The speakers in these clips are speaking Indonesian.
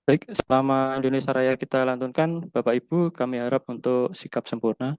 Baik, selama Indonesia Raya kita lantunkan, Bapak Ibu, kami harap untuk sikap sempurna.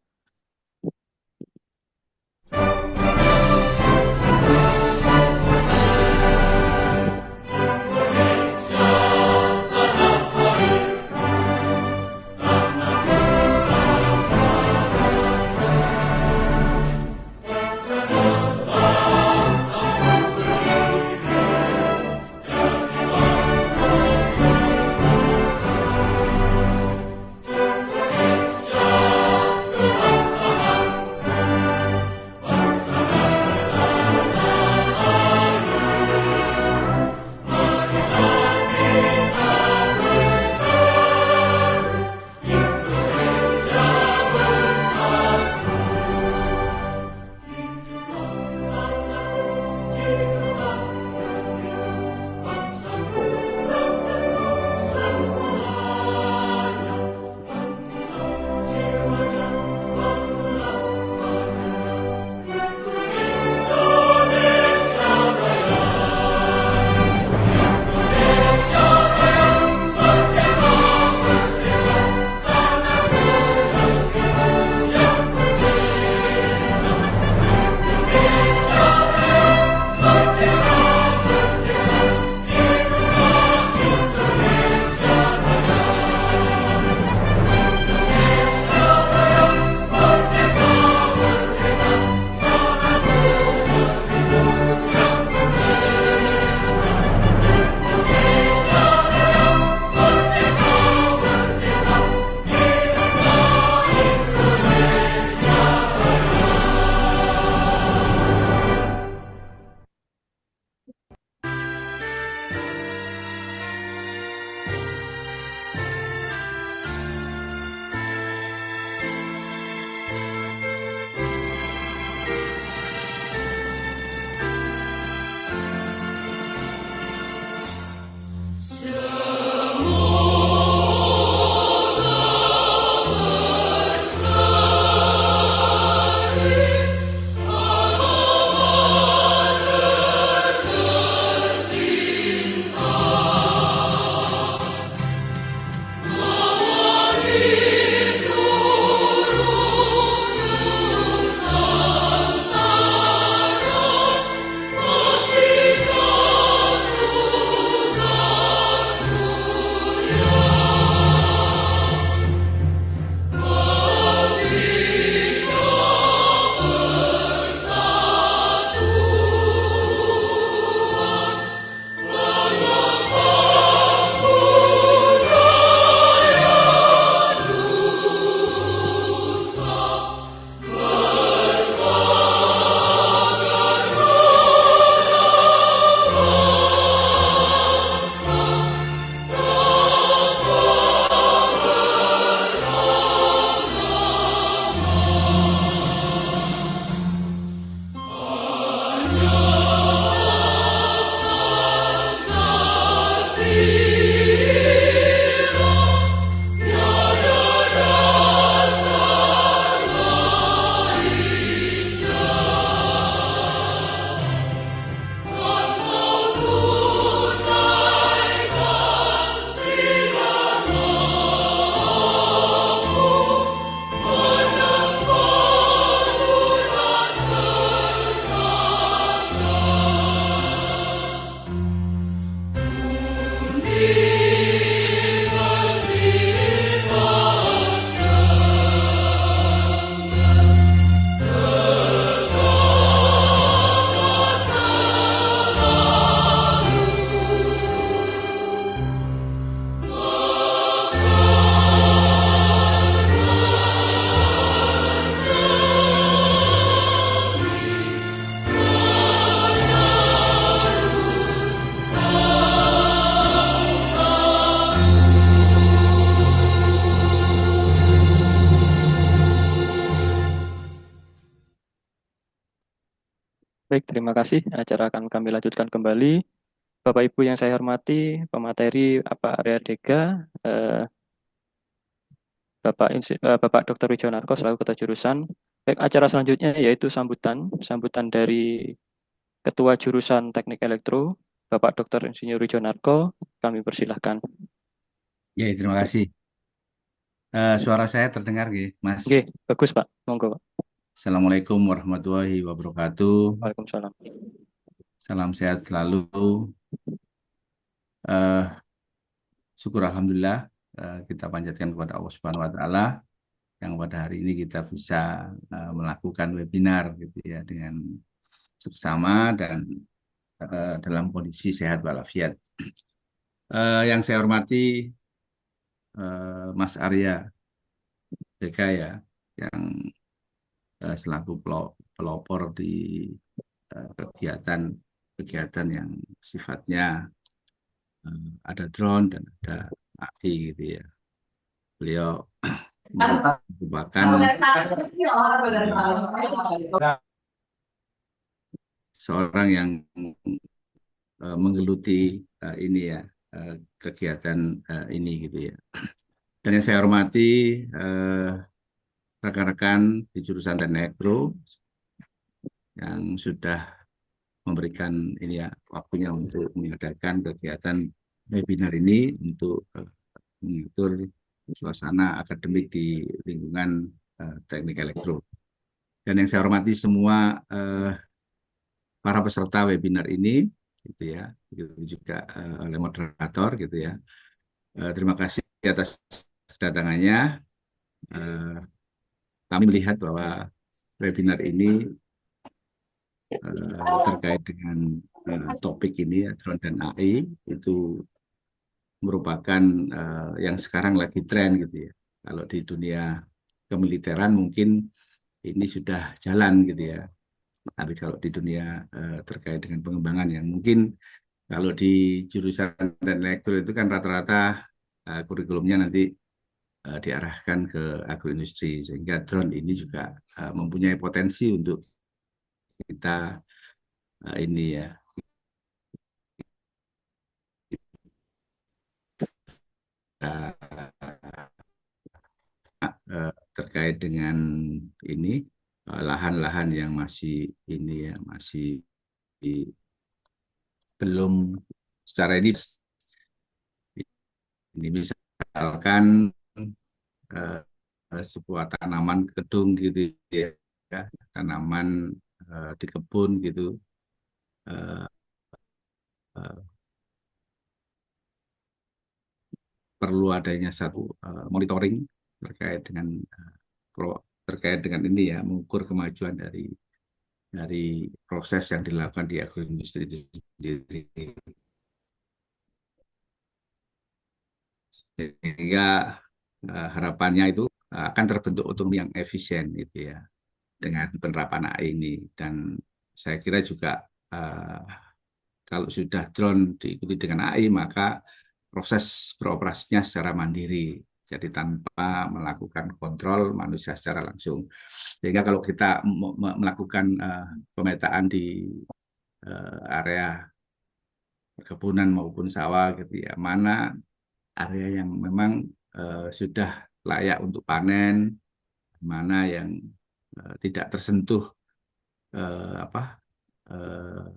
Baik, terima kasih. Acara akan kami lanjutkan kembali. Bapak Ibu yang saya hormati, pemateri Bapak Arya Dega, Bapak Dr. Wijonarko selaku Ketua Jurusan. Baik, acara selanjutnya yaitu sambutan dari Ketua Jurusan Teknik Elektro, Bapak Dr. Insinyur Wijonarko. Kami persilahkan. Ya, terima kasih. Suara saya terdengar, nggih, Mas. Oke, bagus Pak. Monggo Pak. Assalamualaikum warahmatullahi wabarakatuh. Waalaikumsalam. Salam sehat selalu. Eh, Syukur Alhamdulillah, kita panjatkan kepada Allah Subhanahu Wa Taala yang pada hari ini kita bisa melakukan webinar gitu ya dengan seksama dan dalam kondisi sehat walafiat. Yang saya hormati Mas Arya BK ya, yang selaku pelopor di kegiatan kegiatan yang sifatnya ada drone dan ada AI gitu ya. Beliau merupakan seorang yang menggeluti ini ya, kegiatan ini gitu ya. Dan yang saya hormati eh, rekan-rekan di jurusan Teknik Elektro yang sudah memberikan ini ya waktunya untuk mengadakan kegiatan webinar ini untuk mengatur suasana akademik di lingkungan teknik elektro. Dan yang saya hormati semua para peserta webinar ini, gitu ya, gitu juga oleh moderator, gitu ya. Terima kasih atas kedatangannya. Eh, Kami melihat bahwa webinar ini terkait dengan topik ini, ya, drone dan AI, itu merupakan yang sekarang lagi tren gitu ya. Kalau di dunia kemiliteran mungkin ini sudah jalan gitu ya. Tapi kalau di dunia terkait dengan pengembangan yang mungkin kalau di jurusan dan elektro itu kan rata-rata kurikulumnya nanti diarahkan ke agroindustri sehingga drone ini juga mempunyai potensi untuk kita ini ya kita, terkait dengan ini lahan-lahan yang masih ini ya masih belum secara ini misalkan sebuah tanaman gedung gitu ya, tanaman di kebun gitu eh, eh, perlu adanya satu monitoring terkait dengan terkait dengan ini ya mengukur kemajuan dari proses yang dilakukan di agroindustri itu sendiri sehingga harapannya itu akan terbentuk otonomi yang efisien gitu ya dengan penerapan AI ini dan saya kira juga uh, kalau sudah drone diikuti dengan AI maka proses beroperasinya secara mandiri jadi tanpa melakukan kontrol manusia secara langsung sehingga kalau kita melakukan pemetaan di area perkebunan maupun sawah gitu ya mana area yang memang sudah layak untuk panen mana yang tidak tersentuh apa eh,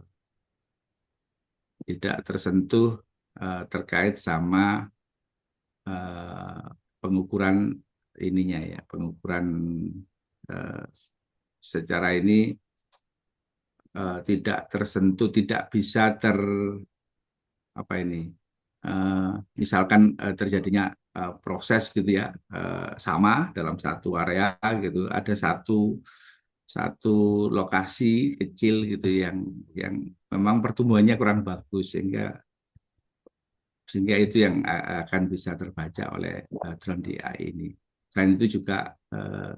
tidak tersentuh terkait sama eh, pengukuran ininya ya pengukuran eh, secara ini tidak tersentuh tidak bisa apa ini eh, misalkan terjadinya proses gitu ya sama dalam satu area gitu ada satu satu lokasi kecil gitu yang memang pertumbuhannya kurang bagus sehingga sehingga itu yang akan bisa terbaca oleh drone di AI ini. Selain itu juga eh,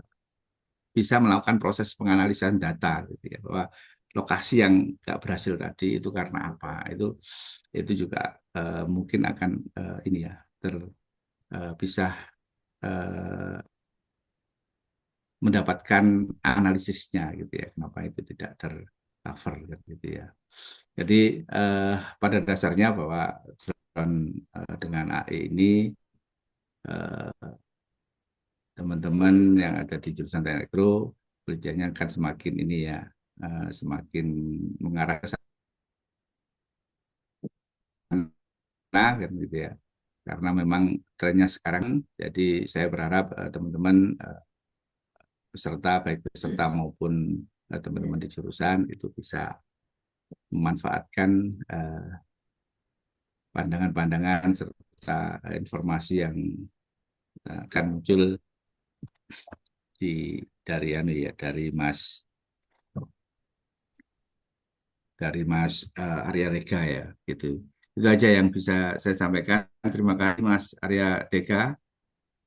bisa melakukan proses penganalisan data gitu ya bahwa lokasi yang nggak berhasil tadi itu karena apa itu juga mungkin akan ini ya bisa eh, mendapatkan analisisnya gitu ya kenapa itu tidak tercover gitu ya. Jadi pada dasarnya bahwa drone dengan AI ini teman-teman yang ada di jurusan teknik elektro kerjanya akan semakin ini ya semakin mengarah ke sana kan gitu ya. karena memang trennya sekarang. Jadi saya berharap teman-teman peserta, baik peserta maupun teman-teman di jurusan itu bisa memanfaatkan pandangan-pandangan serta informasi yang akan muncul di dari Mas Arya Rega ya gitu. Itu aja yang bisa saya sampaikan. Terima kasih Mas Arya Dega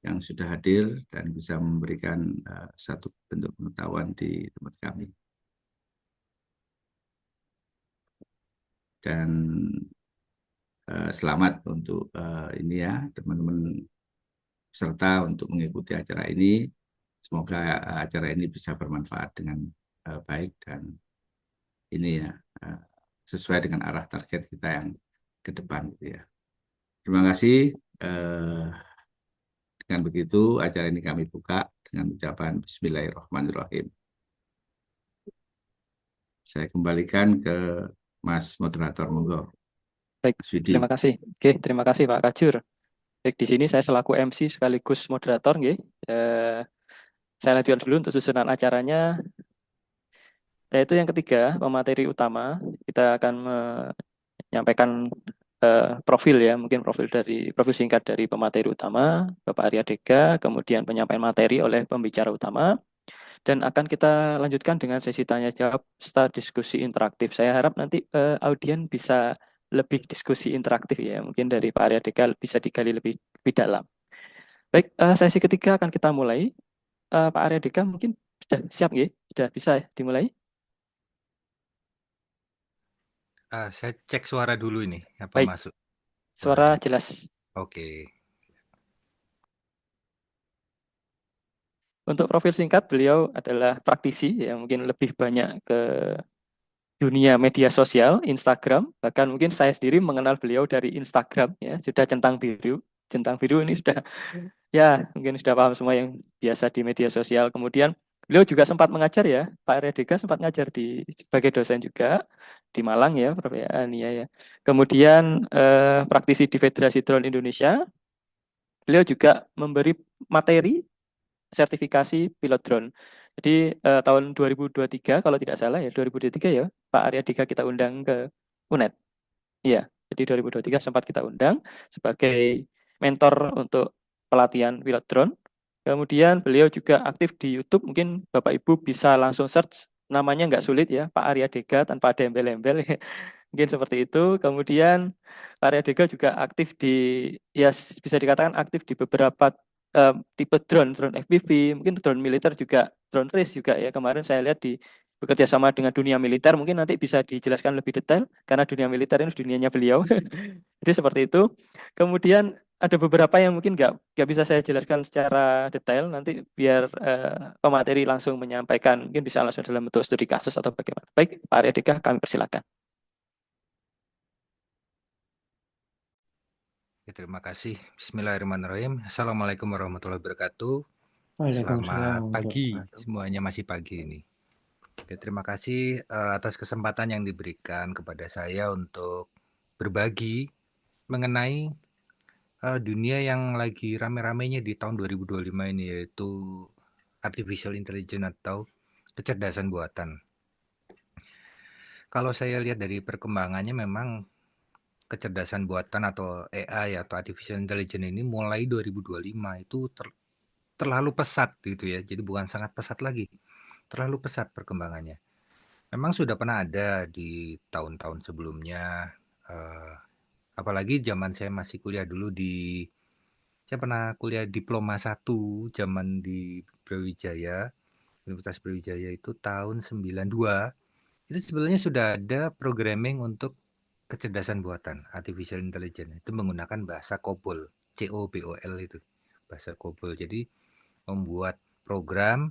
yang sudah hadir dan bisa memberikan satu bentuk pengetahuan di tempat kami. Dan selamat untuk ini ya teman-teman peserta untuk mengikuti acara ini. Semoga acara ini bisa bermanfaat dengan baik dan ini ya eh, sesuai dengan arah target kita yang ke depan gitu ya. Terima kasih. Eh, dengan begitu acara ini kami buka dengan ucapan Bismillahirrahmanirrahim. Saya kembalikan ke Mas Moderator, monggo, Baik, Mas Widi. terima kasih. Oke, terima kasih Pak Kajur. Baik, di sini saya selaku MC sekaligus moderator, nggih. Eh, saya lanjutkan dulu untuk susunan acaranya. Yaitu yang ketiga, pemateri utama. Kita akan menyampaikan profil ya, mungkin profil singkat dari pemateri utama, Bapak Arya Dega, kemudian penyampaian materi oleh pembicara utama, dan akan kita lanjutkan dengan sesi tanya jawab serta diskusi interaktif. Saya harap nanti audien bisa lebih diskusi interaktif ya, mungkin dari Pak Arya Dega bisa digali lebih dalam. Baik, sesi ketiga akan kita mulai. Pak Arya Dega mungkin sudah siap ya? Sudah bisa ya dimulai? Saya cek suara dulu ini, apa Baik, masuk suara suaranya. jelas. Oke, Untuk profil singkat, beliau adalah praktisi yang mungkin lebih banyak ke dunia media sosial, Instagram, bahkan mungkin saya sendiri mengenal beliau dari Instagram ya, sudah centang biru. Centang biru ini sudah ya, mungkin sudah paham semua yang biasa di media sosial. Kemudian beliau juga sempat mengajar ya, Pak Redega sempat ngajar sebagai dosen juga di Malang ya, Prof. Ya. Kemudian praktisi di Federasi Drone Indonesia, beliau juga memberi materi sertifikasi pilot drone. Jadi tahun 2023 kalau tidak salah ya 2023 ya Pak Arya Dika kita undang ke UNED. Iya, jadi 2023 sempat kita undang sebagai mentor untuk pelatihan pilot drone. Kemudian beliau juga aktif di YouTube. Mungkin Bapak Ibu bisa langsung search namanya nggak sulit ya Pak Arya Dega tanpa ada embel-embel. Mungkin seperti itu. Kemudian Pak Arya Dega juga aktif ya bisa dikatakan aktif di beberapa tipe drone FPV, mungkin drone militer juga, drone race juga ya. Kemarin saya lihat bekerja sama dengan dunia militer, mungkin nanti bisa dijelaskan lebih detail karena dunia militer ini dunianya beliau. Jadi seperti itu. Kemudian ada beberapa yang mungkin nggak bisa saya jelaskan secara detail. Nanti biar pemateri langsung menyampaikan, mungkin bisa langsung dalam bentuk studi kasus atau bagaimana. Baik, Pak Arya Dika, kami persilakan. ya, terima kasih. Bismillahirrahmanirrahim. Assalamualaikum warahmatullahi wabarakatuh. Waalaikumsalam Selamat warahmatullahi pagi, wabarakatuh. semuanya masih pagi ini. Oke, terima kasih atas kesempatan yang diberikan kepada saya untuk berbagi mengenai dunia yang lagi rame-ramenya di tahun 2025 ini, yaitu artificial intelligence atau kecerdasan buatan. Kalau saya lihat dari perkembangannya, memang kecerdasan buatan atau AI atau artificial intelligence ini mulai 2025 itu terlalu pesat gitu ya. Jadi bukan sangat pesat lagi, terlalu pesat perkembangannya. Memang sudah pernah ada di tahun-tahun sebelumnya, eh, apalagi zaman saya masih kuliah dulu saya pernah kuliah diploma 1 zaman di Brawijaya, Universitas Brawijaya itu tahun 92. Itu sebenarnya sudah ada programming untuk kecerdasan buatan, artificial intelligence. Itu menggunakan bahasa COBOL, COBOL itu, bahasa COBOL. Jadi membuat program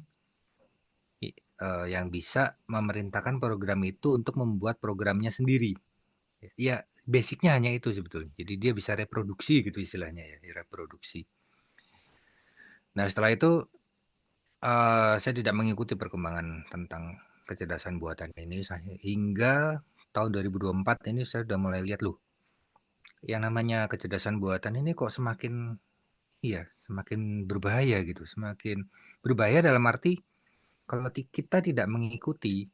yang bisa memerintahkan program itu untuk membuat programnya sendiri. Ya, basicnya hanya itu sebetulnya. Jadi dia bisa reproduksi gitu istilahnya ya, reproduksi. Nah, setelah itu saya tidak mengikuti perkembangan tentang kecerdasan buatan ini hingga tahun 2024 ini saya sudah mulai lihat loh. yang namanya kecerdasan buatan ini kok semakin berbahaya gitu, semakin berbahaya dalam arti kalau kita tidak mengikuti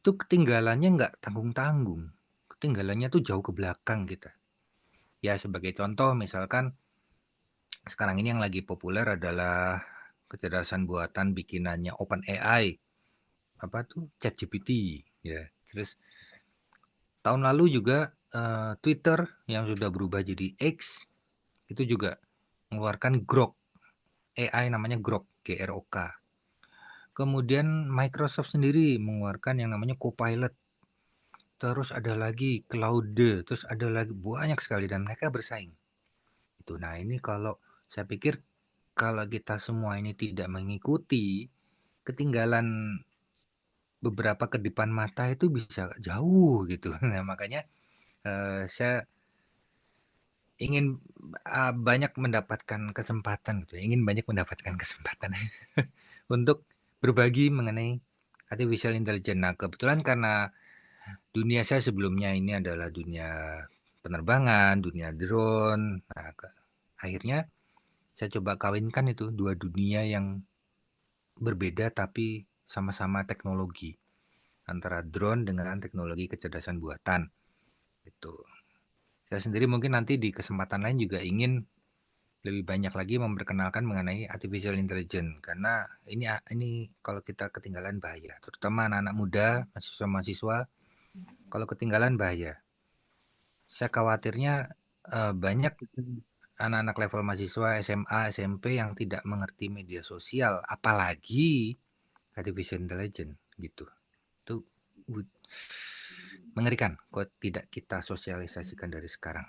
itu ketinggalannya nggak tanggung-tanggung, ketinggalannya tuh jauh ke belakang kita. Ya sebagai contoh misalkan sekarang ini yang lagi populer adalah kecerdasan buatan bikinannya OpenAI, apa tuh ChatGPT ya. Terus tahun lalu juga Twitter yang sudah berubah jadi X itu juga mengeluarkan Grok, AI namanya Grok, GROK. Kemudian Microsoft sendiri mengeluarkan yang namanya Copilot. Terus ada lagi Claude, terus ada lagi banyak sekali dan mereka bersaing. Itu. Nah, ini kalau saya pikir kalau kita semua ini tidak mengikuti, ketinggalan beberapa kedipan mata itu bisa jauh gitu. Nah, makanya saya ingin banyak mendapatkan kesempatan gitu, ingin banyak mendapatkan kesempatan untuk berbagi mengenai artificial intelligence. Nah, kebetulan karena dunia saya sebelumnya ini adalah dunia penerbangan, dunia drone. Nah, akhirnya saya coba kawinkan itu dua dunia yang berbeda tapi sama-sama teknologi antara drone dengan teknologi kecerdasan buatan. Itu. Saya sendiri mungkin nanti di kesempatan lain juga ingin lebih banyak lagi memperkenalkan mengenai artificial intelligence karena ini kalau kita ketinggalan bahaya, terutama anak-anak muda, mahasiswa-mahasiswa kalau ketinggalan bahaya. Saya khawatirnya banyak anak-anak level mahasiswa SMA, SMP yang tidak mengerti media sosial, apalagi artificial intelligence gitu. Itu mengerikan kalau tidak kita sosialisasikan dari sekarang.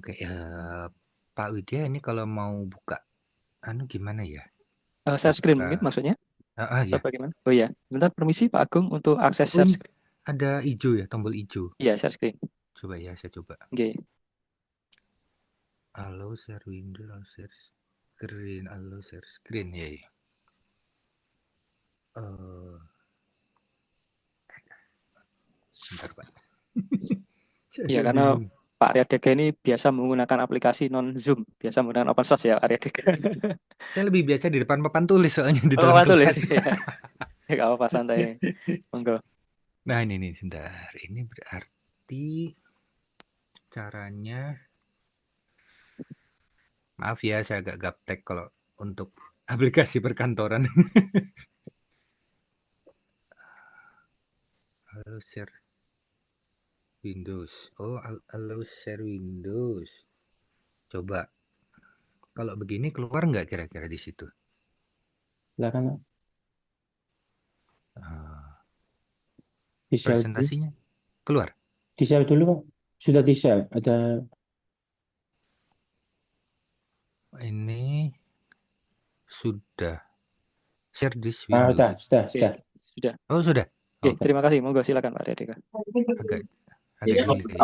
Oke, Pak Widya ini kalau mau buka gimana ya? Share screen mungkin Buka maksudnya? Atau ya. bagaimana? Oh iya, bentar permisi Pak Agung untuk akses Oh share ini screen. ada hijau ya, tombol hijau. Iya, share screen. Coba ya, saya coba. Oke. Halo share window, halo share screen, halo share screen ya. Ya. Bentar Pak. Saya Iya, agak karena bingung. Pak Aryadega ini biasa menggunakan aplikasi non Zoom, biasa menggunakan open source ya Pak Aryadega. Saya lebih biasa di depan papan tulis soalnya di Oh, dalam Pak tulis kelas. ya. Ya nggak apa-apa santai. Monggo. Nah ini nih, sebentar. Ini berarti caranya, maaf ya saya agak gaptek kalau untuk aplikasi perkantoran. Halo share Windows. Oh, halo share Windows. Coba, kalau begini keluar nggak kira-kira di situ? Silakan Ah, di share dulu. presentasinya keluar. Di share dulu Pak. Sudah di share. Ada Ini sudah share this sudah, window. sudah, Oke, sudah. sudah. Oh sudah. Oke, Oh, terima kasih. Monggo silakan Pak Aryadega. agak agak delay.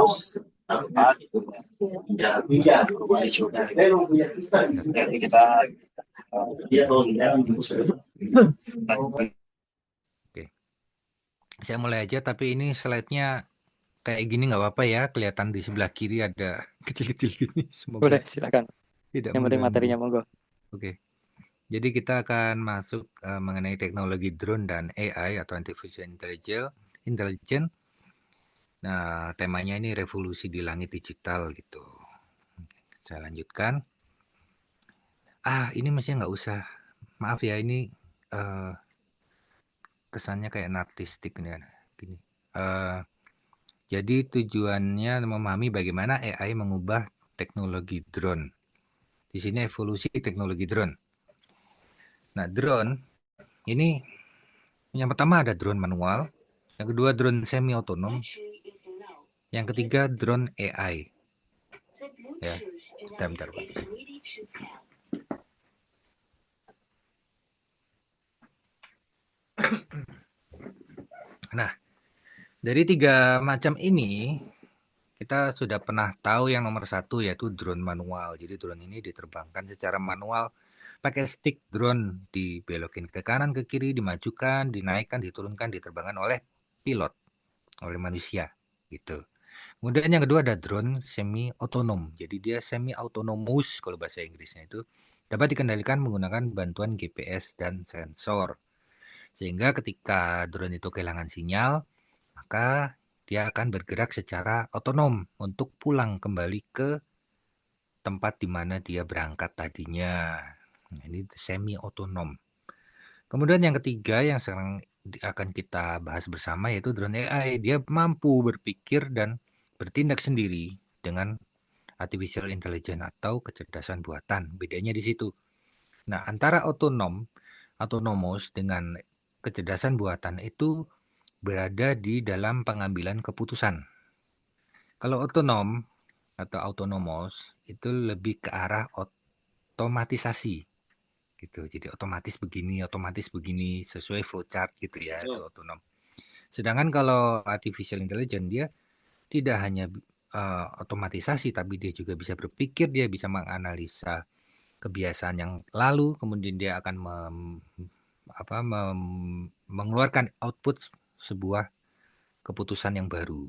Oke, saya mulai aja. Tapi ini slide-nya kayak gini nggak apa-apa ya. Kelihatan di sebelah kiri ada kecil-kecil gini. Semoga Boleh, silakan. tidak Yang penting mengganggu. materinya monggo. Oke. Jadi kita akan masuk mengenai teknologi drone dan AI atau artificial intelligence. Nah, temanya ini revolusi di langit digital gitu. Saya lanjutkan. Ini mestinya nggak usah. Maaf ya, ini eh, kesannya kayak nartistik nih. Gini. Eh, jadi tujuannya memahami bagaimana AI mengubah teknologi drone. Di sini evolusi teknologi drone. Nah, drone ini yang pertama ada drone manual, yang kedua drone semi otonom, yang ketiga drone AI. Ya, bentar, Pak. Nah, dari tiga macam ini kita sudah pernah tahu yang nomor satu yaitu drone manual. Jadi drone ini diterbangkan secara manual pakai stick drone, dibelokin ke kanan ke kiri, dimajukan, dinaikkan, diturunkan, diterbangkan oleh pilot, oleh manusia gitu. Kemudian yang kedua ada drone semi otonom. Jadi dia semi autonomous kalau bahasa Inggrisnya itu dapat dikendalikan menggunakan bantuan GPS dan sensor. Sehingga ketika drone itu kehilangan sinyal, maka dia akan bergerak secara otonom untuk pulang kembali ke tempat di mana dia berangkat tadinya. Nah, ini semi otonom. Kemudian yang ketiga yang sekarang akan kita bahas bersama yaitu drone AI. Dia mampu berpikir dan bertindak sendiri dengan artificial intelligence atau kecerdasan buatan. Bedanya di situ. Nah, antara autonomous dengan kecerdasan buatan itu berada di dalam pengambilan keputusan. Kalau otonom atau autonomous itu lebih ke arah otomatisasi gitu. Jadi otomatis begini sesuai flowchart gitu ya, itu otonom. Sedangkan kalau artificial intelligence dia tidak hanya otomatisasi tapi dia juga bisa berpikir, dia bisa menganalisa kebiasaan yang lalu, kemudian dia akan mengeluarkan output sebuah keputusan yang baru.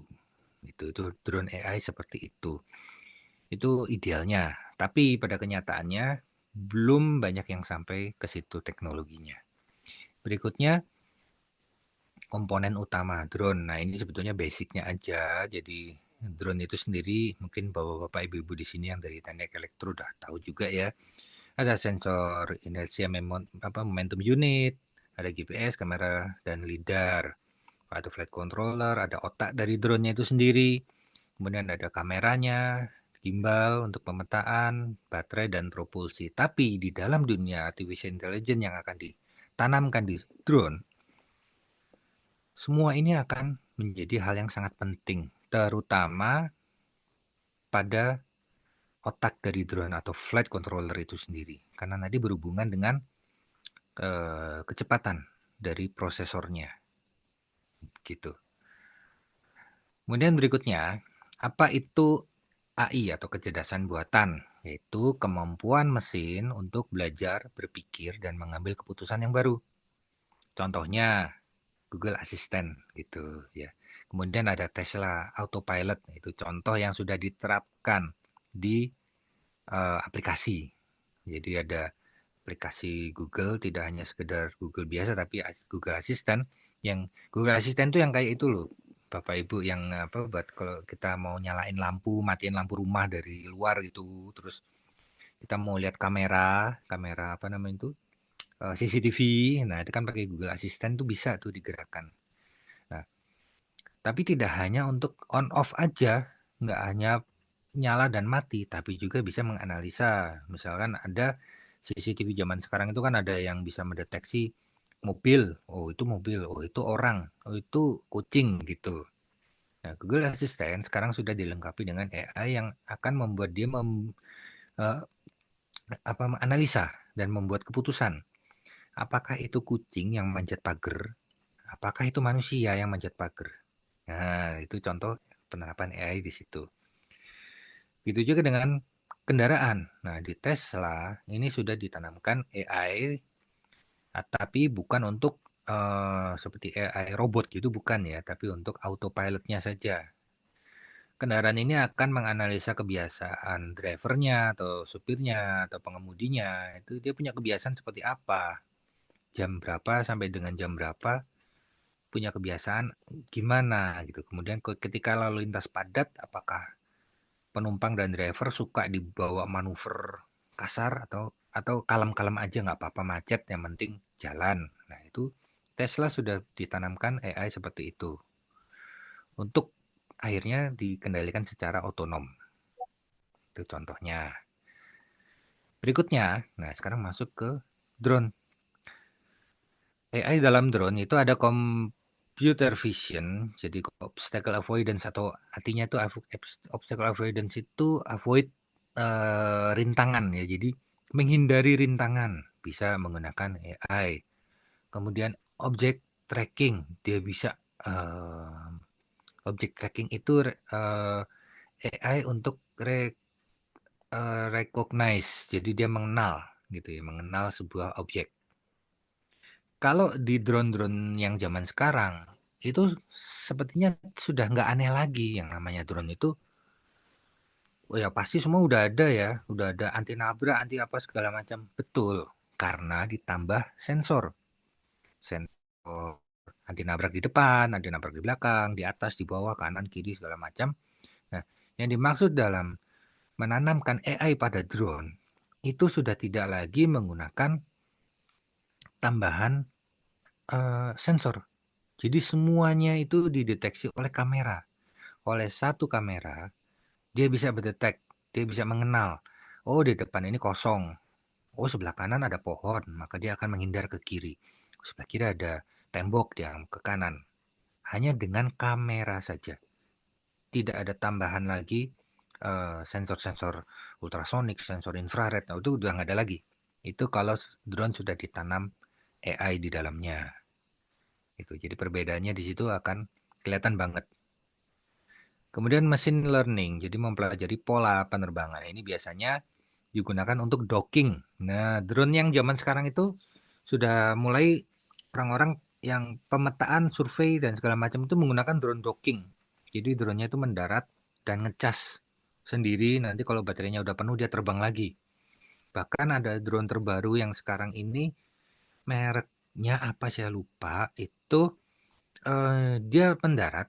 Itu drone AI seperti itu. Itu idealnya. Tapi pada kenyataannya belum banyak yang sampai ke situ teknologinya. Berikutnya komponen utama drone. Nah, ini sebetulnya basicnya aja. Jadi drone itu sendiri mungkin bapak-bapak ibu-ibu di sini yang dari teknik elektro udah tahu juga ya. Ada sensor inersia momentum unit, ada GPS, kamera dan lidar, ada flight controller, ada otak dari drone-nya itu sendiri. Kemudian ada kameranya, gimbal untuk pemetaan, baterai dan propulsi. Tapi di dalam dunia artificial intelligence yang akan ditanamkan di drone, semua ini akan menjadi hal yang sangat penting, terutama pada otak dari drone atau flight controller itu sendiri. Karena nanti berhubungan dengan kecepatan dari prosesornya. Gitu. Kemudian berikutnya, apa itu AI atau kecerdasan buatan? Yaitu kemampuan mesin untuk belajar, berpikir, dan mengambil keputusan yang baru. Contohnya Google Assistant gitu ya. Kemudian ada Tesla Autopilot, itu contoh yang sudah diterapkan di aplikasi. Jadi ada aplikasi Google, tidak hanya sekedar Google biasa tapi Google Assistant. Yang Google Assistant itu yang kayak itu loh, Bapak Ibu, yang buat kalau kita mau nyalain lampu, matiin lampu rumah dari luar gitu, terus kita mau lihat kamera apa namanya itu, CCTV. Nah, itu kan pakai Google Assistant tuh bisa tuh digerakkan. Nah, tapi tidak hanya untuk on off aja, nggak hanya nyala dan mati, tapi juga bisa menganalisa. Misalkan ada CCTV zaman sekarang itu kan ada yang bisa mendeteksi mobil, oh itu mobil, oh itu orang, oh itu kucing gitu. Nah, Google Assistant sekarang sudah dilengkapi dengan AI yang akan membuat dia eh, menganalisa dan membuat keputusan. Apakah itu kucing yang manjat pagar? Apakah itu manusia yang manjat pagar? Nah, itu contoh penerapan AI di situ. Begitu juga dengan kendaraan. Nah, di Tesla ini sudah ditanamkan AI, tapi bukan untuk seperti AI robot gitu, bukan ya, tapi untuk autopilotnya saja. Kendaraan ini akan menganalisa kebiasaan drivernya atau supirnya atau pengemudinya. Itu dia punya kebiasaan seperti apa, jam berapa sampai dengan jam berapa, punya kebiasaan gimana gitu. Kemudian ketika lalu lintas padat, apakah penumpang dan driver suka dibawa manuver kasar atau kalem-kalem aja nggak apa-apa, macet yang penting jalan. Nah, itu Tesla sudah ditanamkan AI seperti itu untuk akhirnya dikendalikan secara otonom. Itu contohnya. Berikutnya, nah sekarang masuk ke drone. AI dalam drone itu ada computer vision, jadi obstacle avoidance, atau artinya itu obstacle avoidance itu avoid rintangan ya. Jadi menghindari rintangan bisa menggunakan AI. Kemudian object tracking, dia bisa object tracking itu AI untuk recognize, jadi dia mengenal gitu ya, mengenal sebuah objek. Kalau di drone-drone yang zaman sekarang itu sepertinya sudah nggak aneh lagi yang namanya drone itu. Oh ya pasti semua udah ada ya, udah ada anti nabrak, anti apa segala macam. Betul, karena ditambah sensor. Sensor anti nabrak di depan, anti nabrak di belakang, di atas, di bawah, kanan, kiri segala macam. Nah, yang dimaksud dalam menanamkan AI pada drone itu sudah tidak lagi menggunakan tambahan sensor. Jadi semuanya itu dideteksi oleh kamera. Oleh satu kamera, dia bisa berdetek, dia bisa mengenal. Oh, di depan ini kosong. Oh, sebelah kanan ada pohon, maka dia akan menghindar ke kiri. Sebelah kiri ada tembok, dia ke kanan. Hanya dengan kamera saja. Tidak ada tambahan lagi sensor-sensor ultrasonik, sensor infrared. Nah, itu udah nggak ada lagi. Itu kalau drone sudah ditanam AI di dalamnya. Itu. Jadi perbedaannya di situ akan kelihatan banget. Kemudian machine learning, jadi mempelajari pola penerbangan. Ini biasanya digunakan untuk docking. Nah, drone yang zaman sekarang itu sudah mulai orang-orang yang pemetaan, survei, dan segala macam itu menggunakan drone docking. Jadi drone-nya itu mendarat dan ngecas sendiri. Nanti kalau baterainya udah penuh, dia terbang lagi. Bahkan ada drone terbaru yang sekarang ini, mereknya apa saya lupa, itu dia mendarat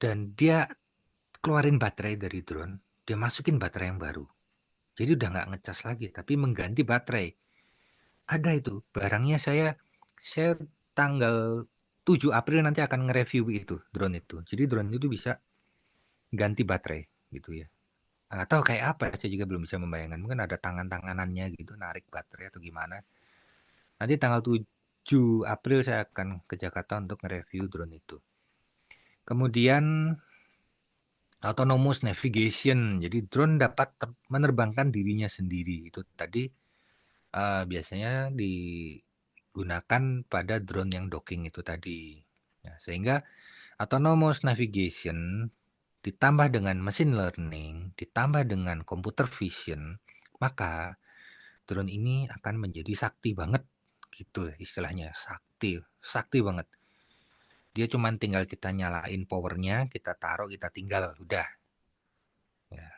dan dia keluarin baterai dari drone, dia masukin baterai yang baru. Jadi udah nggak ngecas lagi, tapi mengganti baterai. Ada itu barangnya. Saya tanggal 7 April nanti akan nge-review itu drone itu. Jadi drone itu bisa ganti baterai gitu ya. Atau kayak apa saya juga belum bisa membayangkan. Mungkin ada tangan-tanganannya gitu narik baterai atau gimana. Nanti tanggal 7 April saya akan ke Jakarta untuk nge-review drone itu. Kemudian autonomous navigation. Jadi drone dapat menerbangkan dirinya sendiri. Itu tadi biasanya digunakan pada drone yang docking itu tadi. Nah, sehingga autonomous navigation ditambah dengan machine learning, ditambah dengan computer vision, maka drone ini akan menjadi sakti banget gitu ya istilahnya. Sakti banget. Dia cuma tinggal kita nyalain powernya, kita taruh, kita tinggal, udah. Ya.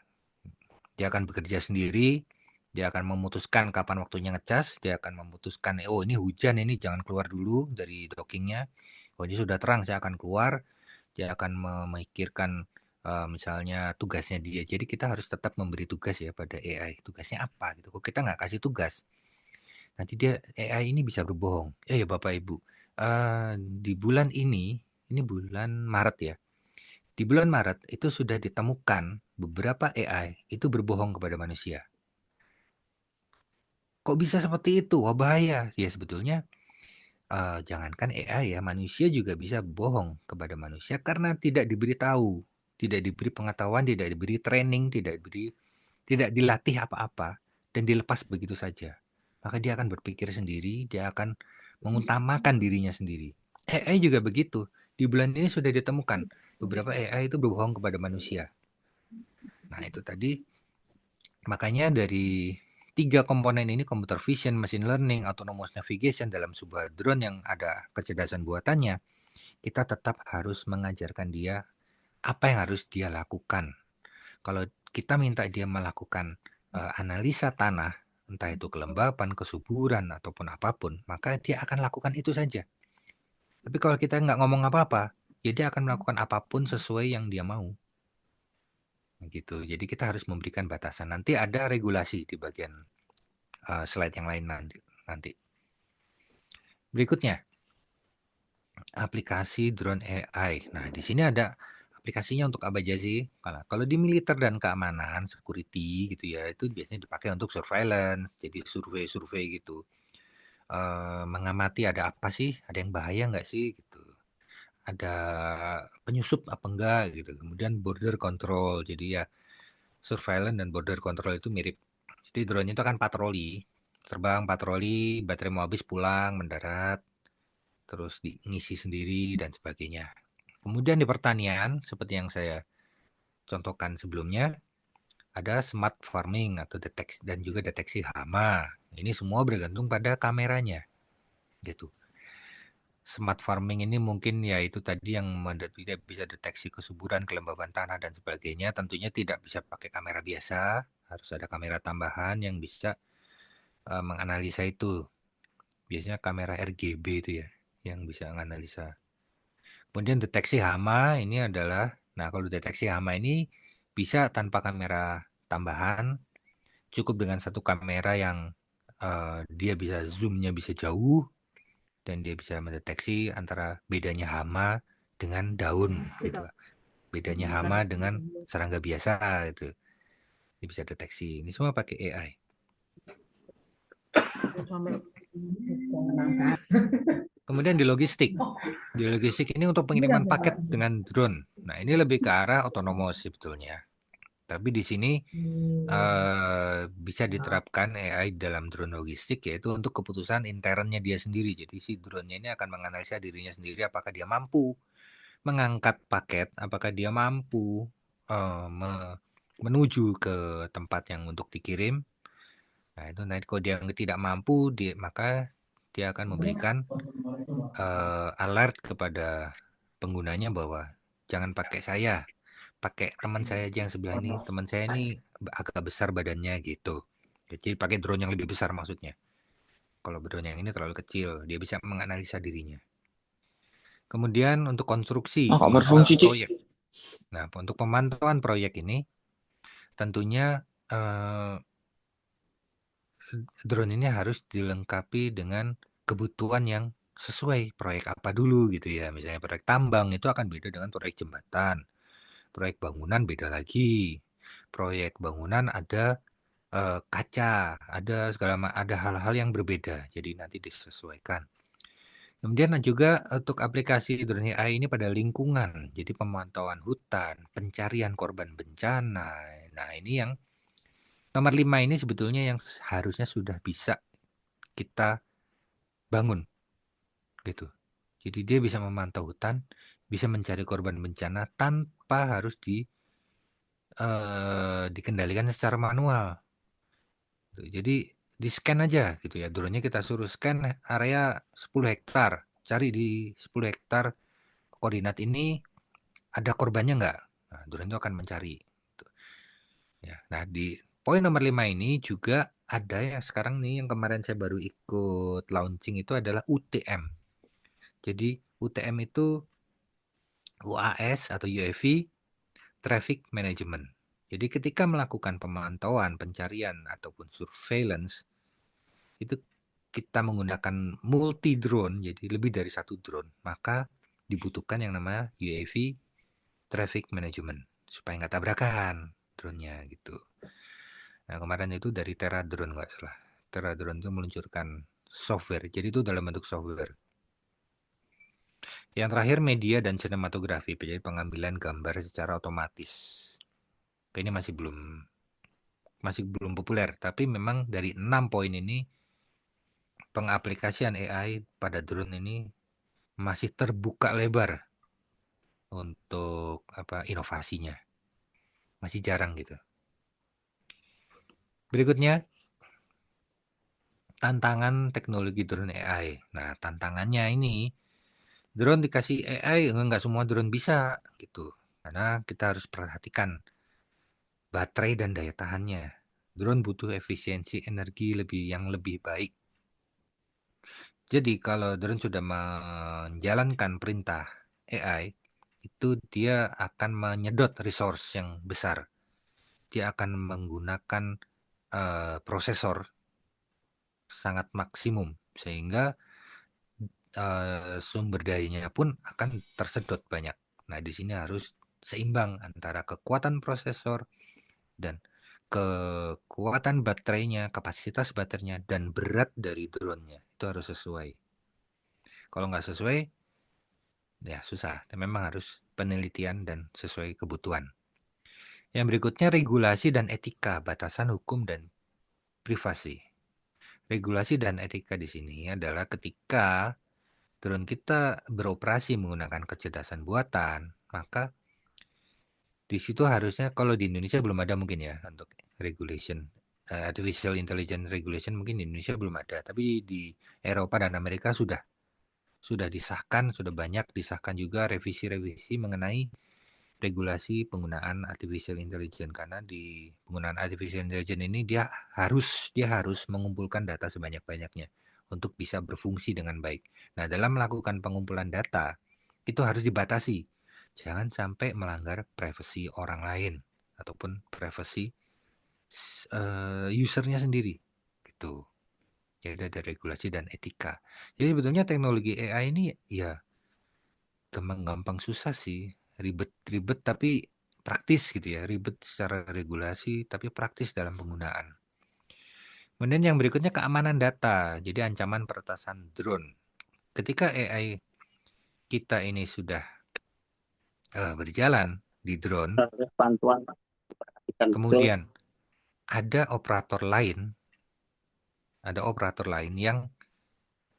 Dia akan bekerja sendiri, dia akan memutuskan kapan waktunya ngecas, dia akan memutuskan, oh ini hujan, ini jangan keluar dulu dari dockingnya. Oh ini sudah terang, saya akan keluar. Dia akan memikirkan misalnya tugasnya dia. Jadi kita harus tetap memberi tugas ya pada AI. Tugasnya apa gitu. Kalau kita nggak kasih tugas, nanti dia AI ini bisa berbohong. Ya Bapak Ibu, di bulan ini bulan Maret ya. Di bulan Maret itu sudah ditemukan beberapa AI itu berbohong kepada manusia. Kok bisa seperti itu? Wah bahaya. Ya sebetulnya jangankan AI ya, manusia juga bisa bohong kepada manusia karena tidak diberitahu, tidak diberi pengetahuan, tidak diberi training, tidak dilatih apa-apa dan dilepas begitu saja. Maka dia akan berpikir sendiri, dia akan mengutamakan dirinya sendiri. AI juga begitu. Di bulan ini sudah ditemukan beberapa AI itu berbohong kepada manusia. Nah, itu tadi makanya dari tiga komponen ini, computer vision, machine learning, autonomous navigation dalam sebuah drone yang ada kecerdasan buatannya, kita tetap harus mengajarkan dia apa yang harus dia lakukan. Kalau kita minta dia melakukan analisa tanah, entah itu kelembapan, kesuburan, ataupun apapun, maka dia akan lakukan itu saja. Tapi kalau kita nggak ngomong apa-apa, ya dia akan melakukan apapun sesuai yang dia mau. Gitu. Jadi kita harus memberikan batasan. Nanti ada regulasi di bagian slide yang lain nanti. Berikutnya, aplikasi drone AI. Nah, di sini ada aplikasinya untuk apa aja sih? Kalau di militer dan keamanan, security gitu ya, itu biasanya dipakai untuk surveillance, jadi survei-survei gitu. Mengamati ada apa sih? Ada yang bahaya nggak sih? Gitu. Ada penyusup apa enggak gitu. Kemudian border control. Jadi ya surveillance dan border control itu mirip. Jadi drone itu akan patroli, terbang patroli, baterai mau habis pulang, mendarat, terus ngisi sendiri dan sebagainya. Kemudian di pertanian, seperti yang saya contohkan sebelumnya, ada smart farming atau deteksi dan juga deteksi hama. Ini semua bergantung pada kameranya, gitu. Smart farming ini mungkin ya itu tadi yang tidak bisa deteksi kesuburan, kelembaban tanah dan sebagainya. Tentunya tidak bisa pakai kamera biasa, harus ada kamera tambahan yang bisa menganalisa itu. Biasanya kamera RGB itu ya, yang bisa menganalisa. Kemudian deteksi hama ini adalah, nah kalau deteksi hama ini bisa tanpa kamera tambahan, cukup dengan satu kamera yang dia bisa zoomnya bisa jauh, dan dia bisa mendeteksi antara bedanya hama dengan daun gitu. Bedanya hama dengan serangga biasa itu. Dia bisa deteksi. Ini semua pakai AI. Kemudian di logistik. Di logistik ini untuk pengiriman paket dengan drone. Nah, ini lebih ke arah otonomos sebetulnya. Tapi di sini bisa diterapkan AI dalam drone logistik, yaitu untuk keputusan internnya dia sendiri. Jadi si drone-nya ini akan menganalisa dirinya sendiri apakah dia mampu mengangkat paket, apakah dia mampu menuju ke tempat yang untuk dikirim. Nah, itu nanti kalau dia tidak mampu, maka dia akan memberikan alert kepada penggunanya bahwa jangan pakai saya, pakai teman saya aja yang sebelah ini. Teman saya ini agak besar badannya gitu. Jadi pakai drone yang lebih besar maksudnya. Kalau drone yang ini terlalu kecil, dia bisa menganalisa dirinya. Kemudian untuk konstruksi, kok pemantauan berfungsi, Cik? proyek. Nah, untuk pemantauan proyek ini, tentunya drone ini harus dilengkapi dengan kebutuhan yang sesuai proyek apa dulu gitu ya. Misalnya proyek tambang itu akan beda dengan proyek jembatan. Proyek bangunan beda lagi. Proyek bangunan ada kaca, ada hal-hal yang berbeda. Jadi nanti disesuaikan. Kemudian juga untuk aplikasi drone AI ini pada lingkungan. Jadi pemantauan hutan, pencarian korban bencana. Nah, ini yang nomor 5 ini sebetulnya yang harusnya sudah bisa kita bangun gitu. Jadi dia bisa memantau hutan, bisa mencari korban bencana tanpa harus dikendalikan secara manual. Jadi di scan aja gitu ya. Drone-nya kita suruh scan area 10 hektar. Cari di 10 hektar koordinat ini ada korbannya nggak? Nah, drone itu akan mencari. Ya, nah di poin nomor 5 ini juga ada yang sekarang nih yang kemarin saya baru ikut launching itu adalah UTM. Jadi UTM itu UAS atau UAV Traffic Management. Jadi ketika melakukan pemantauan, pencarian ataupun surveillance itu kita menggunakan multi drone, jadi lebih dari satu drone, maka dibutuhkan yang namanya UAV Traffic Management supaya nggak tabrakan drone-nya gitu. Nah, kemarin itu dari Terra Drone nggak salah. Terra Drone itu meluncurkan software, jadi itu dalam bentuk software. Yang terakhir media dan sinematografi, jadi pengambilan gambar secara otomatis. Ini masih belum populer, tapi memang dari 6 poin ini pengaplikasian AI pada drone ini masih terbuka lebar untuk inovasinya. Masih jarang gitu. Berikutnya tantangan teknologi drone AI. Nah, tantangannya ini drone dikasih AI nggak semua drone bisa gitu. Karena kita harus perhatikan baterai dan daya tahannya. Drone butuh efisiensi energi yang lebih baik. Jadi kalau drone sudah menjalankan perintah AI, itu dia akan menyedot resource yang besar. Dia akan menggunakan prosesor sangat maksimum sehingga sumber dayanya pun akan tersedot banyak. Nah, di sini harus seimbang antara kekuatan prosesor dan kekuatan baterainya, kapasitas baterainya, dan berat dari drone-nya. Itu harus sesuai. Kalau nggak sesuai, ya susah. Memang harus penelitian dan sesuai kebutuhan. Yang berikutnya regulasi dan etika, batasan hukum dan privasi. Regulasi dan etika di sini adalah ketika drone kita beroperasi menggunakan kecerdasan buatan, maka di situ harusnya kalau di Indonesia belum ada mungkin ya untuk regulation. Artificial Intelligence Regulation mungkin di Indonesia belum ada, tapi di Eropa dan Amerika sudah. sudah disahkan, sudah banyak disahkan juga revisi-revisi mengenai regulasi penggunaan artificial intelligence, karena di penggunaan artificial intelligence ini dia harus mengumpulkan data sebanyak-banyaknya untuk bisa berfungsi dengan baik. Nah, dalam melakukan pengumpulan data itu harus dibatasi. Jangan sampai melanggar privasi orang lain ataupun privasi usernya sendiri gitu. Jadi ada regulasi dan etika. Jadi sebetulnya teknologi AI ini ya gampang susah sih, ribet tapi praktis gitu ya, ribet secara regulasi tapi praktis dalam penggunaan. Kemudian yang berikutnya keamanan data, jadi ancaman peretasan drone. Ketika AI kita ini sudah berjalan di drone, kemudian ada operator lain yang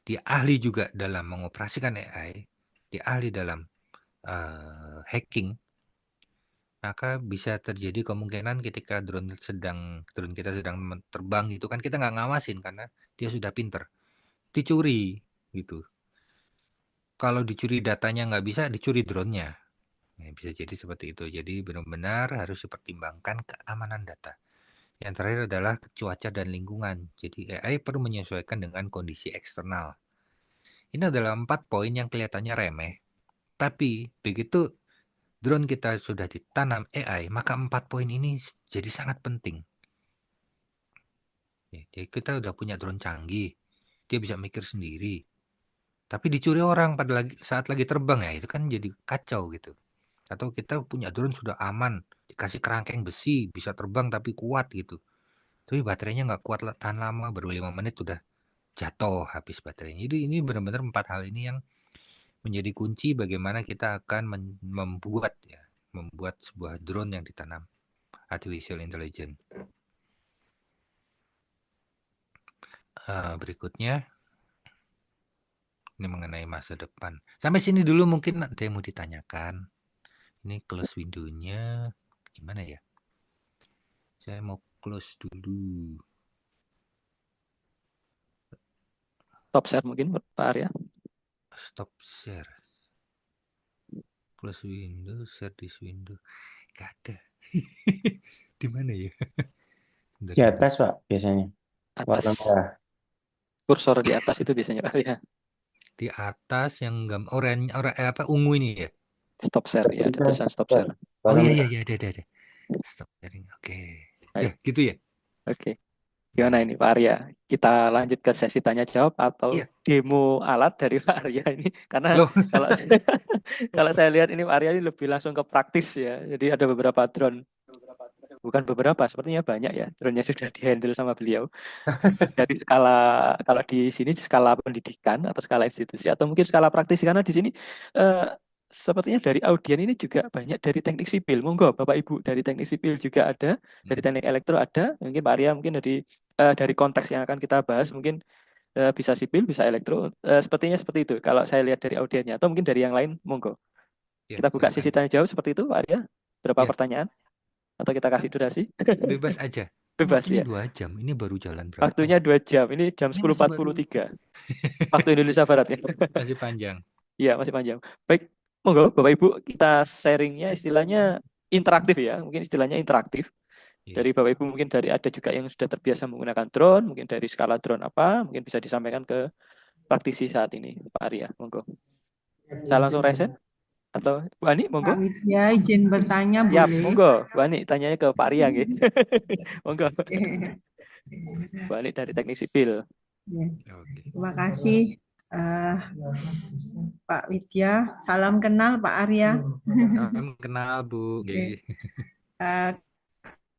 dia ahli juga dalam mengoperasikan AI, dia ahli dalam hacking, maka bisa terjadi kemungkinan ketika drone kita sedang terbang itu kan kita nggak ngawasin karena dia sudah pinter, dicuri gitu. Kalau dicuri datanya nggak bisa, dicuri drone-nya. Nah, bisa jadi seperti itu. Jadi benar-benar harus dipertimbangkan keamanan data. Yang terakhir adalah cuaca dan lingkungan. Jadi AI perlu menyesuaikan dengan kondisi eksternal. Ini adalah 4 poin yang kelihatannya remeh. Tapi begitu drone kita sudah ditanam AI, maka 4 poin ini jadi sangat penting. Jadi kita udah punya drone canggih, dia bisa mikir sendiri. Tapi dicuri orang pada saat lagi terbang ya, itu kan jadi kacau gitu. Atau kita punya drone sudah aman, dikasih kerangkeng besi, bisa terbang tapi kuat gitu. Tapi baterainya nggak kuat tahan lama, baru 5 menit udah jatuh habis baterainya. Jadi ini benar-benar 4 hal ini yang menjadi kunci bagaimana kita akan membuat sebuah drone yang ditanam artificial intelligence. Berikutnya ini mengenai masa depan. Sampai sini dulu mungkin ada yang mau ditanyakan. Ini close window-nya gimana ya? Saya mau close dulu. Stop share mungkin Pak Arya. Stop share. Close window, share this window. Gak ada. Di mana ya? Di atas, Pak, biasanya. Warna Atas. merah. Kursor di atas itu biasanya Pak Arya. Di atas yang oranye ungu ini ya. Stop share ya, ada tulisan stop share. Oh iya ada. Stop sharing. Oke. Ya, gitu ya. Oke. Gimana ini Pak Arya? Kita lanjut ke sesi tanya jawab atau demo alat dari Pak Arya ini? Karena kalau saya lihat ini Pak Arya ini lebih langsung ke praktis ya. Jadi ada beberapa drone. Bukan beberapa, sepertinya banyak ya drone-nya sudah dihandle sama beliau. Dari skala, kalau di sini skala pendidikan atau skala institusi atau mungkin skala praktis, karena di sini sepertinya dari audien ini juga banyak dari teknik sipil. Monggo Bapak Ibu dari teknik sipil juga ada, dari teknik elektro ada, mungkin Pak Arya mungkin dari konteks yang akan kita bahas mungkin bisa sipil, bisa elektro. Sepertinya seperti itu kalau saya lihat dari audiennya, atau mungkin dari yang lain, monggo. Kita buka sesi tanya jawab seperti itu Pak Arya. Berapa pertanyaan? Atau kita kasih durasi? Bebas aja. Bebas ya. 2 jam, ini baru jalan berapa? Waktunya 2 jam, ini jam 10.43 waktu Indonesia Barat ya. Masih panjang. Iya, masih panjang. Baik, monggo Bapak Ibu kita sharingnya istilahnya interaktif ya, mungkin istilahnya interaktif. Dari Bapak Ibu mungkin ada juga yang sudah terbiasa menggunakan drone, mungkin dari skala drone apa, mungkin bisa disampaikan ke praktisi saat ini, Pak Arya, monggo. Saya langsung reset atau Bu Ani, monggo. Pak Widya izin bertanya Siap, boleh? monggo. Bu Ani tanyanya ke Pak Arya gitu. Monggo. Bu Ani dari teknik sipil. Ya. Terima kasih Pak Widya. Salam kenal Pak Arya. Salam kenal Bu.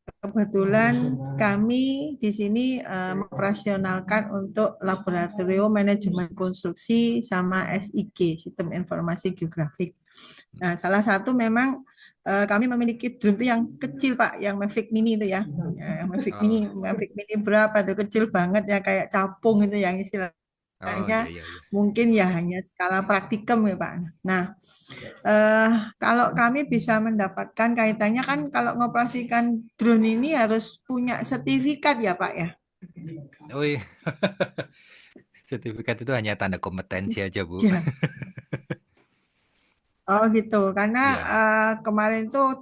Kebetulan kami di sini mengoperasionalkan untuk laboratorium manajemen konstruksi sama SIG, Sistem Informasi Geografik. Nah, salah satu memang kami memiliki drone itu yang kecil Pak, yang Mavic Mini itu ya. Mavic Mini berapa tuh, kecil banget ya, kayak capung itu yang istilahnya. Mungkin ya hanya skala praktikum ya Pak. Nah, kalau kami bisa mendapatkan kaitannya kan, kalau mengoperasikan drone ini harus punya sertifikat ya Pak ya. Oh iya. Sertifikat itu hanya tanda kompetensi aja, Bu. Ya. Oh gitu, karena Iya, kemarin tuh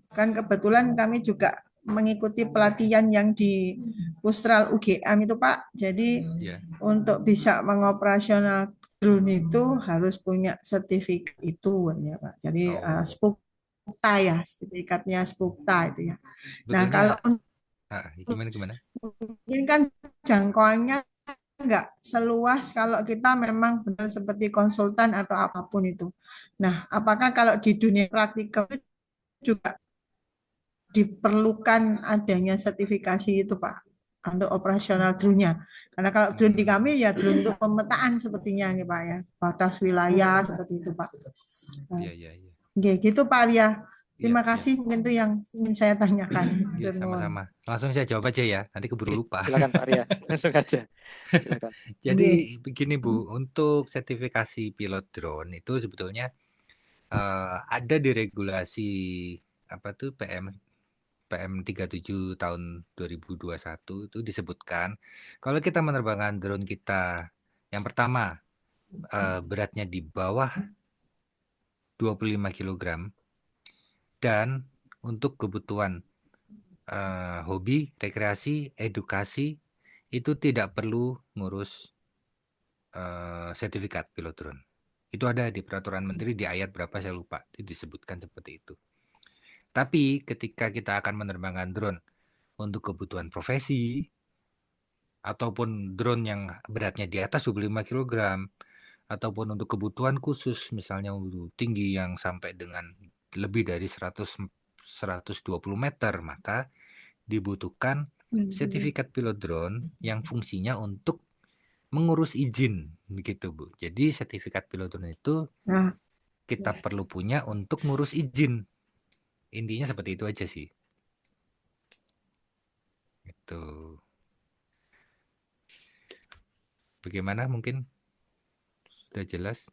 kan kebetulan kami juga mengikuti pelatihan yang di Pustral UGM itu Pak. Jadi iya. untuk bisa mengoperasional drone itu harus punya sertifikat itu ya Pak. Jadi Oh, SPUKTA ya, sertifikatnya SPUKTA itu ya. Nah kalau sebetulnya gimana? mungkin kan jangkauannya nggak seluas kalau kita memang benar seperti konsultan atau apapun itu. Nah, apakah kalau di dunia praktikal itu juga diperlukan adanya sertifikasi itu, Pak, untuk operasional drone-nya? Karena kalau drone di kami ya drone untuk pemetaan sepertinya nih, Pak ya, batas wilayah seperti itu, Pak. Nah, Iya. oke, gitu Pak Arya. Iya, Terima iya. kasih, mungkin itu yang ingin saya tanyakan. Iya, sama-sama. Langsung saya jawab aja ya. Nanti keburu lupa. Silakan Pak Arya, langsung aja. Silakan. Jadi Oke. begini Bu, untuk sertifikasi pilot drone itu sebetulnya ada di regulasi apa tuh PM 37 tahun 2021 itu disebutkan kalau kita menerbangkan drone kita yang pertama beratnya di bawah 25 kg dan untuk kebutuhan hobi, rekreasi, edukasi itu tidak perlu ngurus sertifikat pilot drone. Itu ada di peraturan menteri di ayat berapa saya lupa, itu disebutkan seperti itu. Tapi ketika kita akan menerbangkan drone untuk kebutuhan profesi ataupun drone yang beratnya di atas 25 kg ataupun untuk kebutuhan khusus misalnya untuk tinggi yang sampai dengan lebih dari 120 meter, maka dibutuhkan sertifikat pilot drone yang fungsinya untuk mengurus izin begitu Bu. Jadi sertifikat pilot drone itu Nah, kita perlu punya untuk ngurus izin. Intinya seperti itu aja sih. Itu. Bagaimana mungkin sudah jelas?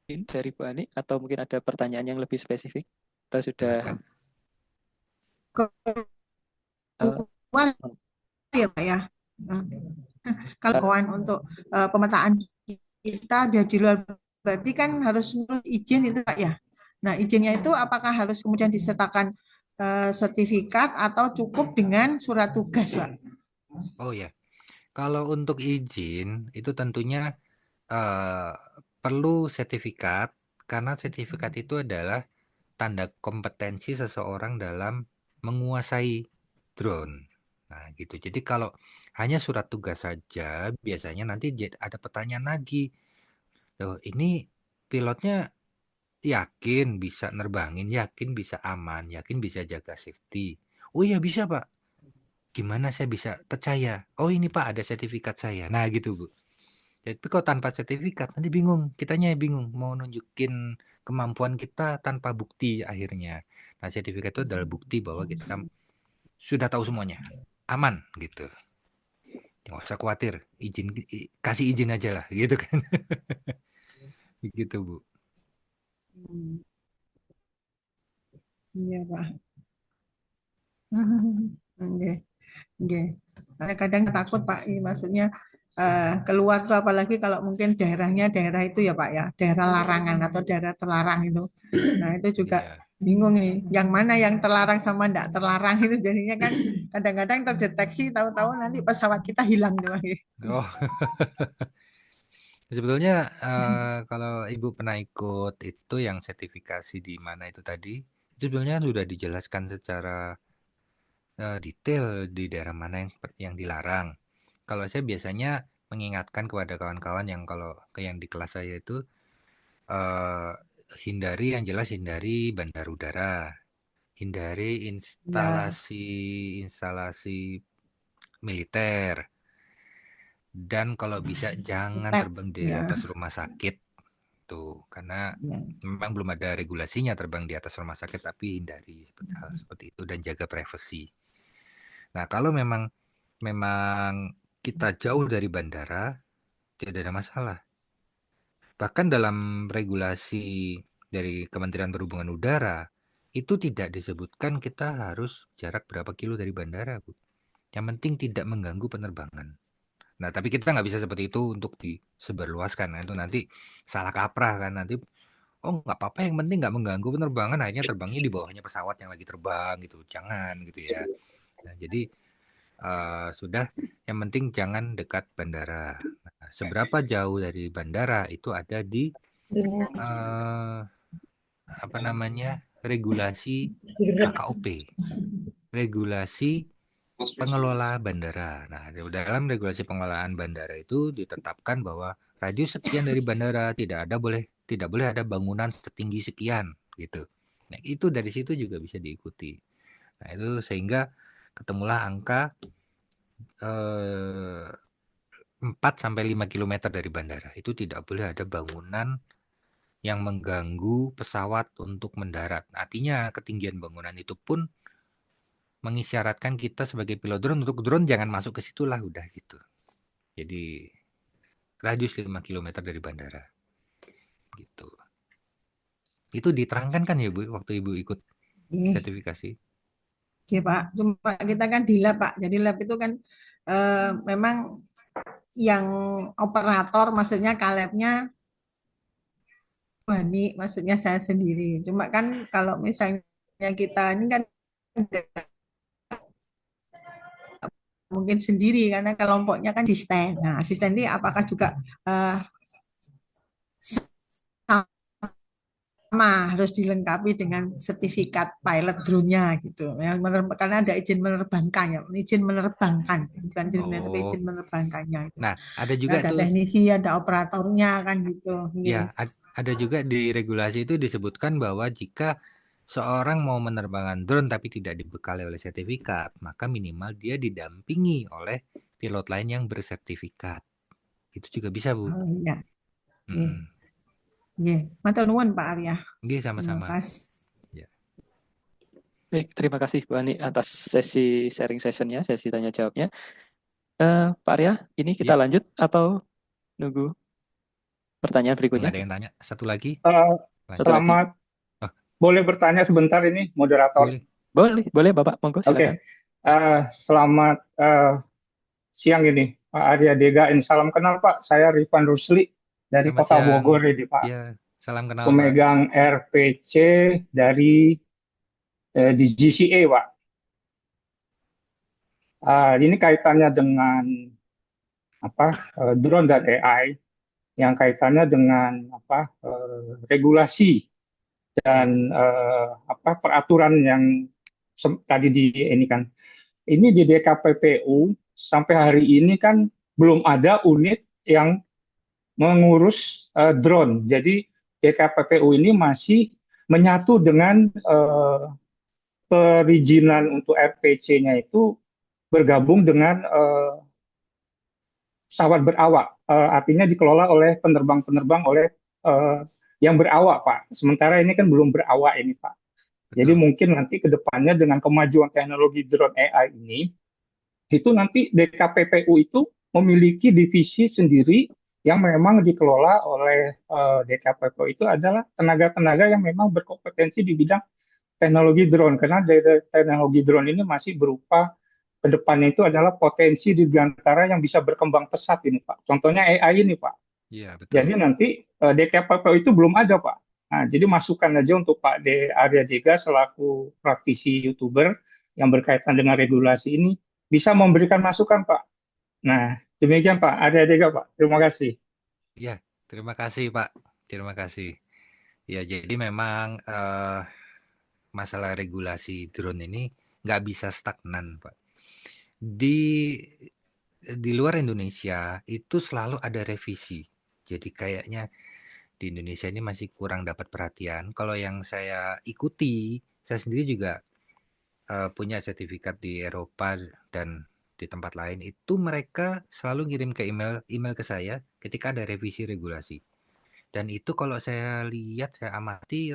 Mungkin dari Bu Ani atau mungkin ada pertanyaan yang lebih spesifik? Atau sudah Silakan. keluar ya Pak ya. Nah, kalau kawan untuk pemetaan kita dia di luar berarti kan harus ngurus izin itu Pak ya. Nah, izinnya itu apakah harus kemudian disertakan sertifikat atau cukup dengan surat tugas, Pak? Oh ya, kalau untuk izin itu tentunya perlu sertifikat karena sertifikat itu adalah tanda kompetensi seseorang dalam menguasai drone. Nah, gitu. Jadi kalau hanya surat tugas saja, biasanya nanti ada pertanyaan lagi. Loh, ini pilotnya yakin bisa nerbangin, yakin bisa aman, yakin bisa jaga safety. Oh iya bisa, Pak. Gimana saya bisa percaya? Oh ini Pak ada sertifikat saya. Nah gitu Bu. Tapi kalau tanpa sertifikat nanti bingung. Kitanya bingung mau nunjukin kemampuan kita tanpa bukti akhirnya. Nah sertifikat itu adalah bukti bahwa kita sudah tahu semuanya. Aman gitu. Nggak usah khawatir. Kasih izin aja lah gitu kan. Begitu Bu. Iya, Pak. Oke, oke. Saya kadang takut Pak, ini maksudnya keluar tuh apalagi kalau mungkin daerahnya daerah itu ya Pak ya, daerah larangan atau daerah terlarang itu. Nah itu juga Iya. bingung nih, yang mana yang terlarang sama enggak terlarang itu jadinya kan kadang-kadang terdeteksi tahu-tahu nanti pesawat kita hilang tuh Pak. Oh. Sebetulnya kalau Ibu pernah ikut itu yang sertifikasi di mana itu tadi, itu sebenarnya sudah dijelaskan secara detail di daerah mana yang dilarang. Kalau saya biasanya mengingatkan kepada kawan-kawan yang kalau yang di kelas saya itu hindari yang jelas hindari bandar udara, hindari Ya, instalasi militer, dan kalau bisa jangan tab, terbang di ya, atas rumah sakit tuh, karena ya. memang belum ada regulasinya terbang di atas rumah sakit, tapi hindari hal seperti itu dan jaga privasi. Nah, kalau memang kita jauh dari bandara, tidak ada masalah. Bahkan dalam regulasi dari Kementerian Perhubungan Udara, itu tidak disebutkan kita harus jarak berapa kilo dari bandara, Bu. Yang penting tidak mengganggu penerbangan. Nah, tapi kita nggak bisa seperti itu untuk disebarluaskan. Nah, itu nanti salah kaprah kan. Nanti, oh nggak apa-apa, yang penting nggak mengganggu penerbangan. Akhirnya terbangnya di bawahnya pesawat yang lagi terbang gitu. Jangan gitu ya. Nah, jadi sudah, yang penting jangan dekat bandara. Nah, seberapa jauh dari bandara itu ada di apa namanya, regulasi KKOP, regulasi pengelola bandara. Nah, dalam regulasi pengelolaan bandara itu ditetapkan bahwa radius sekian dari bandara tidak boleh ada bangunan setinggi sekian gitu. Nah, itu dari situ juga bisa diikuti. Nah, itu sehingga ketemulah angka 4-5 km dari bandara. Itu tidak boleh ada bangunan yang mengganggu pesawat untuk mendarat. Artinya ketinggian bangunan itu pun mengisyaratkan kita sebagai pilot drone untuk drone jangan masuk ke situ lah, udah gitu. Jadi radius 5 km dari bandara. Gitu. Itu diterangkan kan ya Bu waktu Ibu ikut sertifikasi? Oke Pak, cuma kita kan di lab Pak. Jadi lab itu kan memang yang operator, maksudnya kalabnya Bani, maksudnya saya sendiri. Cuma kan kalau misalnya kita ini kan mungkin sendiri karena kelompoknya kan asisten. Nah, asisten ini apakah juga sama harus dilengkapi dengan sertifikat pilot drone-nya gitu. Ya, karena ada izin menerbangkan ya, izin menerbangkan, bukan izin tapi izin menerbangkannya. Gitu. Nah, ada juga ada tuh teknisi, ada operatornya kan gitu. Ya, ada juga di regulasi itu disebutkan bahwa jika seorang mau menerbangkan drone tapi tidak dibekali oleh sertifikat, maka minimal dia didampingi oleh pilot lain yang bersertifikat. Itu juga bisa, Bu. Oh iya. Matur nuwun Pak Arya. Sama-sama. Terima kasih. Ya. Baik, terima kasih Bu Ani atas sesi sharing sessionnya, sesi tanya jawabnya. Pak Arya, ini kita lanjut atau nunggu pertanyaan berikutnya? Ada yang tanya? Satu lagi? Selamat. Boleh bertanya sebentar ini, moderator? Boleh Bapak, monggo silakan. Selamat siang ini, Pak Arya Dega. Salam kenal Pak, saya Rifan Rusli dari Kota Bogor ini Pak. Ya, salam kenal Pemegang Pak. RPC dari di GCA Pak. Ini kaitannya dengan drone dan AI, yang kaitannya dengan regulasi dan peraturan yang tadi ini kan. Ini di DKPPU sampai hari ini kan belum ada unit yang mengurus drone. Jadi DKPPU ini masih menyatu dengan perizinan untuk RPC-nya itu bergabung dengan pesawat berawak. Artinya dikelola oleh penerbang-penerbang oleh yang berawak, Pak. Sementara ini kan belum berawak ini, Pak. Jadi mungkin nanti ke depannya dengan kemajuan teknologi drone AI ini, itu nanti DKPPU itu memiliki divisi sendiri yang memang dikelola oleh DKPPU itu adalah tenaga-tenaga yang memang berkompetensi di bidang teknologi drone. Karena teknologi drone ini masih berupa ke depannya itu adalah potensi di antara yang bisa berkembang pesat ini, Pak. Contohnya AI ini, Pak. Iya, betul. Jadi nanti DKPPU itu belum ada, Pak. Nah, jadi masukan aja untuk Pak Arya Dega selaku praktisi YouTuber yang berkaitan dengan regulasi ini bisa memberikan masukan, Pak. Nah, demikian Pak Arya Dega, Pak. Terima kasih. Ya, terima kasih Pak. Terima kasih. Ya, jadi memang masalah regulasi drone ini nggak bisa stagnan, Pak. Di luar Indonesia itu selalu ada revisi. Jadi kayaknya di Indonesia ini masih kurang dapat perhatian. Kalau yang saya ikuti, saya sendiri juga punya sertifikat di Eropa dan di tempat lain, itu mereka selalu ngirim ke email ke saya ketika ada revisi regulasi. Dan itu kalau saya lihat, saya amati,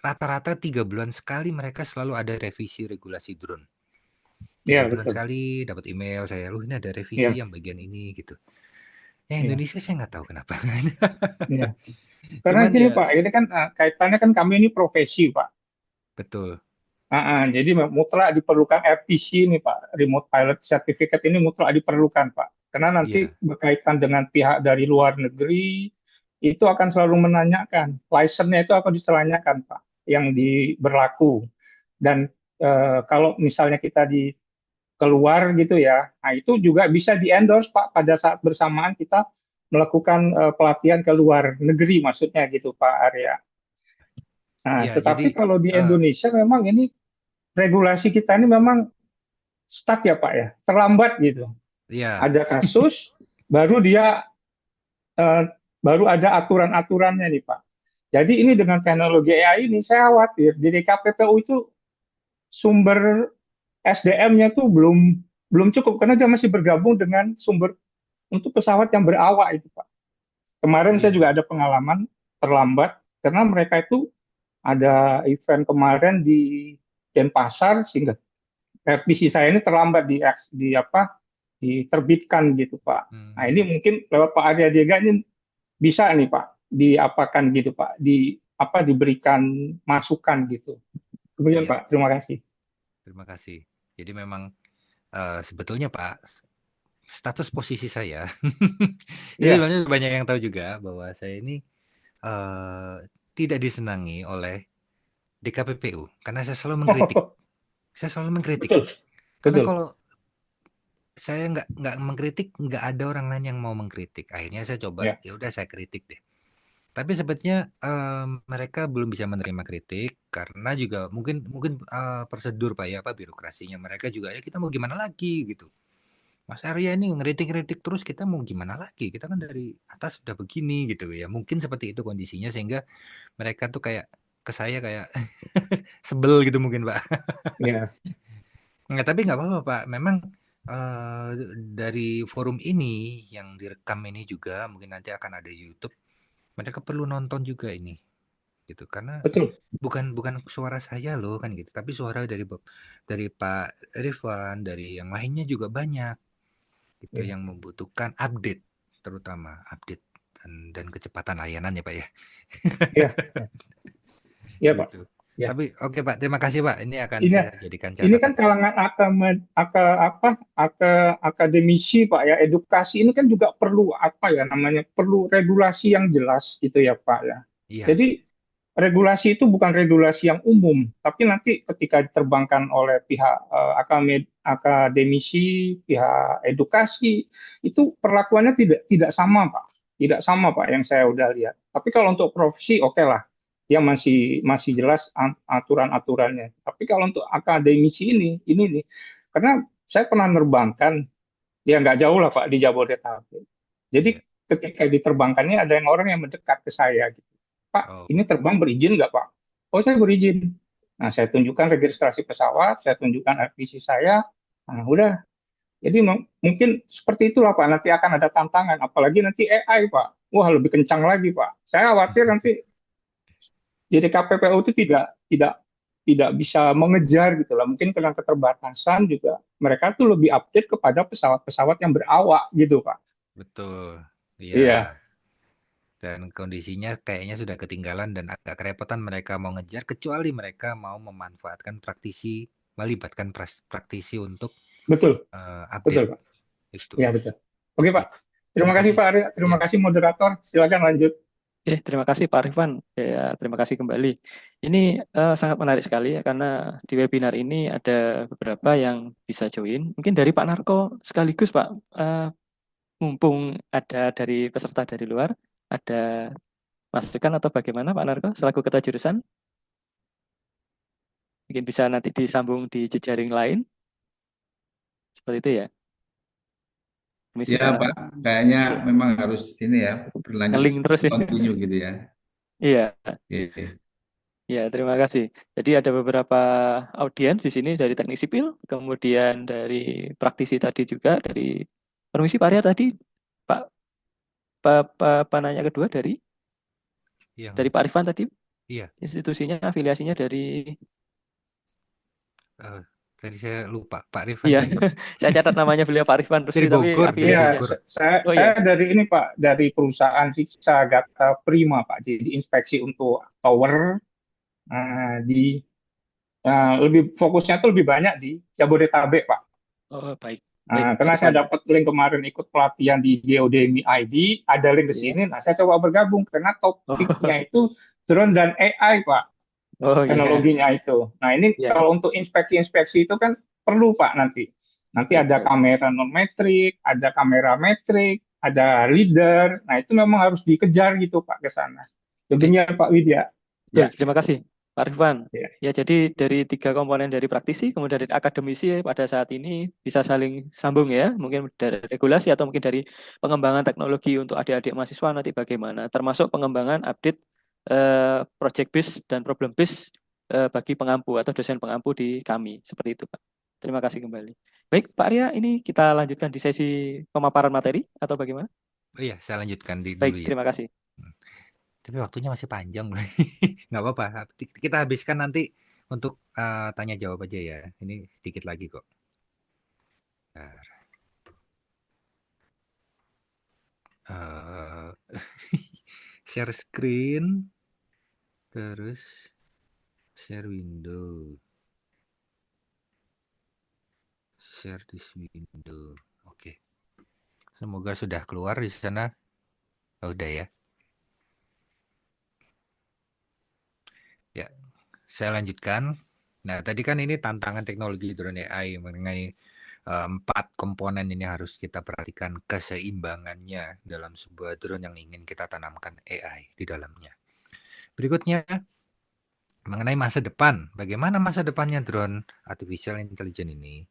rata-rata 3 bulan sekali mereka selalu ada revisi regulasi drone. 3 bulan sekali dapat email saya, ini ada revisi yang bagian ini gitu. Indonesia saya nggak tahu kenapa. Karena gini Pak, ini kan kaitannya kan kami ini profesi Pak. Betul. Jadi mutlak diperlukan RPC ini Pak, Remote Pilot Certificate ini mutlak diperlukan Pak. Karena nanti Iya, berkaitan dengan pihak dari luar negeri, itu akan selalu menanyakan, license-nya itu akan ditanyakan Pak, yang berlaku. Dan kalau misalnya kita di keluar gitu ya, nah itu juga bisa di-endorse Pak pada saat bersamaan kita melakukan pelatihan ke luar negeri maksudnya gitu Pak Arya. Nah, iya. Jadi, tetapi kalau di eh, Indonesia memang ini regulasi kita ini memang stuck ya Pak ya, terlambat gitu. iya, Ada kasus, baru dia eh, baru ada aturan-aturannya nih Pak. Jadi ini dengan teknologi AI ini saya khawatir di DKPPU itu sumber SDM-nya tuh belum belum cukup karena dia masih bergabung dengan sumber untuk pesawat yang berawak itu Pak. Kemarin saya juga iya, ada pengalaman terlambat karena mereka itu ada event kemarin di Denpasar sehingga revisi saya ini terlambat di apa diterbitkan gitu Pak. Nah ini hmm, mungkin lewat Pak Arya Diega ini bisa nih Pak diapakan gitu Pak, diberikan masukan gitu. Kemudian iya. Pak, terima kasih. Terima kasih. Jadi memang sebetulnya Pak, status posisi saya, ini Iya. sebenarnya banyak yang tahu juga bahwa saya ini eh, tidak disenangi oleh DKPPU karena saya selalu mengkritik. Saya selalu mengkritik. Betul, Karena betul. kalau saya nggak mengkritik, nggak ada orang lain yang mau mengkritik. Akhirnya saya coba, Ya, ya udah saya kritik deh. Tapi sebetulnya mereka belum bisa menerima kritik karena juga mungkin mungkin prosedur Pak ya, apa birokrasinya mereka juga ya kita mau gimana lagi gitu. Mas Arya ini ngeritik-ngeritik terus kita mau gimana lagi? Kita kan dari atas sudah begini gitu ya. Mungkin seperti itu kondisinya sehingga mereka tuh kayak ke saya kayak sebel gitu mungkin Pak. ya, Nggak, tapi nggak apa-apa Pak. Memang eh, dari forum ini yang direkam ini juga mungkin nanti akan ada di YouTube. Mereka perlu nonton juga ini gitu karena betul. bukan bukan suara saya loh kan gitu, tapi suara dari Pak Rifan, dari yang lainnya juga banyak gitu Ya, yang membutuhkan update, terutama update dan kecepatan layanan ya Pak ya. ya, ya, ya Pak. Gitu. Ya. Tapi oke Pak, terima kasih Pak. Ini akan Ini saya jadikan ini kan catatan. kalangan akademisi Pak ya, edukasi ini kan juga perlu apa ya namanya, perlu regulasi yang jelas gitu ya Pak ya. Iya, Jadi regulasi itu bukan regulasi yang umum, tapi nanti ketika diterbangkan oleh pihak akademisi, pihak edukasi, itu perlakuannya tidak sama Pak, tidak sama Pak yang saya udah lihat. Tapi kalau untuk profesi oke lah, dia masih masih jelas aturan-aturannya. Tapi kalau untuk akademisi ini nih, karena saya pernah nerbangkan, ya nggak jauh lah Pak di Jabodetabek. Jadi iya. ketika diterbangkannya ada yang orang yang mendekat ke saya gitu. Pak, Oh, ini terbang berizin nggak Pak? Oh saya berizin. Nah saya tunjukkan registrasi pesawat, saya tunjukkan RPC saya. Nah udah. Jadi mungkin seperti itulah Pak. Nanti akan ada tantangan, apalagi nanti AI Pak. Wah lebih kencang lagi Pak. Saya khawatir nanti jadi KPPU itu tidak bisa mengejar gitu lah. Mungkin karena keterbatasan juga mereka tuh lebih update kepada pesawat-pesawat yang berawak gitu Pak. betul. Iya, Iya. Dan kondisinya kayaknya sudah ketinggalan dan agak kerepotan mereka mau ngejar kecuali mereka mau memanfaatkan praktisi, melibatkan praktisi untuk betul, betul update Pak. itu. Iya betul. Oke Pak. Gitu. Terima Terima kasih kasih. Pak Arya. Terima Ya, kasih moderator. Silakan lanjut. Terima kasih Pak Rifan. Ya, terima kasih kembali. Ini sangat menarik sekali ya, karena di webinar ini ada beberapa yang bisa join. Mungkin dari Pak Narko sekaligus Pak, mumpung ada dari peserta dari luar, ada masukan atau bagaimana Pak Narko selaku ketua jurusan? Mungkin bisa nanti disambung di jejaring lain. Seperti itu ya. Permisi Ya Pak Pak, Narko. kayaknya Oke. memang harus ini ya, berlanjut Ngeling terus ya. continue gitu ya. Iya. Oke. Ya, terima kasih. Jadi ada beberapa audiens di sini dari teknik sipil, kemudian dari praktisi tadi juga, dari permisi Pak Arya tadi, Pak penanya kedua dari yang Pak Arifan tadi, iya. institusinya, afiliasinya dari, Tadi saya lupa Pak Rifan iya, tadi saya catat namanya beliau Pak Arifan Rusdi, dari tapi Bogor, dari Iya, afiliasinya. Bogor. Oh saya iya, dari ini Pak, dari perusahaan Siksa Gata Prima Pak. Jadi inspeksi untuk tower di Lebih fokusnya tuh lebih banyak di Jabodetabek, Pak. Oh, baik. Nah, Baik, Pak karena saya Irfan. dapat link kemarin ikut pelatihan di Geodemy ID, ada link ke Ya. sini. Nah, saya coba bergabung karena topiknya itu drone dan AI, Pak, Oh, ya. teknologinya itu. Nah, ini Ya. kalau untuk inspeksi-inspeksi itu kan perlu, Pak, nanti. Nanti Baik, ada baik. kamera non-metrik, ada kamera metrik, ada leader. Nah, itu memang harus dikejar gitu, Pak, ke sana. Baik. Demikian, Pak Widya. Betul, Ya, terima kasih Pak Rifan. ya. Ya, jadi dari 3 komponen dari praktisi, kemudian dari akademisi pada saat ini bisa saling sambung ya, mungkin dari regulasi atau mungkin dari pengembangan teknologi untuk adik-adik mahasiswa nanti bagaimana, termasuk pengembangan update project based dan problem based bagi pengampu atau dosen pengampu di kami, seperti itu Pak. Terima kasih kembali. Baik Pak Arya, ini kita lanjutkan di sesi pemaparan materi atau bagaimana? Oh iya, saya lanjutkan dulu Baik, ya. terima kasih. Tapi waktunya masih panjang. Nggak apa-apa. Kita habiskan nanti untuk tanya jawab aja ya. Ini sedikit lagi kok. Share screen. Terus share window. Share this window. Oke. Semoga sudah keluar di sana. Oh, udah ya. Ya, saya lanjutkan. Nah, tadi kan ini tantangan teknologi drone AI mengenai 4 komponen ini harus kita perhatikan keseimbangannya dalam sebuah drone yang ingin kita tanamkan AI di dalamnya. Berikutnya, mengenai masa depan. Bagaimana masa depannya drone artificial intelligence ini?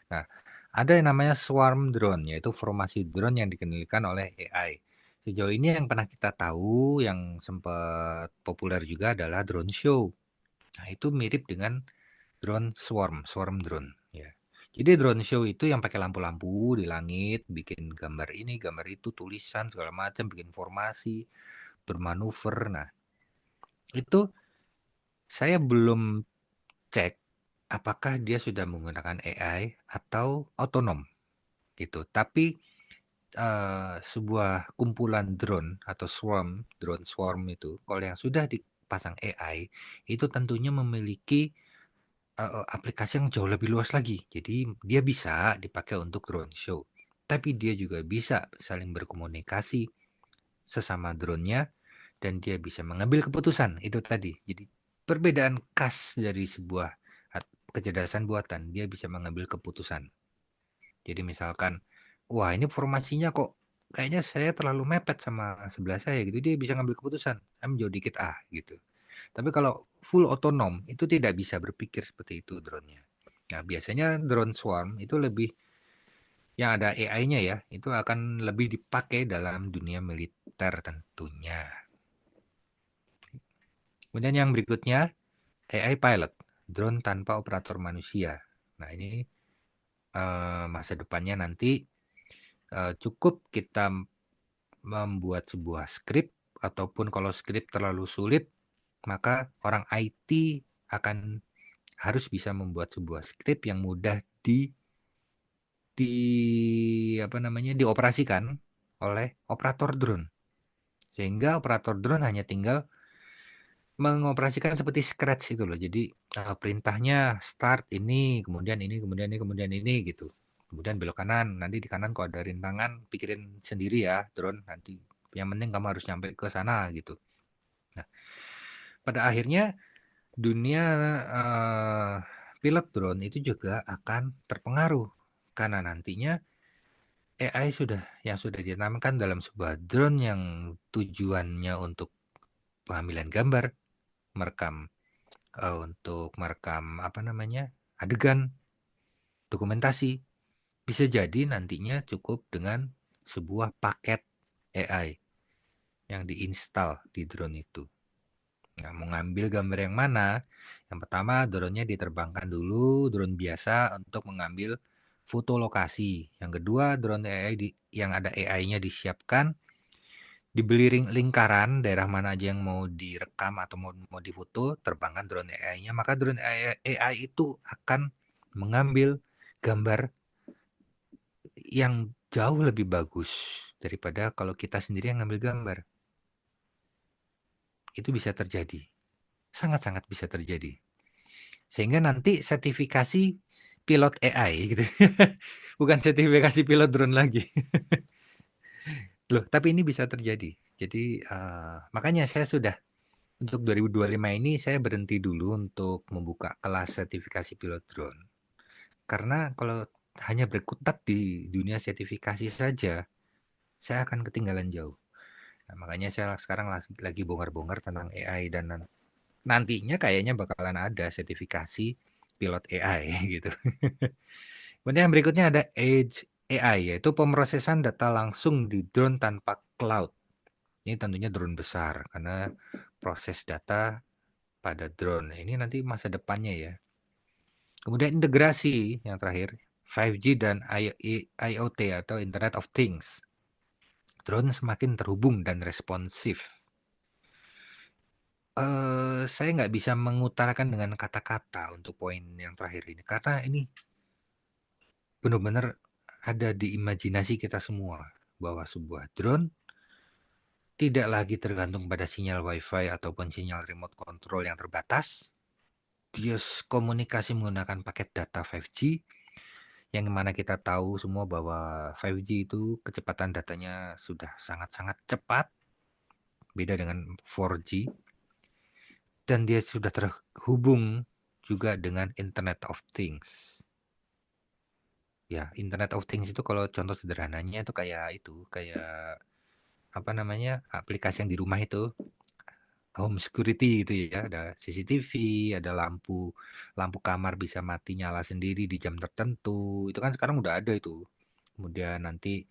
Nah, ada yang namanya swarm drone, yaitu formasi drone yang dikendalikan oleh AI. Sejauh ini yang pernah kita tahu, yang sempat populer juga adalah drone show. Nah, itu mirip dengan drone swarm drone. Ya. Jadi drone show itu yang pakai lampu-lampu di langit, bikin gambar ini, gambar itu, tulisan segala macam, bikin formasi, bermanuver. Nah, itu saya belum cek apakah dia sudah menggunakan AI atau otonom gitu. Tapi sebuah kumpulan drone atau drone swarm itu, kalau yang sudah dipasang AI, itu tentunya memiliki aplikasi yang jauh lebih luas lagi. Jadi dia bisa dipakai untuk drone show. Tapi dia juga bisa saling berkomunikasi sesama drone-nya dan dia bisa mengambil keputusan. Itu tadi. Jadi perbedaan khas dari sebuah kecerdasan buatan, dia bisa mengambil keputusan. Jadi misalkan, wah ini formasinya kok kayaknya saya terlalu mepet sama sebelah saya gitu, dia bisa ngambil keputusan, jauh dikit gitu. Tapi kalau full otonom itu tidak bisa berpikir seperti itu drone-nya. Nah, biasanya drone swarm itu lebih yang ada AI-nya ya, itu akan lebih dipakai dalam dunia militer tentunya. Kemudian yang berikutnya, AI pilot, drone tanpa operator manusia. Nah, ini masa depannya nanti cukup kita membuat sebuah skrip, ataupun kalau skrip terlalu sulit, maka orang IT akan harus bisa membuat sebuah skrip yang mudah dioperasikan oleh operator drone. Sehingga operator drone hanya tinggal mengoperasikan seperti Scratch itu loh. Jadi perintahnya start ini, kemudian ini, kemudian ini, kemudian ini gitu. Kemudian belok kanan, nanti di kanan kalau ada rintangan pikirin sendiri ya drone nanti. Yang penting kamu harus nyampe ke sana gitu. Nah, pada akhirnya dunia pilot drone itu juga akan terpengaruh karena nantinya AI yang sudah ditanamkan dalam sebuah drone yang tujuannya untuk pengambilan gambar, untuk merekam adegan, dokumentasi, bisa jadi nantinya cukup dengan sebuah paket AI yang diinstal di drone itu. Nah, mau ngambil gambar yang mana? Yang pertama, drone-nya diterbangkan dulu, drone biasa untuk mengambil foto lokasi. Yang kedua, drone AI yang ada AI-nya disiapkan, dibeli lingkaran daerah mana aja yang mau direkam atau mau difoto, terbangkan drone AI-nya, maka drone AI itu akan mengambil gambar yang jauh lebih bagus daripada kalau kita sendiri yang ngambil gambar. Itu bisa terjadi. Sangat-sangat bisa terjadi. Sehingga nanti sertifikasi pilot AI gitu. Bukan sertifikasi pilot drone lagi. Loh, tapi ini bisa terjadi. Jadi makanya saya sudah untuk 2025 ini saya berhenti dulu untuk membuka kelas sertifikasi pilot drone. Karena kalau hanya berkutat di dunia sertifikasi saja, saya akan ketinggalan jauh. Nah, makanya saya sekarang lagi bongkar-bongkar tentang AI dan nantinya kayaknya bakalan ada sertifikasi pilot AI gitu. Kemudian yang berikutnya ada Edge AI, yaitu pemrosesan data langsung di drone tanpa cloud. Ini tentunya drone besar karena proses data pada drone. Ini nanti masa depannya ya. Kemudian integrasi yang terakhir, 5G dan IoT atau Internet of Things. Drone semakin terhubung dan responsif. Saya nggak bisa mengutarakan dengan kata-kata untuk poin yang terakhir ini. Karena ini benar-benar ada di imajinasi kita semua. Bahwa sebuah drone tidak lagi tergantung pada sinyal Wi-Fi ataupun sinyal remote control yang terbatas. Dia komunikasi menggunakan paket data 5G, yang mana kita tahu semua bahwa 5G itu kecepatan datanya sudah sangat-sangat cepat, beda dengan 4G. Dan dia sudah terhubung juga dengan Internet of Things. Ya, Internet of Things itu kalau contoh sederhananya itu kayak apa namanya, aplikasi yang di rumah itu, home security itu ya, ada CCTV, ada lampu kamar bisa mati nyala sendiri di jam tertentu. Itu kan sekarang udah ada itu. Kemudian nanti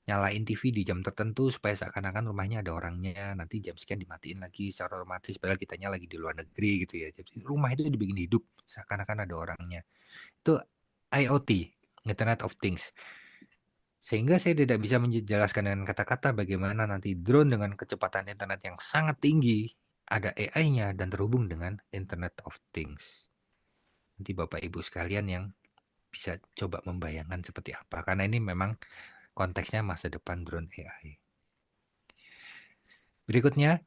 nyalain TV di jam tertentu supaya seakan-akan rumahnya ada orangnya, nanti jam sekian dimatiin lagi secara otomatis padahal kitanya lagi di luar negeri gitu ya. Jadi rumah itu dibikin hidup seakan-akan ada orangnya. Itu IoT, Internet of Things. Sehingga saya tidak bisa menjelaskan dengan kata-kata bagaimana nanti drone dengan kecepatan internet yang sangat tinggi, ada AI-nya dan terhubung dengan Internet of Things. Nanti Bapak Ibu sekalian yang bisa coba membayangkan seperti apa. Karena ini memang konteksnya masa depan drone AI. Berikutnya,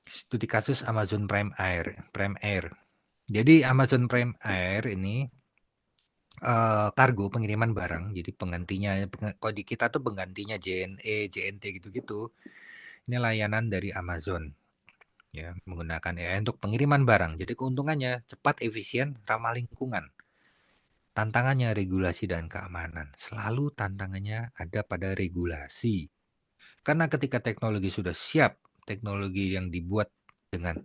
studi kasus Amazon Prime Air. Jadi Amazon Prime Air ini kargo pengiriman barang. Jadi penggantinya, kalau di kita tuh penggantinya JNE, JNT gitu-gitu. Ini layanan dari Amazon. Ya, menggunakan AI untuk pengiriman barang. Jadi keuntungannya cepat, efisien, ramah lingkungan. Tantangannya regulasi dan keamanan. Selalu tantangannya ada pada regulasi. Karena ketika teknologi sudah siap, teknologi yang dibuat dengan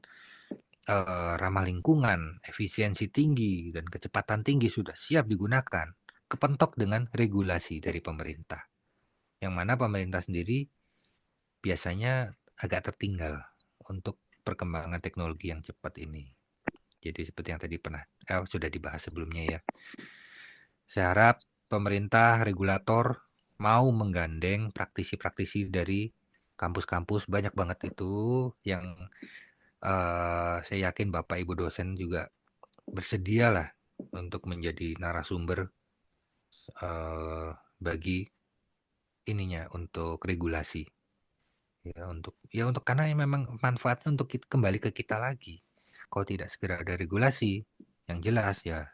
ramah lingkungan, efisiensi tinggi, dan kecepatan tinggi sudah siap digunakan, kepentok dengan regulasi dari pemerintah. Yang mana pemerintah sendiri biasanya agak tertinggal untuk perkembangan teknologi yang cepat ini. Jadi seperti yang tadi sudah dibahas sebelumnya ya. Saya harap pemerintah, regulator mau menggandeng praktisi-praktisi dari kampus-kampus, banyak banget itu yang saya yakin Bapak Ibu dosen juga bersedialah untuk menjadi narasumber bagi ininya untuk regulasi. Ya untuk karena memang manfaatnya untuk kembali ke kita lagi. Kalau tidak segera ada regulasi yang jelas ya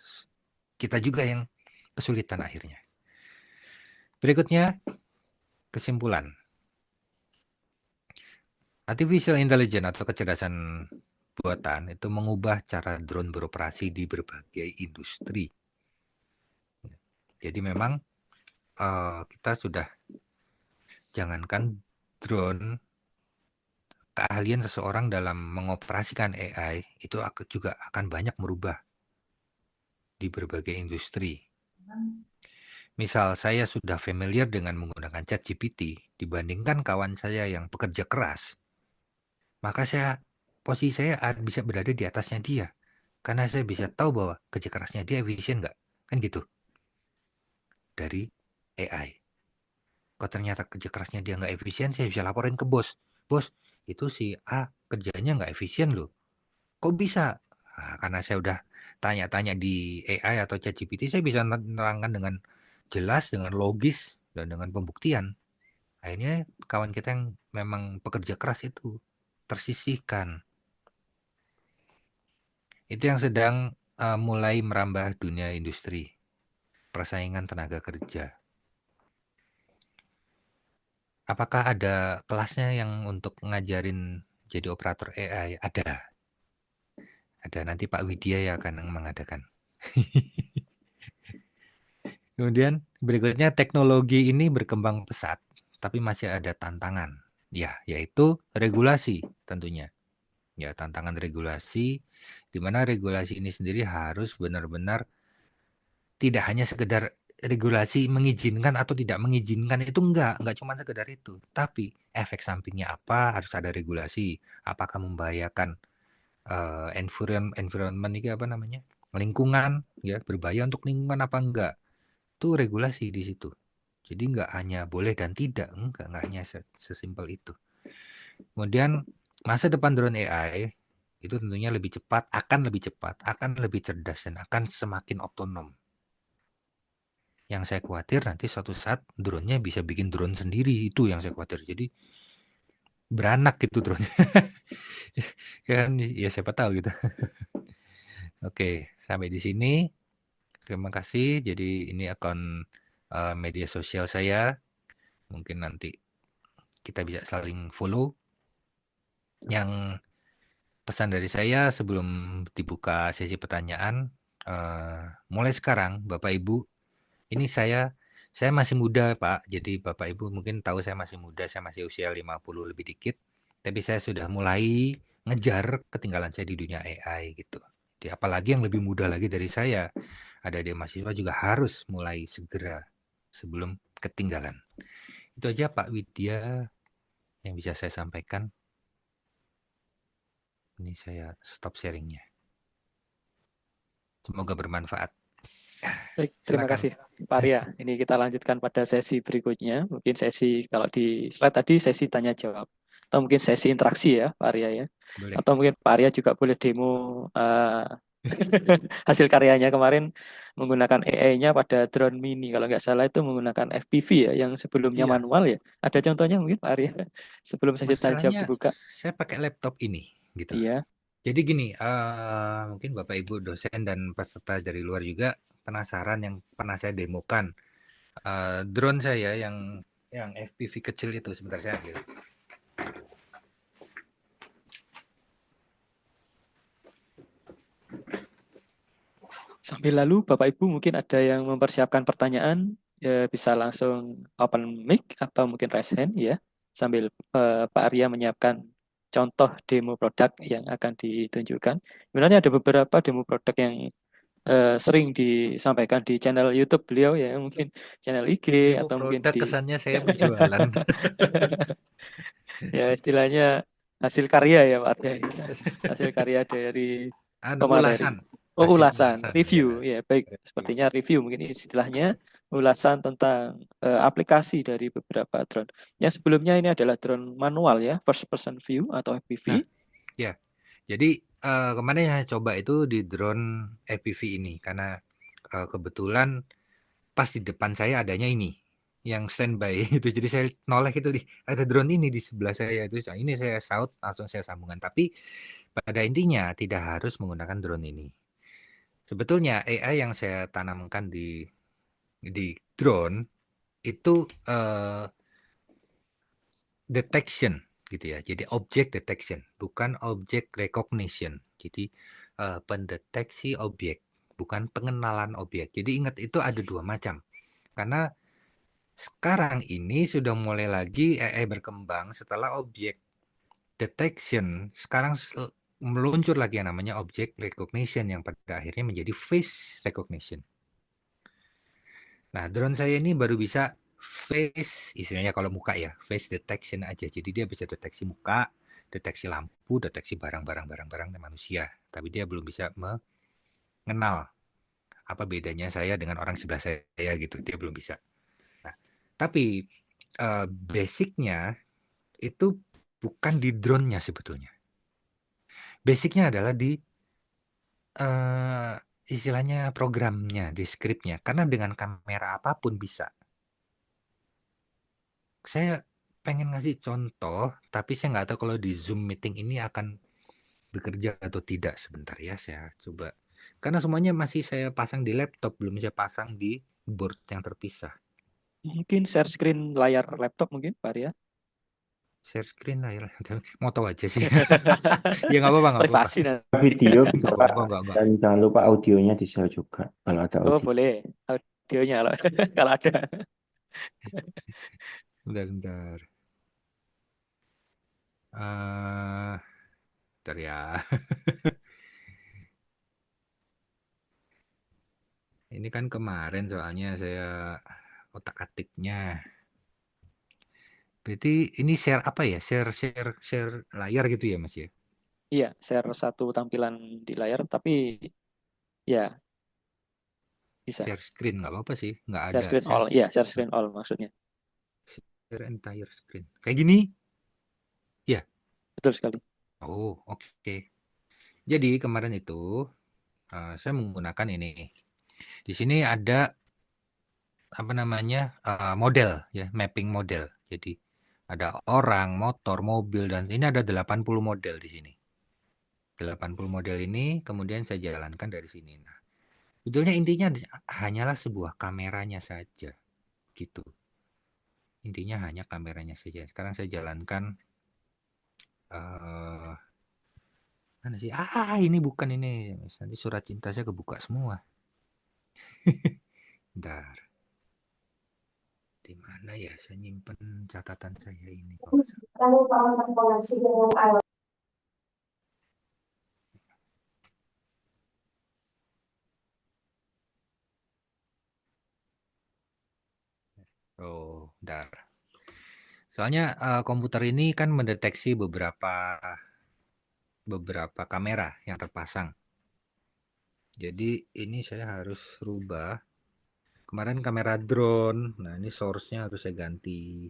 kita juga yang kesulitan akhirnya. Berikutnya kesimpulan. Artificial intelligence atau kecerdasan buatan itu mengubah cara drone beroperasi di berbagai industri. Jadi memang kita sudah jangankan drone, keahlian seseorang dalam mengoperasikan AI itu juga akan banyak merubah di berbagai industri. Misal saya sudah familiar dengan menggunakan ChatGPT dibandingkan kawan saya yang pekerja keras, maka posisi saya bisa berada di atasnya dia. Karena saya bisa tahu bahwa kerja kerasnya dia efisien nggak. Kan gitu. Dari AI. Kalau ternyata kerja kerasnya dia nggak efisien, saya bisa laporin ke bos. Bos, itu si A kerjanya nggak efisien loh. Kok bisa? Nah, karena saya udah tanya-tanya di AI atau ChatGPT, saya bisa menerangkan dengan jelas, dengan logis, dan dengan pembuktian. Akhirnya kawan kita yang memang pekerja keras itu tersisihkan. Itu yang sedang mulai merambah dunia industri, persaingan tenaga kerja. Apakah ada kelasnya yang untuk ngajarin jadi operator AI? Ada. Nanti Pak Widya yang akan mengadakan. Kemudian berikutnya, teknologi ini berkembang pesat, tapi masih ada tantangan. Ya, yaitu regulasi tentunya. Ya, tantangan regulasi, di mana regulasi ini sendiri harus benar-benar tidak hanya sekedar regulasi mengizinkan atau tidak mengizinkan, itu enggak cuma sekedar itu. Tapi efek sampingnya apa, harus ada regulasi. Apakah membahayakan environment ini apa namanya? Lingkungan, ya, berbahaya untuk lingkungan apa enggak? Itu regulasi di situ. Jadi enggak hanya boleh dan tidak, enggak hanya sesimpel itu. Kemudian masa depan drone AI itu tentunya lebih cepat, akan lebih cerdas, dan akan semakin otonom. Yang saya khawatir nanti suatu saat drone-nya bisa bikin drone sendiri, itu yang saya khawatir. Jadi beranak gitu drone. Kan ya siapa tahu gitu. Oke, sampai di sini. Terima kasih. Jadi ini akun media sosial saya. Mungkin nanti kita bisa saling follow. Yang pesan dari saya sebelum dibuka sesi pertanyaan, mulai sekarang Bapak Ibu, ini saya masih muda Pak, jadi Bapak Ibu mungkin tahu saya masih muda, saya masih usia 50 lebih dikit, tapi saya sudah mulai ngejar ketinggalan saya di dunia AI gitu. Jadi apalagi yang lebih muda lagi dari saya, ada di mahasiswa juga harus mulai segera sebelum ketinggalan. Itu aja Pak Widya yang bisa saya sampaikan. Ini saya stop sharingnya. Semoga bermanfaat. Baik, terima kasih Pak Arya. Ini kita lanjutkan pada sesi berikutnya. Mungkin sesi, kalau di slide tadi sesi tanya jawab. Atau mungkin sesi interaksi ya Pak Arya ya. Boleh. Atau mungkin Pak Arya juga boleh demo hasil karyanya kemarin menggunakan AI-nya pada drone mini. Kalau nggak salah itu menggunakan FPV ya, yang sebelumnya Iya. manual ya. Ada contohnya mungkin Pak Arya sebelum sesi tanya jawab Masalahnya dibuka. saya pakai laptop ini gitu. Iya. Jadi gini, mungkin Bapak Ibu dosen dan peserta dari luar juga penasaran yang pernah saya demokan. Drone saya yang FPV kecil itu, sebentar saya ambil. Sambil lalu Bapak Ibu mungkin ada yang mempersiapkan pertanyaan, ya bisa langsung open mic atau mungkin raise hand ya, sambil Pak Arya menyiapkan contoh demo produk yang akan ditunjukkan. Sebenarnya ada beberapa demo produk yang sering disampaikan di channel YouTube beliau ya, mungkin channel IG Demo atau mungkin produk di kesannya saya berjualan. ya istilahnya hasil karya ya Pak Arya, hasil karya dari pemateri. Ulasan. Oh, Hasil ulasan, review, ya baik. Sepertinya review mungkin istilahnya, ulasan tentang aplikasi dari beberapa drone. Yang sebelumnya ini adalah drone manual ya, first person view atau FPV. Nah, ya, jadi kemarin saya coba itu di drone FPV ini karena kebetulan pas di depan saya adanya ini yang standby itu, jadi saya noleh itu, ada drone ini di sebelah saya itu, ini saya shout, langsung saya sambungan. Tapi pada intinya tidak harus menggunakan drone ini. Sebetulnya AI yang saya tanamkan di drone itu detection gitu ya. Jadi object detection, bukan object recognition. Jadi pendeteksi objek, bukan pengenalan objek. Jadi ingat, itu ada dua macam. Karena sekarang ini sudah mulai lagi AI berkembang setelah objek detection. Sekarang meluncur lagi yang namanya object recognition yang pada akhirnya menjadi face recognition. Nah, drone saya ini baru bisa face, istilahnya kalau muka ya, face detection aja. Jadi dia bisa deteksi muka, deteksi lampu, deteksi barang-barang manusia. Tapi dia belum bisa mengenal apa bedanya saya dengan orang sebelah saya gitu. Dia belum bisa. Nah, tapi basicnya itu bukan di drone-nya sebetulnya. Basicnya adalah di istilahnya programnya, di script-nya. Karena dengan kamera apapun bisa. Saya pengen ngasih contoh, tapi saya nggak tahu kalau di Zoom meeting ini akan bekerja atau tidak. Sebentar ya, saya coba. Karena semuanya masih saya pasang di laptop, belum saya pasang di board yang terpisah. Mungkin share screen layar laptop mungkin, Pak Arya. Share screen lah ya, mau tahu aja sih. Ya nggak apa-apa, nggak apa-apa. Privasi nanti. Video bisa Nggak, Pak. nggak. Dan jangan lupa audionya di-share juga kalau ada Oh, audio. boleh. Audionya kalau, kalau ada. Bentar. Bentar ya. Ini kan kemarin soalnya saya otak-atiknya. Berarti ini share apa ya? Share layar gitu ya, Mas ya? Iya, share satu tampilan di layar, tapi ya bisa. Share screen nggak apa-apa sih, nggak Share ada. screen all. Iya, share screen all maksudnya. Share entire screen. Kayak gini? Ya. Betul sekali. Oh, oke. Jadi kemarin itu saya menggunakan ini. Di sini ada apa namanya model ya, mapping model. Jadi ada orang, motor, mobil, dan ini ada 80 model di sini. 80 model ini kemudian saya jalankan dari sini. Nah, sebetulnya intinya hanyalah sebuah kameranya saja, gitu. Intinya hanya kameranya saja. Sekarang saya jalankan mana sih? Ini bukan ini. Nanti surat cinta saya kebuka semua. Bentar. Di mana ya saya nyimpen catatan saya ini? Oh, bentar. Soalnya komputer ini kan mendeteksi beberapa kamera yang terpasang. Jadi ini saya harus rubah. Kemarin kamera drone. Nah, ini source-nya harus saya ganti.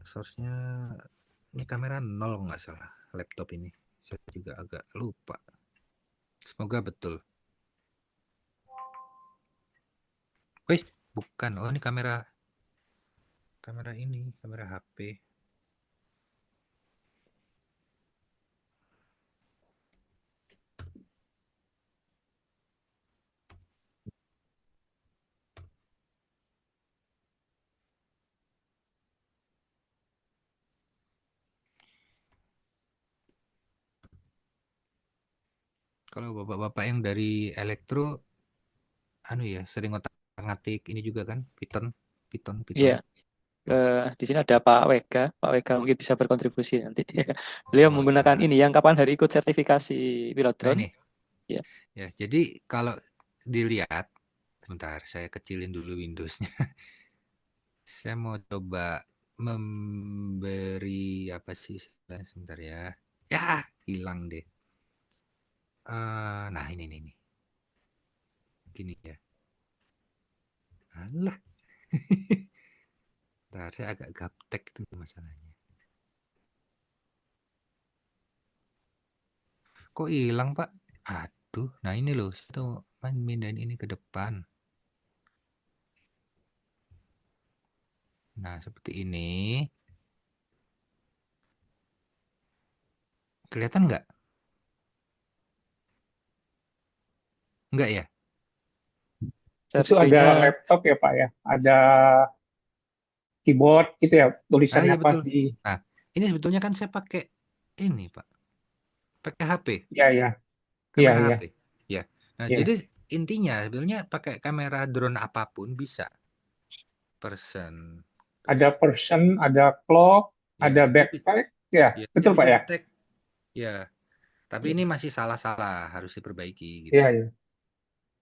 Source-nya ini kamera 0 nggak salah. Laptop ini. Saya juga agak lupa. Semoga betul. Wih, bukan. Oh, ini kamera ini, kamera HP. Kalau bapak-bapak yang dari elektro, sering otak-ngatik ini juga kan, Python. Iya. Di sini ada Pak Wega. Pak Wega mungkin bisa berkontribusi nanti. Beliau menggunakan ini yang kapan hari ikut sertifikasi pilot Nah, drone. ini. Ya. Ya, jadi kalau dilihat, sebentar, saya kecilin dulu Windows-nya. Saya mau coba memberi apa sih? Sebentar ya. Ya, hilang deh. Nah, ini. Gini ya. Alah. Bentar, saya agak gaptek itu masalahnya. Kok hilang, Pak? Aduh, nah ini loh, saya tuh mindahin ini ke depan. Nah, seperti ini. Kelihatan nggak? Nggak ya? Itu ada laptop ya Pak ya, ada keyboard gitu ya, tulisannya iya, pas betul. di. Nah, ini sebetulnya kan saya pakai ini Pak, pakai HP. Iya. Kamera Iya. HP. Ya. Nah, Iya. jadi intinya sebetulnya pakai kamera drone apapun bisa. Person. Ada person, ada clock, Ya, ada backpack, ya, dia betul Pak bisa ya. detect. Ya, tapi ini masih salah-salah, harus diperbaiki gitu. Iya.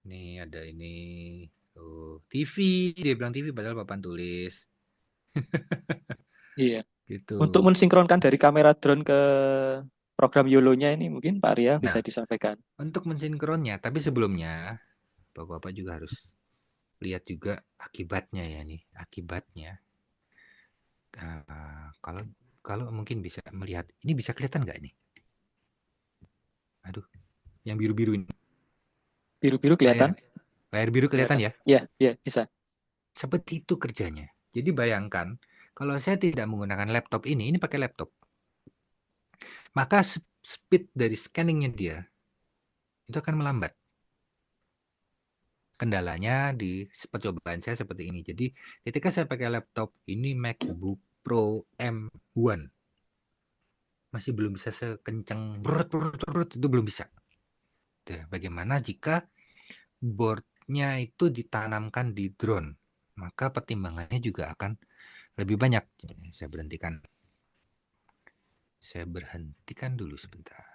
Ini ada ini TV, dia bilang TV padahal papan tulis. Iya. Gitu. Untuk mensinkronkan dari kamera drone ke program YOLO-nya ini mungkin Pak Arya bisa Nah, disampaikan. untuk mensinkronnya, tapi sebelumnya Bapak-bapak juga harus lihat juga akibatnya ya nih, akibatnya. Kalau mungkin bisa melihat, ini bisa kelihatan nggak nih? Aduh, yang biru-biru ini. Biru-biru kelihatan? Layar biru kelihatan ya? Iya, bisa. Seperti itu kerjanya. Jadi bayangkan, kalau saya tidak menggunakan laptop ini pakai laptop. maka speed dari scanningnya dia itu akan melambat. Kendalanya di percobaan saya seperti ini. Jadi ketika saya pakai laptop ini MacBook Pro M1 masih belum bisa sekencang itu belum bisa. Bagaimana jika boardnya itu ditanamkan di drone? Maka pertimbangannya juga akan lebih banyak. Saya berhentikan dulu sebentar.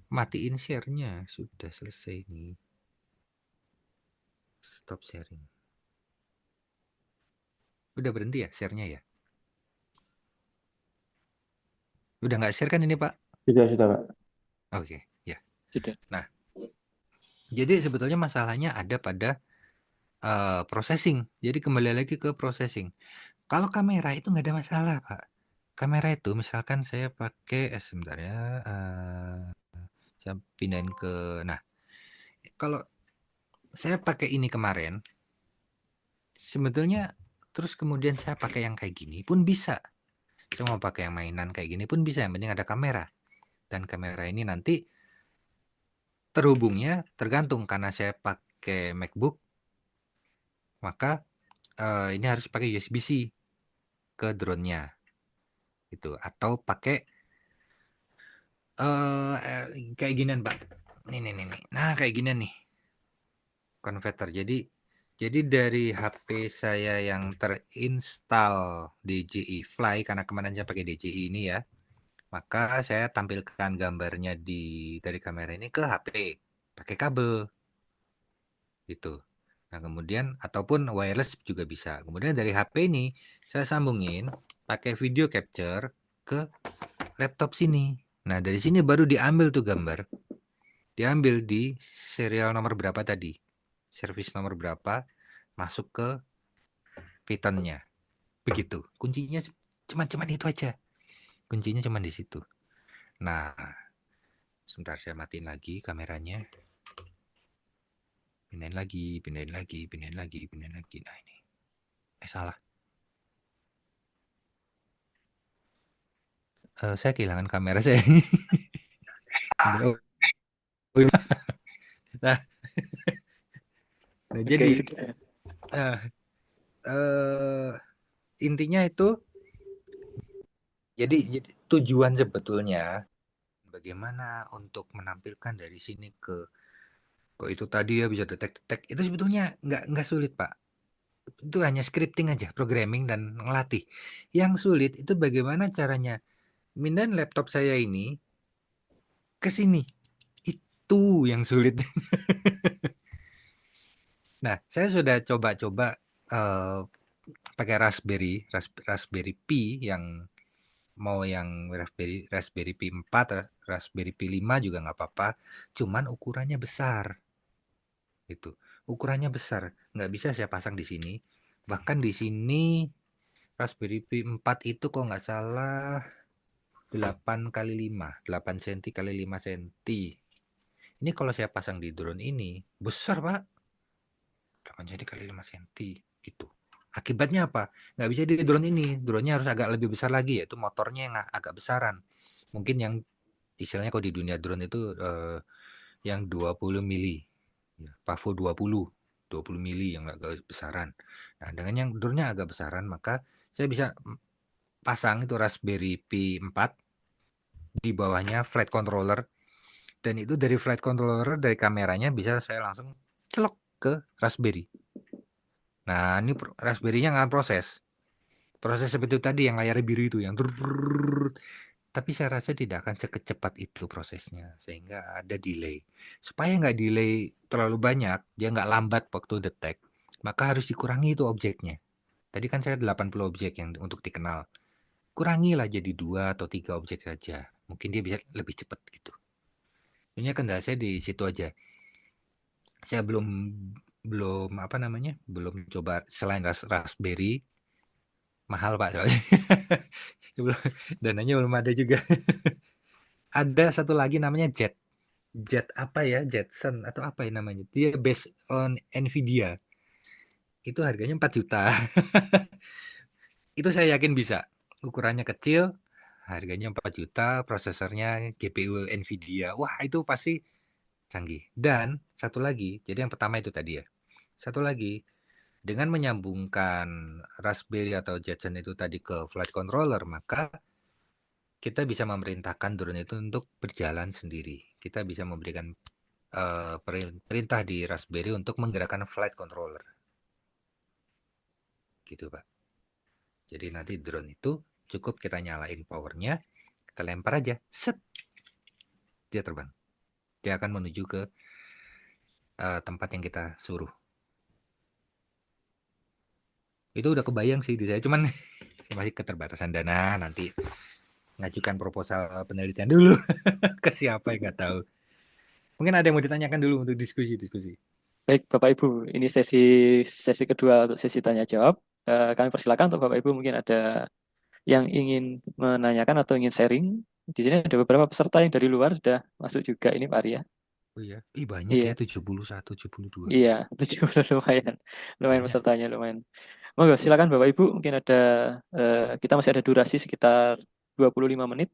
Matiin share-nya, sudah selesai nih. Stop sharing. Udah berhenti ya share-nya ya? Udah nggak share kan ini Pak? Sudah, Pak. Oke, ya. Sudah. Nah, jadi sebetulnya masalahnya ada pada processing. Jadi kembali lagi ke processing. Kalau kamera itu nggak ada masalah Pak. Kamera itu misalkan saya pakai, sebentar ya, saya pindahin ke, nah, kalau saya pakai ini kemarin, sebetulnya terus kemudian saya pakai yang kayak gini pun bisa. Saya mau pakai yang mainan kayak gini pun bisa, yang penting ada kamera. Dan kamera ini nanti terhubungnya tergantung, karena saya pakai MacBook, maka ini harus pakai USB-C ke drone-nya. Gitu. Atau pakai kayak ginian Pak. Nih. Nah, kayak ginian nih. Converter. Jadi dari HP saya yang terinstall DJI Fly, karena kemarin saya pakai DJI ini ya, maka saya tampilkan gambarnya dari kamera ini ke HP pakai kabel gitu. Nah, kemudian ataupun wireless juga bisa. Kemudian dari HP ini saya sambungin pakai video capture ke laptop sini. Nah, dari sini baru diambil tuh gambar. Diambil di serial nomor berapa tadi? Service nomor berapa? Masuk ke Python-nya. Begitu. Kuncinya cuman itu aja. Kuncinya cuman di situ. Nah, sebentar saya matiin lagi kameranya. Pindahin lagi. Nah, ini. Salah. Saya kehilangan kamera saya. Nah, jadi intinya itu, jadi tujuan sebetulnya bagaimana untuk menampilkan dari sini ke kok itu tadi ya bisa detek itu sebetulnya nggak sulit Pak. Itu hanya scripting aja, programming dan ngelatih. Yang sulit itu bagaimana caranya mindahin laptop saya ini ke sini. Itu yang sulit. Nah, saya sudah coba-coba pakai Raspberry Pi, yang mau yang Raspberry Pi 4, Raspberry Pi 5 juga nggak apa-apa. Cuman ukurannya besar. Itu. Ukurannya besar. Nggak bisa saya pasang di sini. Bahkan di sini Raspberry Pi 4 itu kok nggak salah 8 kali 5, 8 cm kali 5 cm. Ini kalau saya pasang di drone ini besar Pak. 8 cm kali 5 cm gitu. Akibatnya apa? Nggak bisa di drone ini. Drone-nya harus agak lebih besar lagi, yaitu motornya yang agak besaran. Mungkin yang istilahnya kalau di dunia drone itu yang 20 mili. Ya, Pavo 20 mili yang agak besaran. Nah, dengan yang drone-nya agak besaran, maka saya bisa pasang itu Raspberry Pi 4 di bawahnya flight controller, dan itu dari flight controller, dari kameranya bisa saya langsung celok ke Raspberry. Nah, ini Raspberry-nya nggak proses seperti tadi yang layar biru itu yang tapi saya rasa tidak akan sekecepat itu prosesnya, sehingga ada delay. Supaya nggak delay terlalu banyak, dia nggak lambat waktu detect, maka harus dikurangi itu objeknya. Tadi kan saya 80 objek yang untuk dikenal. Kurangilah jadi 2 atau 3 objek saja. Mungkin dia bisa lebih cepat gitu. Sebenarnya kendala saya di situ aja. Saya belum apa namanya? Belum coba selain Raspberry. Mahal Pak soalnya. Dananya belum ada juga. Ada satu lagi namanya Jet apa ya? Jetson atau apa ya namanya? Dia based on Nvidia. Itu harganya 4 juta. Itu saya yakin bisa. Ukurannya kecil, harganya 4 juta, prosesornya GPU Nvidia. Wah, itu pasti canggih. Dan satu lagi, jadi yang pertama itu tadi ya. Satu lagi, dengan menyambungkan Raspberry atau Jetson itu tadi ke flight controller, maka kita bisa memerintahkan drone itu untuk berjalan sendiri. Kita bisa memberikan perintah di Raspberry untuk menggerakkan flight controller. Gitu, Pak. Jadi nanti drone itu cukup kita nyalain powernya, kita lempar aja, set, dia terbang. Dia akan menuju ke tempat yang kita suruh. Itu udah kebayang sih di saya, cuman masih keterbatasan dana, nanti ngajukan proposal penelitian dulu ke siapa yang nggak tahu. Mungkin ada yang mau ditanyakan dulu untuk diskusi. Baik, Bapak Ibu, ini sesi kedua untuk sesi tanya jawab. Kami persilakan untuk Bapak Ibu mungkin ada yang ingin menanyakan atau ingin sharing. Di sini ada beberapa peserta yang dari luar sudah masuk juga ini Pak Arya. Oh iya, banyak Iya. ya, 71, 72. Iya, 70 lumayan Banyak. pesertanya lumayan. Monggo silakan Bapak Ibu, mungkin ada kita masih ada durasi sekitar 25 menit.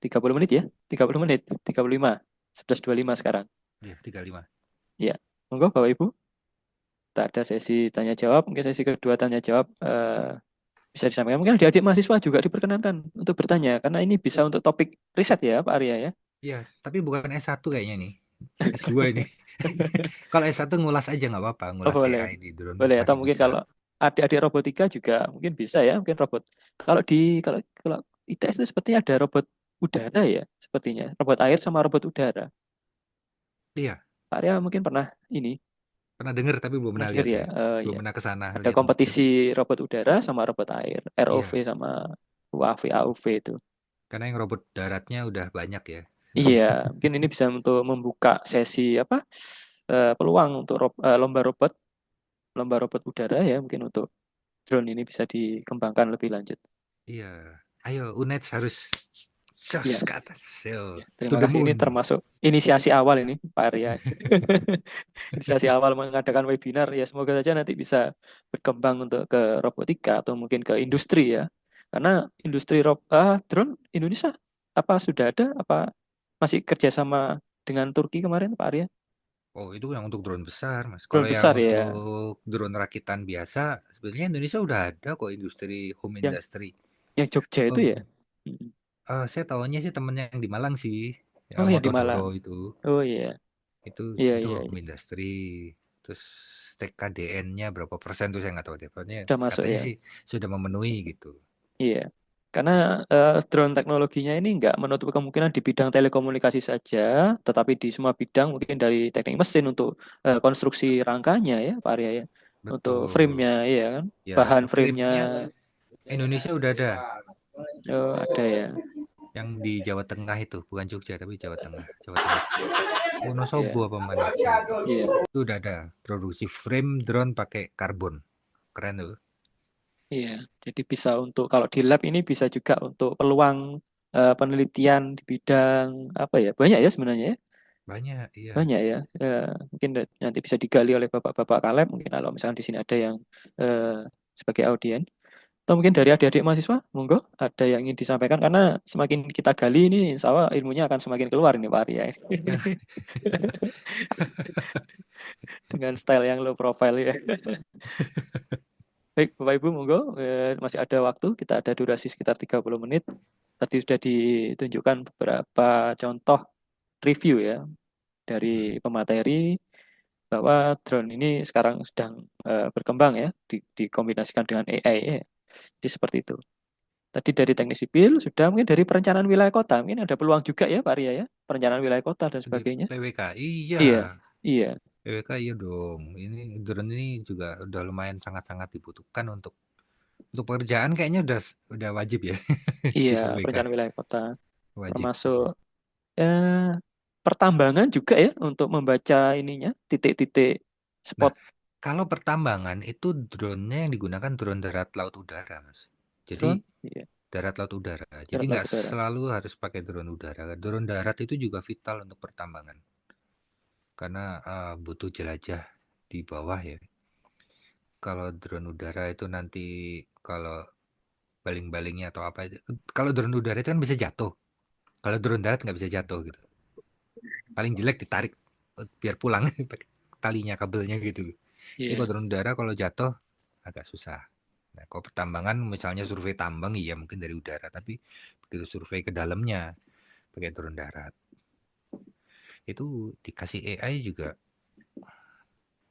30 menit ya? 30 menit, 35. 11.25 sekarang. Iya, 35. Iya. Monggo Bapak Ibu. Kita ada sesi tanya jawab, mungkin sesi kedua tanya jawab bisa disampaikan. Mungkin adik-adik mahasiswa juga diperkenankan untuk bertanya karena ini bisa untuk topik riset ya Pak Arya ya. Iya, tapi bukan S1 kayaknya nih. S2 ini. Kalau S1 ngulas aja nggak apa-apa, ngulas boleh. AI di drone Boleh, atau masih mungkin bisa. kalau adik-adik robotika juga mungkin bisa ya, mungkin robot. Kalau ITS itu sepertinya ada robot udara ya, sepertinya. Robot air sama robot udara. Iya. Pak Arya mungkin pernah ini. Pernah dengar tapi belum pernah lihat ya. Belum Iya. pernah ke sana. Ada kompetisi robot udara sama robot air, ROV Iya. sama UAV, AUV itu. Karena yang robot daratnya udah banyak ya. Iya, mungkin ini bisa untuk membuka sesi peluang untuk lomba robot udara ya, mungkin untuk drone ini bisa dikembangkan lebih lanjut. Iya, ayo UNED harus jos Iya. ke atas. Yo. Terima kasih, ini termasuk inisiasi awal ini Pak Arya. Inisiasi awal mengadakan webinar ya, semoga saja nanti bisa berkembang untuk ke robotika atau mungkin ke industri ya. Karena industri drone Indonesia apa sudah ada, apa masih kerjasama dengan Turki kemarin Pak Arya? Oh, itu yang untuk drone besar, Mas. Drone Kalau besar yang ya. untuk drone rakitan biasa, sebenarnya Indonesia udah ada kok industri home industry. Yang Jogja itu ya? Saya tahunya sih temennya yang di Malang sih. Oh, yang di Malang. Itu. Oh iya. Itu home industry. Terus TKDN-nya berapa persen tuh saya nggak tahu deh. Pokoknya sudah masuk katanya ya. sih sudah memenuhi gitu. Iya. Karena drone teknologinya ini nggak menutup kemungkinan di bidang telekomunikasi saja, tetapi di semua bidang mungkin dari teknik mesin untuk konstruksi rangkanya ya Pak Arya ya. Betul. Untuk frame-nya ya kan. Ya, bahan frame-nya Indonesia udah ada. Oh, ada ya. Yang di Jawa Tengah itu, bukan Jogja tapi Jawa Tengah. Wonosobo apa mana? Itu udah ada produksi frame drone pakai karbon. Keren tuh. Iya, jadi bisa untuk kalau di lab ini bisa juga untuk peluang penelitian di bidang apa ya? Banyak ya sebenarnya ya. Banyak, iya. Banyak ya. Mungkin nanti bisa digali oleh bapak-bapak kaleb, mungkin kalau misalkan di sini ada yang sebagai audien. Atau mungkin dari adik-adik mahasiswa, monggo ada yang ingin disampaikan karena semakin kita gali ini, insya Allah ilmunya akan semakin keluar ini Pak Arya. Dengan style yang low profile ya. Baik, Bapak Ibu, monggo masih ada waktu, kita ada durasi sekitar 30 menit. Tadi sudah ditunjukkan beberapa contoh review ya dari pemateri bahwa drone ini sekarang sedang berkembang ya, dikombinasikan dengan AI ya. Jadi seperti itu. Tadi dari teknik sipil, sudah mungkin dari perencanaan wilayah kota, mungkin ada peluang juga ya Pak Arya ya, perencanaan wilayah kota dan sebagainya. PWKI Iya. PWKI iya dong. Ini drone ini juga udah lumayan sangat-sangat dibutuhkan untuk pekerjaan kayaknya udah wajib ya. Iya, perencanaan wilayah kota. Wajib. Termasuk pertambangan juga ya untuk membaca ininya, titik-titik spot. Nah, kalau pertambangan itu drone-nya yang digunakan drone darat laut udara, Mas. Jadi darat laut udara. Jadi nggak selalu harus pakai drone udara. Drone darat itu juga vital untuk pertambangan. Karena butuh jelajah di bawah ya. Kalau drone udara itu nanti kalau baling-balingnya atau apa. Kalau drone udara itu kan bisa jatuh. Kalau drone darat nggak bisa jatuh gitu. Paling jelek ditarik biar pulang pakai talinya, kabelnya gitu. Jadi kalau Iya, drone udara kalau jatuh agak susah. Nah, kalau pertambangan misalnya survei tambang iya mungkin dari udara, tapi begitu survei ke dalamnya pakai drone darat. Itu dikasih AI juga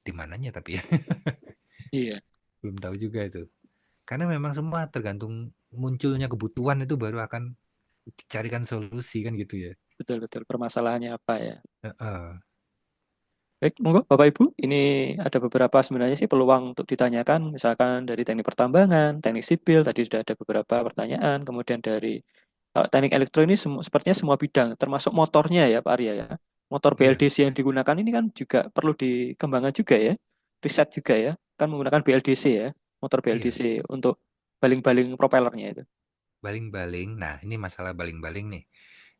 di mananya tapi ya iya, belum tahu juga itu. Karena memang semua tergantung munculnya kebutuhan itu baru akan dicarikan solusi kan gitu ya. betul-betul. Permasalahannya apa ya? Heeh. Baik, monggo Bapak Ibu, ini ada beberapa sebenarnya sih peluang untuk ditanyakan, misalkan dari teknik pertambangan, teknik sipil, tadi sudah ada beberapa pertanyaan, kemudian dari kalau teknik elektro ini sepertinya semua bidang, termasuk motornya ya Pak Arya ya. Motor Iya, BLDC yang digunakan ini kan juga perlu dikembangkan juga ya, riset juga ya, kan menggunakan BLDC ya, motor iya. BLDC untuk baling-baling propellernya itu. Baling-baling. Nah, ini masalah baling-baling nih.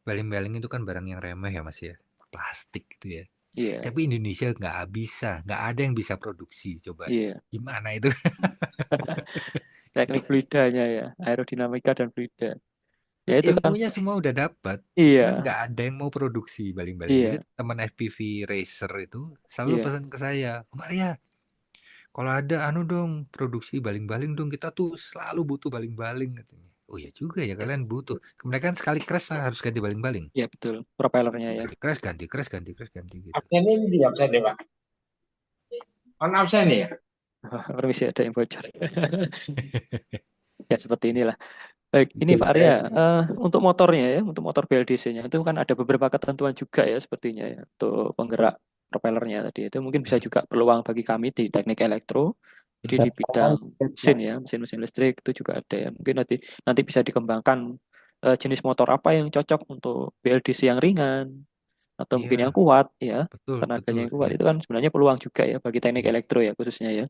Baling-baling itu kan barang yang remeh ya Mas ya. Plastik gitu ya. Iya, Tapi Indonesia nggak ada yang bisa produksi. Coba iya. gimana itu? Teknik fluidanya ya, aerodinamika dan fluida. Ya itu kan, Ilmunya semua udah dapat, cuman iya, nggak ada yang mau produksi baling-baling. Jadi iya, teman FPV racer itu selalu iya. pesan ke saya, Maria, kalau ada anu dong produksi baling-baling dong, kita tuh selalu butuh baling-baling katanya. Oh ya juga ya kalian butuh. Mereka kan sekali crash harus ganti baling-baling. Ya betul, propellernya ya. Sekali crash ganti, crash ganti, crash ganti gitu. Absen ini di absen deh, Pak. On absen ya? Permisi ada yang bocor. Ya seperti inilah. Baik, ini Pak Arya, untuk motornya ya, untuk motor BLDC-nya itu kan ada beberapa ketentuan juga ya sepertinya ya, untuk penggerak propellernya tadi. Itu mungkin bisa juga peluang bagi kami di teknik elektro. Jadi di bidang mesin ya, mesin-mesin listrik itu juga ada ya. Mungkin nanti bisa dikembangkan jenis motor apa yang cocok untuk BLDC yang ringan atau mungkin yang Iya, kuat ya, betul, tenaganya betul. yang kuat Ya. itu kan sebenarnya peluang juga ya bagi teknik Iya. elektro ya khususnya ya.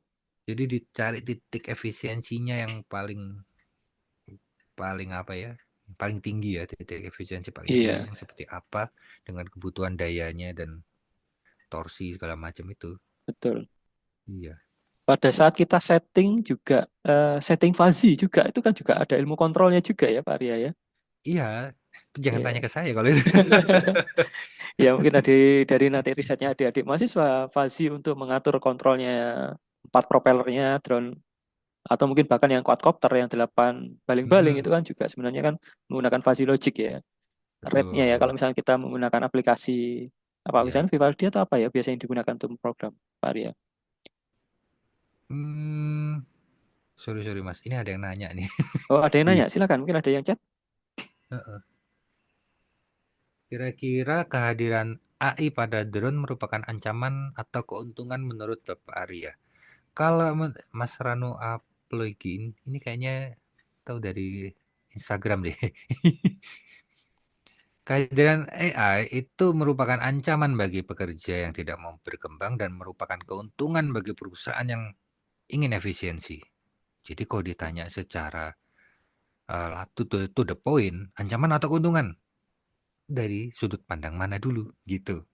Jadi dicari titik efisiensinya yang paling paling apa ya? Paling tinggi ya, titik efisiensi paling tinggi Iya, yang seperti apa dengan kebutuhan dayanya dan torsi segala macam itu. betul. Iya. Pada saat kita setting juga setting fuzzy juga itu kan juga ada ilmu kontrolnya juga ya Pak Arya ya. Iya, jangan tanya Iya. ke saya kalau itu. Ya mungkin dari nanti risetnya adik-adik mahasiswa fuzzy untuk mengatur kontrolnya empat propellernya drone atau mungkin bahkan yang quadcopter yang 8 baling-baling Hmm, itu kan juga sebenarnya kan menggunakan fuzzy logic ya. Rate-nya ya kalau betul. misalnya kita menggunakan aplikasi apa Ya. misalnya Vivaldi atau apa ya biasanya yang digunakan untuk program Pak Arya. Hmm, sorry Mas, ini ada yang nanya nih. Oh ada yang Di nanya silakan mungkin ada yang chat. Heeh. Kira-kira kehadiran AI pada drone merupakan ancaman atau keuntungan menurut Bapak Arya? Kalau Mas Rano apalagi ini kayaknya tahu dari Instagram deh. Kehadiran AI itu merupakan ancaman bagi pekerja yang tidak mau berkembang dan merupakan keuntungan bagi perusahaan yang ingin efisiensi. Jadi kalau ditanya secara to the point, ancaman atau keuntungan dari sudut pandang mana dulu gitu.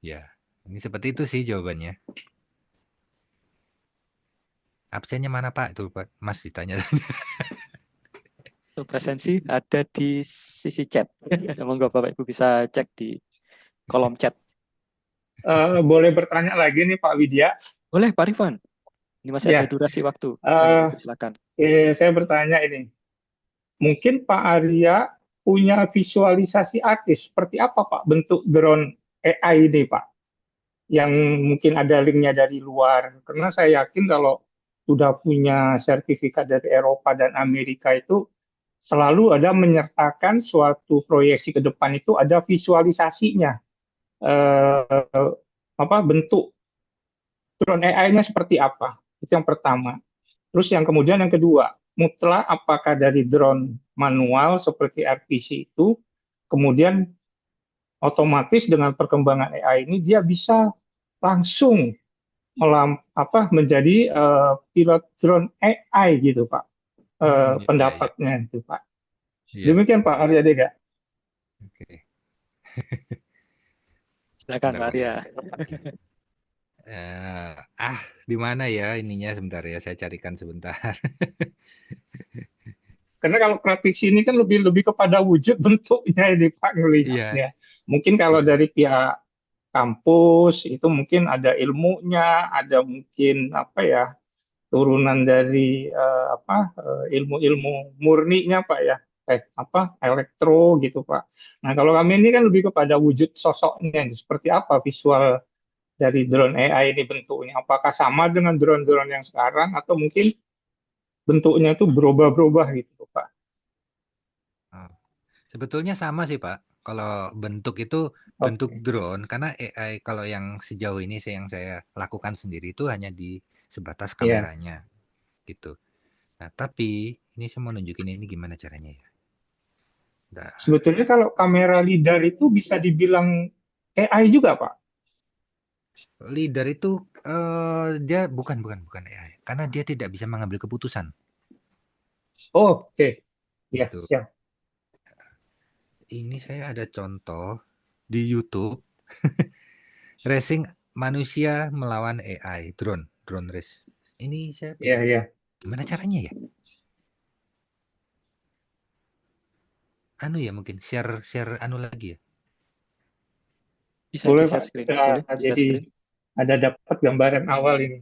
Ya, ini seperti itu sih jawabannya. Absennya mana Pak? Itu Pak, Mas ditanya. Untuk presensi ada di sisi chat. Monggo Bapak Ibu bisa cek di kolom chat. Boleh bertanya lagi nih Pak Widya? Boleh Pak Rifan. Ini masih ada Ya, durasi waktu. eh, Silakan. saya bertanya ini. Mungkin Pak Arya punya visualisasi artis seperti apa Pak bentuk drone AI ini Pak? Yang mungkin ada linknya dari luar. Karena saya yakin kalau sudah punya sertifikat dari Eropa dan Amerika itu selalu ada menyertakan suatu proyeksi ke depan itu ada visualisasinya. Apa bentuk drone AI-nya seperti apa? Itu yang pertama. Terus yang kemudian yang kedua, mutlak apakah dari drone manual seperti RPC itu, kemudian otomatis dengan perkembangan AI ini dia bisa langsung menjadi pilot drone AI gitu Pak. Iya, iya. Pendapatnya itu Pak. Iya, Demikian Pak Arya Dega. oke. Silakan Bentar Pak Pak ya. Arya. Di mana ya ininya sebentar ya, saya carikan sebentar. Karena kalau praktisi ini kan lebih kepada wujud bentuknya ini Pak ngelihatnya. Mungkin kalau dari pihak kampus itu mungkin ada ilmunya, ada mungkin apa ya turunan dari ilmu-ilmu murninya Pak ya, elektro gitu Pak. Nah kalau kami ini kan lebih kepada wujud sosoknya, seperti apa visual dari drone AI ini bentuknya. Apakah sama dengan drone-drone yang sekarang atau mungkin bentuknya itu berubah-berubah gitu Pak. Sebetulnya sama sih Pak. Kalau bentuk itu bentuk drone, karena AI kalau yang sejauh ini yang saya lakukan sendiri itu hanya di sebatas kameranya, gitu. Nah tapi ini saya mau nunjukin ini gimana caranya ya. Sebetulnya kalau kamera LiDAR itu bisa dibilang AI juga Pak. LiDAR itu dia bukan AI, karena dia tidak bisa mengambil keputusan. Oke. Ya, Gitu. siap. Ini saya ada contoh di YouTube racing manusia melawan AI drone race. Ini saya bisa gimana caranya ya? Anu ya mungkin share anu lagi ya. Bisa Boleh di share Pak. screen. Kita Boleh di share jadi screen. ada dapat gambaran awal ini.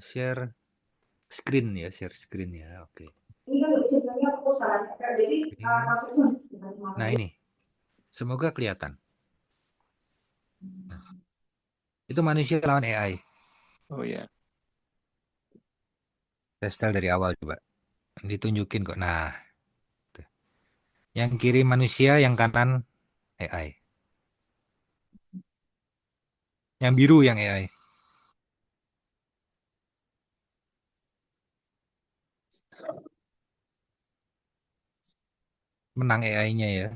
Share screen ya, share screen ya. Oke. Nah ini, semoga kelihatan. Itu manusia lawan AI. Oh ya. Saya setel dari awal coba. Ditunjukin kok. Nah, yang kiri manusia, yang kanan AI. Yang biru yang AI. Menang AI-nya ya.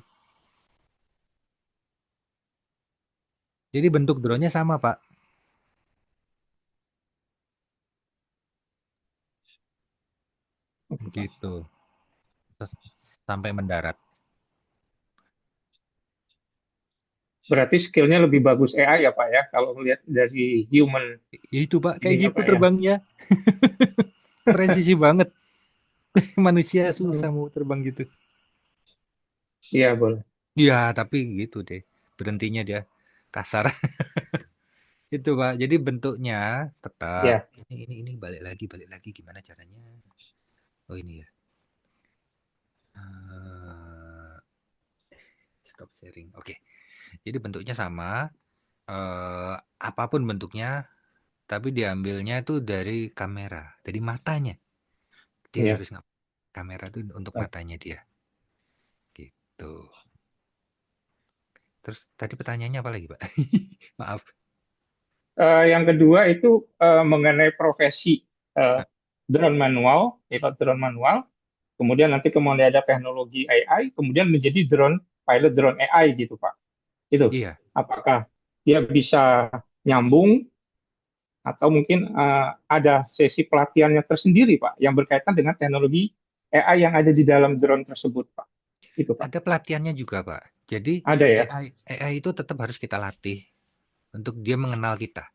Jadi bentuk drone-nya sama, Pak. Gitu. Sampai mendarat. Berarti skillnya lebih bagus AI ya Pak ya, kalau melihat dari human. Itu Pak, kayak gitu Pak, terbangnya. Presisi banget. Manusia susah mau terbang gitu. Iya boleh. Iya, tapi gitu deh. Berhentinya dia kasar. Itu Pak. Jadi bentuknya tetap. Ini balik lagi gimana caranya? Oh ini ya. Stop sharing. Oke. Jadi bentuknya sama. Apapun bentuknya, tapi diambilnya itu dari kamera, dari matanya. Dia harus kamera itu untuk matanya dia. Gitu. Terus tadi pertanyaannya apa lagi, Pak? Maaf. Yang kedua itu mengenai profesi drone manual, drone manual. Kemudian nanti kemudian ada teknologi AI, kemudian menjadi pilot drone AI gitu Pak. Itu. Iya. Apakah dia bisa nyambung atau mungkin ada sesi pelatihannya tersendiri Pak yang berkaitan dengan teknologi AI yang ada di dalam drone tersebut Pak. Itu Pak. Ada pelatihannya juga Pak. Jadi ada ya. AI itu tetap harus kita latih untuk dia mengenal kita.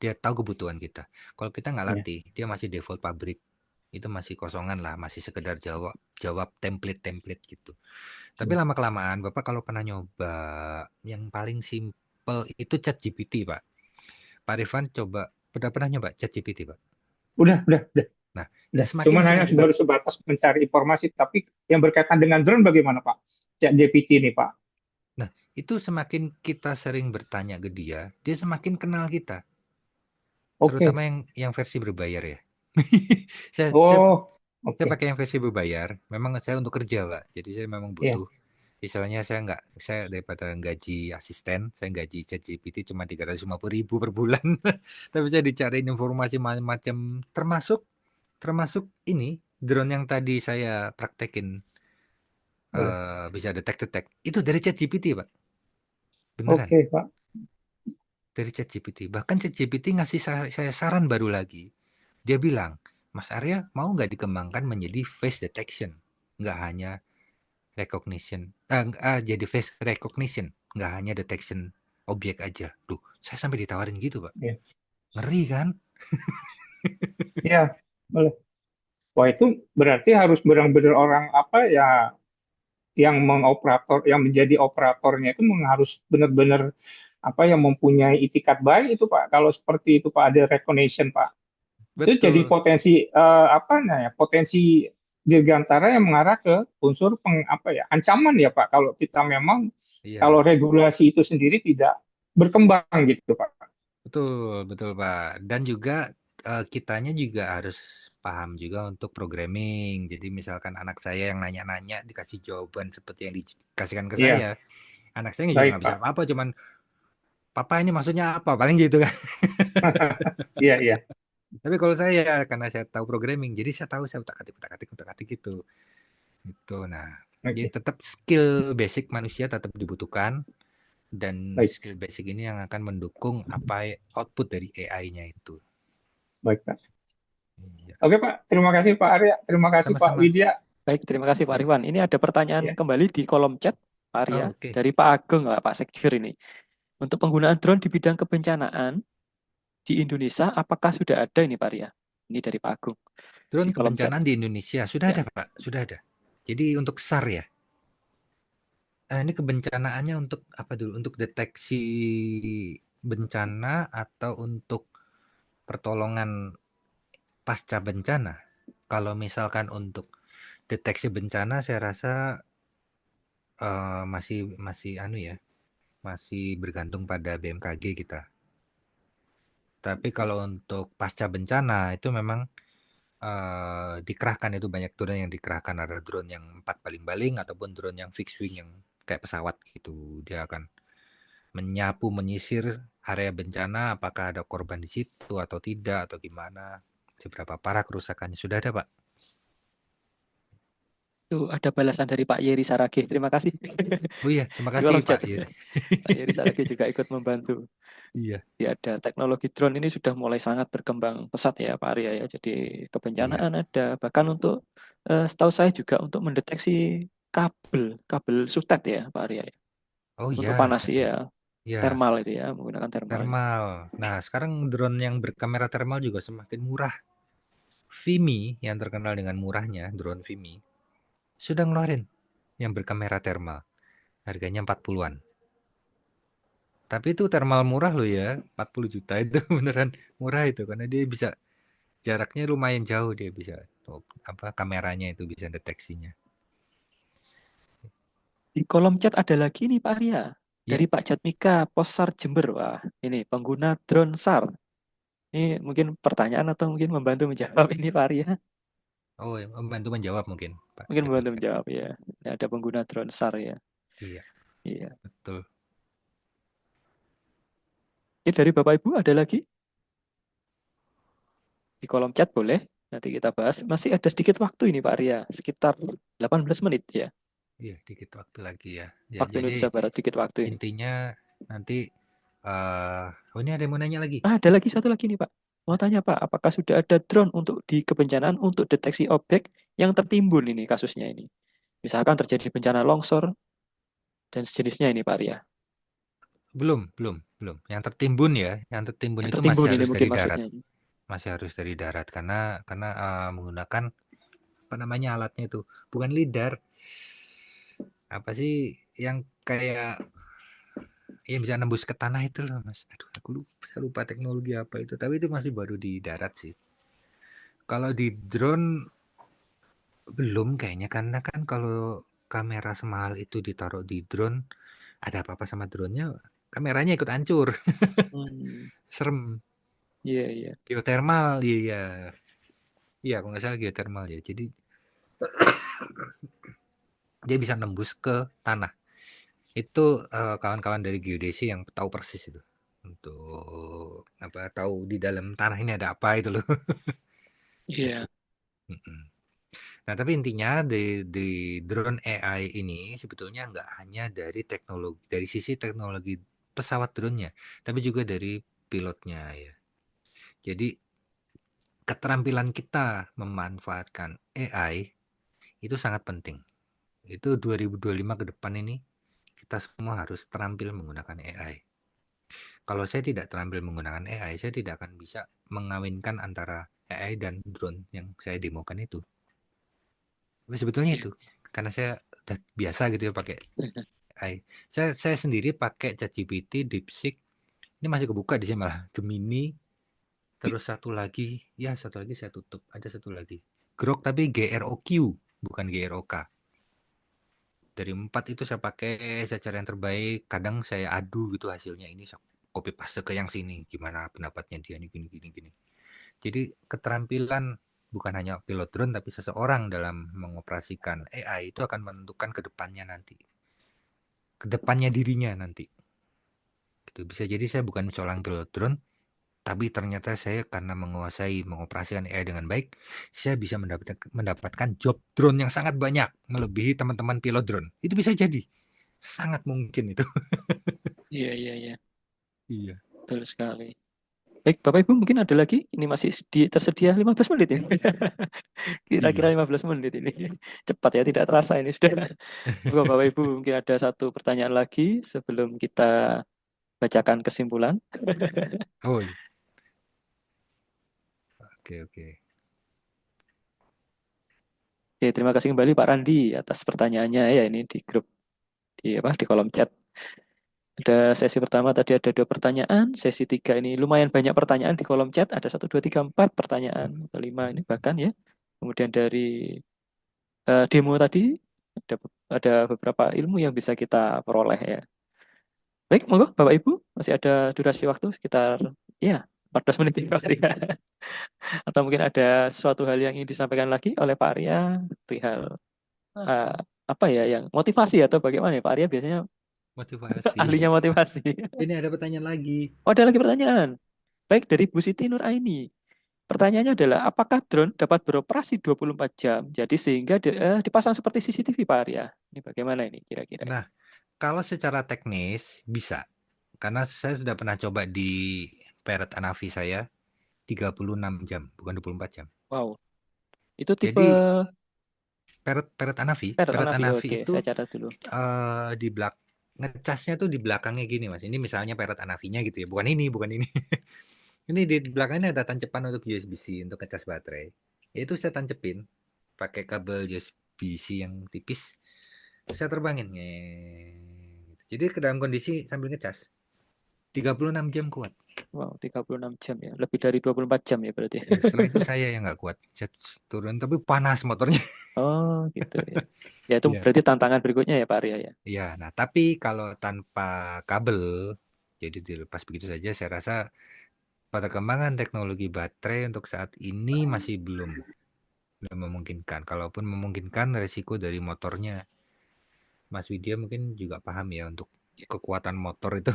Dia tahu kebutuhan kita. Kalau kita nggak latih, dia masih default pabrik. Itu masih kosongan lah, masih sekedar jawab template gitu. Tapi lama-kelamaan, Bapak kalau pernah nyoba yang paling simple itu ChatGPT, Pak. Pak Rifan coba, pernah nyoba ChatGPT, Pak? Udah. Nah, Cuman hanya baru sebatas mencari informasi, tapi yang berkaitan dengan drone bagaimana Pak? ChatGPT ini Pak. Nah, itu semakin kita sering bertanya ke dia semakin kenal kita. Terutama yang versi berbayar ya. saya pakai yang versi berbayar. Memang saya untuk kerja, Pak. Jadi saya memang butuh. Misalnya saya daripada gaji asisten, saya gaji ChatGPT cuma 350.000 per bulan. Tapi saya dicariin informasi macam-macam, termasuk ini drone yang tadi saya praktekin bisa detect. Itu dari ChatGPT, Pak. Beneran. Pak. Dari ChatGPT. Bahkan ChatGPT ngasih saya saran baru lagi. Dia bilang, Mas Arya mau nggak dikembangkan menjadi face detection, nggak hanya recognition, jadi face recognition, nggak hanya detection objek aja. Duh, saya sampai ditawarin gitu Pak. Ngeri kan? Iya, boleh. Wah, itu berarti harus benar-benar orang apa ya yang yang menjadi operatornya itu harus benar-benar apa yang mempunyai itikat baik itu Pak. Kalau seperti itu Pak ada recognition Pak. Itu jadi Betul. potensi apa namanya? Potensi dirgantara yang mengarah ke unsur apa ya? Ancaman ya Pak kalau kita memang kalau Iya, regulasi itu sendiri tidak berkembang gitu Pak. betul, betul Pak. Dan juga kitanya juga harus paham juga untuk programming. Jadi misalkan anak saya yang nanya-nanya dikasih jawaban seperti yang dikasihkan ke Iya, saya, anak saya juga baik nggak bisa Pak. apa-apa, cuman papa ini maksudnya apa, paling gitu kan. Iya, iya. Tapi kalau saya karena saya tahu programming, jadi saya tahu saya utak-atik gitu. Gitu. Nah, jadi Oke, tetap skill basic manusia tetap dibutuhkan dan baik, skill basic ini yang akan mendukung apa output dari AI-nya itu. baik Pak. Iya. Oke Pak, terima kasih Pak Arya, terima kasih Pak Sama-sama. Widya. Baik, terima kasih Pak Rifwan. Ini ada pertanyaan Ya. kembali di kolom chat Pak Arya Oh, oke. dari Pak Ageng, Pak Sekjur ini. Untuk penggunaan drone di bidang kebencanaan di Indonesia, apakah sudah ada ini Pak Arya? Ini dari Pak Agung Drone di kolom chat. kebencanaan di Indonesia sudah Ya. ada Pak, sudah ada. Jadi untuk SAR ya. Ini kebencanaannya untuk apa dulu? Untuk deteksi bencana atau untuk pertolongan pasca bencana? Kalau misalkan untuk deteksi bencana, saya rasa masih bergantung pada BMKG kita. Tapi kalau untuk pasca bencana itu memang dikerahkan, itu banyak drone yang dikerahkan, ada drone yang 4 baling-baling ataupun drone yang fixed wing yang kayak pesawat gitu. Dia akan menyapu, menyisir area bencana, apakah ada korban di situ atau tidak atau gimana, seberapa parah kerusakannya. Sudah ada Pak. Tuh ada balasan dari Pak Yeri Sarage. Terima kasih. Oh iya, terima Di kasih kolom Pak chat. Yeri. Pak Yeri Sarage juga ikut membantu. Iya. Ya, ada teknologi drone ini sudah mulai sangat berkembang pesat ya Pak Arya ya. Jadi kebencanaan ada. Bahkan untuk setahu saya juga untuk mendeteksi kabel sutet ya Pak Arya ya. Oh Untuk iya, panas ya, ya thermal itu ya, menggunakan thermal. thermal. Nah, sekarang drone yang berkamera thermal juga semakin murah. Vimi yang terkenal dengan murahnya, drone Vimi, sudah ngeluarin yang berkamera thermal. Harganya 40-an. Tapi itu thermal murah loh ya, 40 juta itu beneran murah itu karena dia bisa jaraknya lumayan jauh, dia bisa kameranya itu bisa deteksinya. Di kolom chat ada lagi nih Pak Arya. Ya. Dari Pak Jatmika, Possar Jember. Wah, ini pengguna drone SAR. Ini mungkin pertanyaan atau mungkin membantu menjawab ini Pak Arya. Oh, ya, membantu menjawab mungkin Pak. Mungkin membantu menjawab ya. Ini ada pengguna drone SAR ya. Iya. Iya. Betul. Ini dari Bapak Ibu ada lagi? Di kolom chat boleh. Nanti kita bahas. Masih ada sedikit waktu ini Pak Arya. Sekitar 18 menit ya. Iya, dikit waktu lagi ya. Waktu Jadi Indonesia Barat, dikit waktu ini. intinya nanti ini ada yang mau nanya lagi. Ada lagi satu lagi nih Pak. Mau tanya Pak, apakah sudah ada drone untuk di kebencanaan untuk deteksi objek yang tertimbun ini kasusnya ini? Misalkan terjadi bencana longsor dan sejenisnya ini Pak Arya. Belum. Yang tertimbun ya, yang tertimbun Yang itu tertimbun masih ini harus mungkin dari darat. maksudnya. Masih harus dari darat karena menggunakan apa namanya alatnya itu, bukan lidar. Apa sih yang kayak yang bisa nembus ke tanah itu loh Mas. Aduh, saya lupa teknologi apa itu, tapi itu masih baru di darat sih. Kalau di drone belum kayaknya, karena kan kalau kamera semahal itu ditaruh di drone, ada apa-apa sama drone-nya, kameranya ikut hancur. Serem. Iya. Geothermal, iya. Iya, kalau nggak salah geothermal ya. Jadi dia bisa nembus ke tanah. Itu kawan-kawan dari geodesi yang tahu persis itu. Untuk tahu di dalam tanah ini ada apa itu loh. Iya. Nah, tapi intinya di drone AI ini sebetulnya nggak hanya dari sisi teknologi pesawat drone-nya, tapi juga dari pilotnya ya. Jadi keterampilan kita memanfaatkan AI itu sangat penting. Itu 2025 ke depan ini kita semua harus terampil menggunakan AI. Kalau saya tidak terampil menggunakan AI, saya tidak akan bisa mengawinkan antara AI dan drone yang saya demokan itu. Tapi sebetulnya itu karena saya udah biasa gitu ya pakai AI. Saya sendiri pakai ChatGPT, DeepSeek. Ini masih kebuka di sini malah. Gemini. Terus satu lagi saya tutup. Ada satu lagi. Grok tapi GROQ bukan GROK. Dari 4 itu saya pakai secara yang terbaik. Kadang saya adu gitu hasilnya, ini copy paste ke yang sini. Gimana pendapatnya dia ini gini. Jadi keterampilan bukan hanya pilot drone tapi seseorang dalam mengoperasikan AI itu akan menentukan ke depannya nanti. Ke depannya dirinya nanti. Gitu. Bisa jadi saya bukan seorang pilot drone, tapi ternyata saya karena mengoperasikan AI dengan baik, saya bisa mendapatkan job drone yang sangat banyak, melebihi teman-teman pilot drone. Itu bisa jadi. Sangat mungkin itu. Iya. Iya. Betul sekali. Baik, Bapak Ibu mungkin ada lagi? Ini masih tersedia 15 menit ini. Kira-kira 15 menit ini. Cepat ya, tidak terasa ini sudah. Bapak Ibu mungkin ada satu pertanyaan lagi sebelum kita bacakan kesimpulan. Oh iya. Oke. Oke, terima kasih kembali Pak Randi atas pertanyaannya ya, ini di grup di kolom chat. Ada sesi pertama tadi ada 2 pertanyaan, sesi 3 ini lumayan banyak pertanyaan di kolom chat, ada 1 2 3 4 pertanyaan, 5 ini bahkan ya. Kemudian dari demo tadi ada beberapa ilmu yang bisa kita peroleh ya. Baik, monggo Bapak Ibu, masih ada durasi waktu sekitar 14 menit ini Pak Arya. Atau mungkin ada suatu hal yang ingin disampaikan lagi oleh Pak Arya perihal apa ya yang motivasi atau bagaimana ya Pak Arya biasanya Motivasi. ahlinya motivasi. Ini ada pertanyaan lagi. Oh, ada lagi pertanyaan. Baik, dari Bu Siti Nuraini. Pertanyaannya adalah, apakah drone dapat beroperasi 24 jam? Jadi sehingga dipasang seperti CCTV, Pak Arya. Ini bagaimana ini kira-kira? Nah, kalau secara teknis bisa. Karena saya sudah pernah coba di Parrot Anavi saya 36 jam, bukan 24 jam. Wow. Itu tipe Jadi Parrot Anavi. Parrot Anavi. Anavi Oke, itu saya catat dulu. di ngecasnya tuh di belakangnya gini, Mas. Ini misalnya Parrot Anavinya gitu ya. Bukan ini. Ini di belakangnya ada tancepan untuk USB-C untuk ngecas baterai. Itu saya tancepin pakai kabel USB-C yang tipis. Saya terbangin. Jadi ke dalam kondisi sambil ngecas. 36 jam kuat. Wow, 36 jam ya. Lebih dari 24 jam ya berarti. Setelah itu saya yang nggak kuat. Saya turun tapi panas motornya. Oh, gitu ya. Ya itu berarti tantangan berikutnya ya Pak Arya ya. Iya, nah tapi kalau tanpa kabel, jadi dilepas begitu saja, saya rasa perkembangan teknologi baterai untuk saat ini masih belum memungkinkan. Kalaupun memungkinkan, resiko dari motornya, Mas Widya mungkin juga paham ya untuk kekuatan motor itu.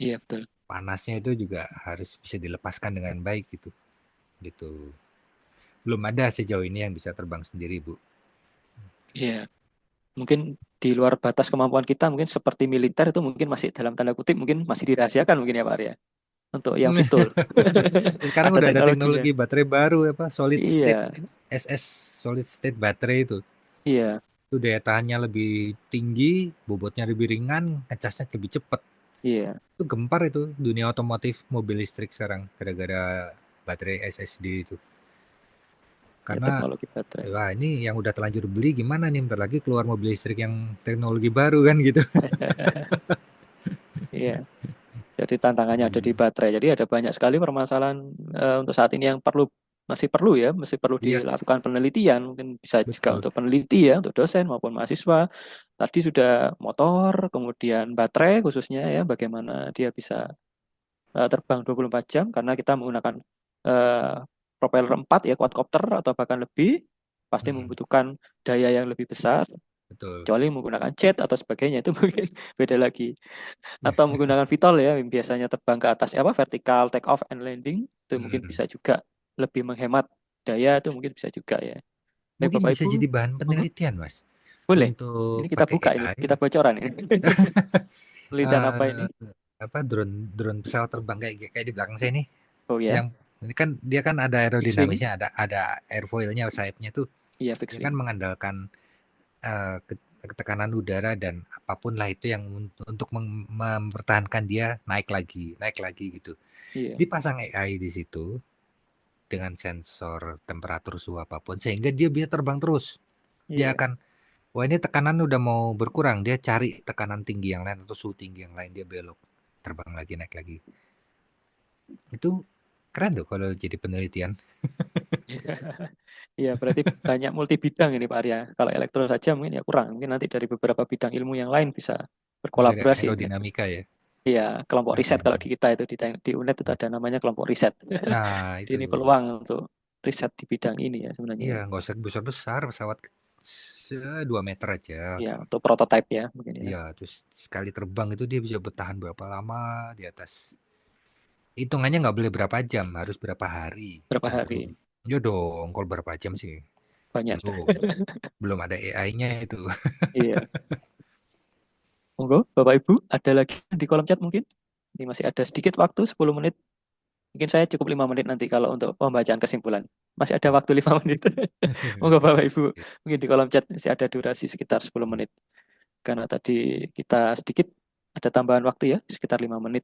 Iya betul. Panasnya itu juga harus bisa dilepaskan dengan baik gitu. Belum ada sejauh ini yang bisa terbang sendiri, Bu. Iya. Mungkin di luar batas kemampuan kita, mungkin seperti militer itu mungkin masih dalam tanda kutip mungkin masih dirahasiakan mungkin ya Pak Arya. Untuk yang fitur. Sekarang udah ada teknologi baterai baru solid state SS solid state baterai itu. Iya. Itu daya tahannya lebih tinggi, bobotnya lebih ringan, ngecasnya lebih cepat. Iya. Itu gempar itu dunia otomotif mobil listrik sekarang gara-gara baterai SSD itu. Karena teknologi baterai. Wah, ini yang udah terlanjur beli gimana nih, bentar lagi keluar mobil listrik yang teknologi baru kan gitu. Iya. Jadi tantangannya ada di baterai. Jadi ada banyak sekali permasalahan untuk saat ini yang masih perlu dilakukan penelitian. Mungkin bisa juga untuk peneliti ya, untuk dosen maupun mahasiswa. Tadi sudah motor, kemudian baterai khususnya ya, bagaimana dia bisa terbang 24 jam karena kita menggunakan propeller 4 ya, quadcopter atau bahkan lebih, pasti membutuhkan daya yang lebih besar. Betul. Kecuali menggunakan jet atau sebagainya itu mungkin beda lagi. Atau menggunakan VTOL ya, yang biasanya terbang ke atas vertical take off and landing, itu mungkin bisa juga lebih menghemat daya, itu mungkin bisa juga ya. Mungkin Bapak bisa Ibu, jadi bahan penelitian, Mas. Boleh. Untuk ini kita buka AI. Ini, kita bocoran ini. Penelitian apa ini? Drone pesawat terbang kayak di belakang saya ini. Oh ya. Yang ini kan dia kan ada aerodinamisnya, ada airfoilnya, sayapnya tuh. Iya, dia kan mengandalkan tekanan udara dan apapun lah itu yang untuk mempertahankan dia naik lagi gitu. Dipasang AI di situ dengan sensor temperatur suhu apapun sehingga dia bisa terbang terus. Dia Iya. akan, wah ini tekanan udah mau berkurang, dia cari tekanan tinggi yang lain atau suhu tinggi yang lain, dia belok, terbang lagi, naik lagi. Itu keren tuh kalau jadi penelitian. Iya, berarti banyak multi bidang ini Pak Arya. Kalau elektro saja mungkin ya kurang. Mungkin nanti dari beberapa bidang ilmu yang lain bisa Dari berkolaborasi ini. aerodinamika ya. Iya, kelompok riset kalau di kita itu di UNED itu ada namanya kelompok riset. Nah Jadi itu, ini peluang untuk riset di bidang ini ya sebenarnya. iya nggak usah besar-besar, pesawat 2 meter aja. Ya, untuk prototipe ya mungkin ya. Iya, terus sekali terbang itu dia bisa bertahan berapa lama di atas. Hitungannya nggak boleh berapa jam, harus berapa hari. Berapa hari? Ya dong, kalau berapa jam sih? Banyak. Belum ada AI-nya itu. Iya. Monggo, Bapak Ibu, ada lagi di kolom chat mungkin? Ini masih ada sedikit waktu, 10 menit. Mungkin saya cukup 5 menit nanti kalau untuk pembacaan kesimpulan. Masih ada waktu 5 menit. Monggo Bapak Ibu, mungkin di kolom chat masih ada durasi sekitar 10 menit. Karena tadi kita sedikit ada tambahan waktu ya, sekitar 5 menit.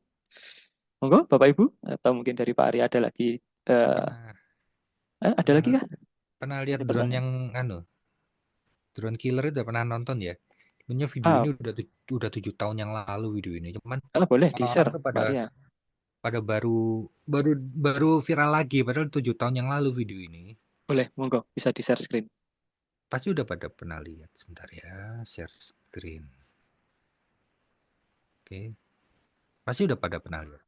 Monggo Bapak Ibu, atau mungkin dari Pak Arya ada lagi. Ada lagi kah? Pernah lihat Ini drone pertanyaan. yang drone killer itu udah pernah nonton ya? Sebenarnya video ini udah 7 tahun yang lalu video ini. Cuman boleh orang-orang di-share tuh Pak Arya. pada baru viral lagi, padahal 7 tahun yang lalu video ini. Boleh, monggo bisa di-share screen. Pasti udah pada pernah lihat. Sebentar ya, share screen. Oke. Pasti udah pada pernah lihat.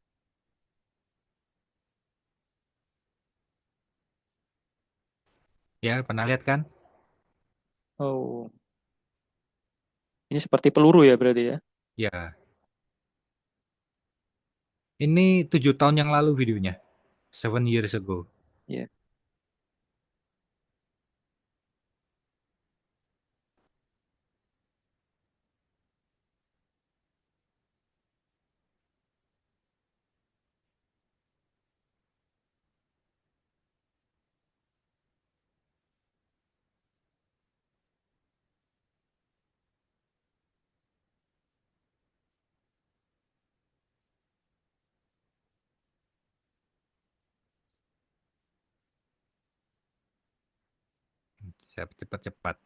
Ya, pernah lihat kan? Oh. Ini seperti peluru ya berarti ya? Ya. Ini 7 tahun yang lalu videonya. 7 years ago. Iya. Saya cepat-cepat.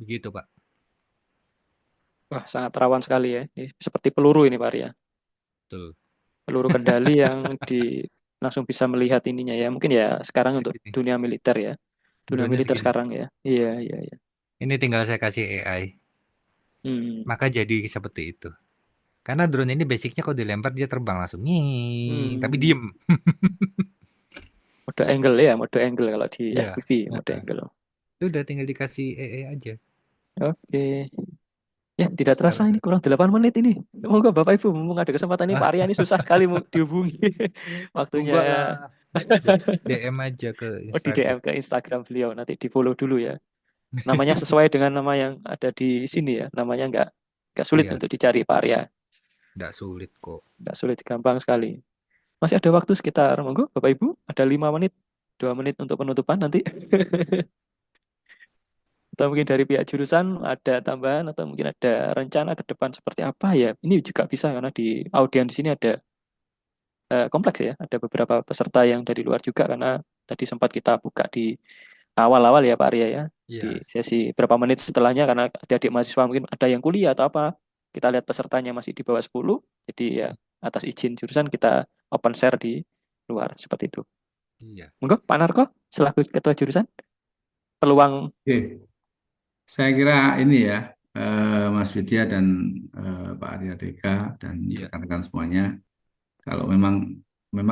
Begitu, Pak. Wah, sangat rawan sekali ya. Ini seperti peluru ini Pak Arya. Betul. Peluru kendali yang langsung bisa melihat ininya ya. Mungkin ya sekarang untuk Segini. dunia militer ya. Dunia Drone-nya militer segini. sekarang ya. Iya, iya, iya. Ini tinggal saya kasih AI. Maka jadi seperti itu. Karena drone ini basicnya kalau dilempar dia terbang langsung. Tapi diem. Mode angle ya, mode angle kalau di Iya. FPV, mode angle. Udah tinggal dikasih AI aja. Oke. Ya, tidak terasa ini kurang 8 menit ini. Semoga Bapak Ibu mumpung ada kesempatan ini Pak Arya ini susah sekali dihubungi. Waktunya. DM aja ke Oh, di Instagram. DM ke Instagram beliau, nanti di follow dulu ya. Namanya sesuai dengan nama yang ada di sini ya. Namanya nggak sulit Iya. untuk dicari Pak Arya. Nggak sulit kok. Nggak sulit, gampang sekali. Masih ada waktu sekitar, monggo Bapak Ibu, ada 5 menit, 2 menit untuk penutupan nanti. Atau mungkin dari pihak jurusan ada tambahan atau mungkin ada rencana ke depan seperti apa ya. Ini juga bisa karena di audiens di sini ada kompleks ya. Ada beberapa peserta yang dari luar juga karena tadi sempat kita buka di awal-awal ya Pak Arya ya. Iya. Di sesi berapa menit setelahnya karena adik-adik mahasiswa mungkin ada yang kuliah atau apa. Kita lihat pesertanya masih di bawah 10. Jadi ya atas izin jurusan kita open share di luar seperti itu. Iya. Monggo Pak Narko selaku ketua jurusan peluang. Oke. Saya kira ini ya Mas Widya dan Pak Arya Deka dan rekan-rekan semuanya. Kalau memang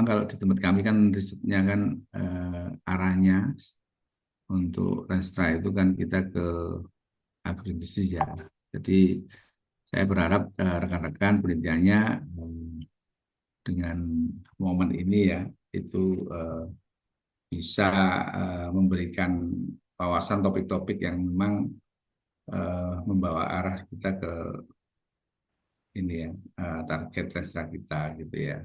kalau di tempat kami kan risetnya kan arahnya untuk Renstra itu kan kita ke agroindustri ya. Jadi saya berharap rekan-rekan penelitiannya dengan momen ini ya itu bisa memberikan wawasan topik-topik yang memang membawa arah kita ke ini ya target Renstra kita gitu ya.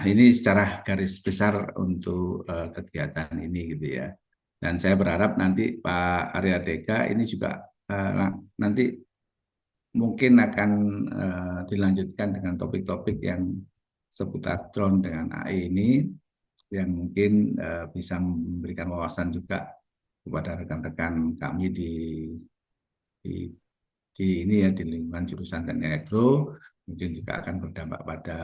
ini secara garis besar untuk kegiatan ini gitu ya. Dan saya berharap nanti Pak Arya Deka ini juga nanti mungkin akan dilanjutkan dengan topik-topik yang seputar drone dengan AI ini, yang mungkin bisa memberikan wawasan juga kepada rekan-rekan kami di ini ya, di lingkungan jurusan teknik elektro, mungkin juga akan berdampak pada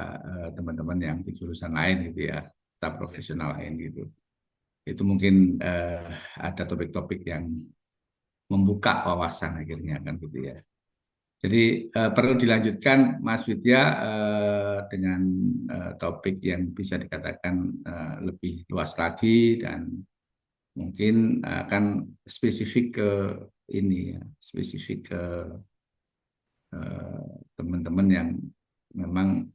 teman-teman yang di jurusan lain gitu ya, staf profesional lain gitu. Itu mungkin ada topik-topik yang membuka wawasan akhirnya kan gitu ya. Jadi perlu dilanjutkan Mas Widya dengan topik yang bisa dikatakan lebih luas lagi, dan mungkin akan spesifik ke ini ya, spesifik ke teman-teman yang memang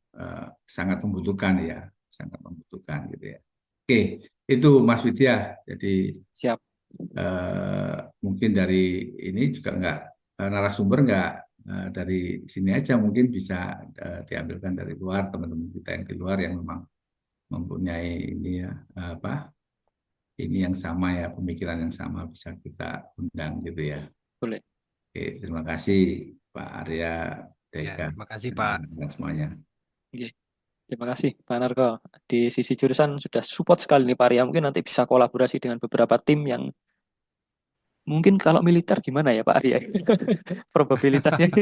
sangat membutuhkan ya, sangat membutuhkan gitu ya. Oke, itu Mas Widya. Jadi Siap. mungkin dari ini juga narasumber dari sini aja, mungkin bisa diambilkan dari luar, teman-teman kita yang di luar yang memang mempunyai ini ya ini yang sama ya, pemikiran yang sama, bisa kita undang gitu ya. Boleh. Oke, terima kasih Pak Arya Deka. Terima kasih Pak. Dan semuanya. Oke. Terima kasih Pak Narko. Di sisi jurusan sudah support sekali nih Pak Arya. Mungkin nanti bisa kolaborasi dengan beberapa tim yang mungkin kalau militer gimana ya Pak Arya? Probabilitasnya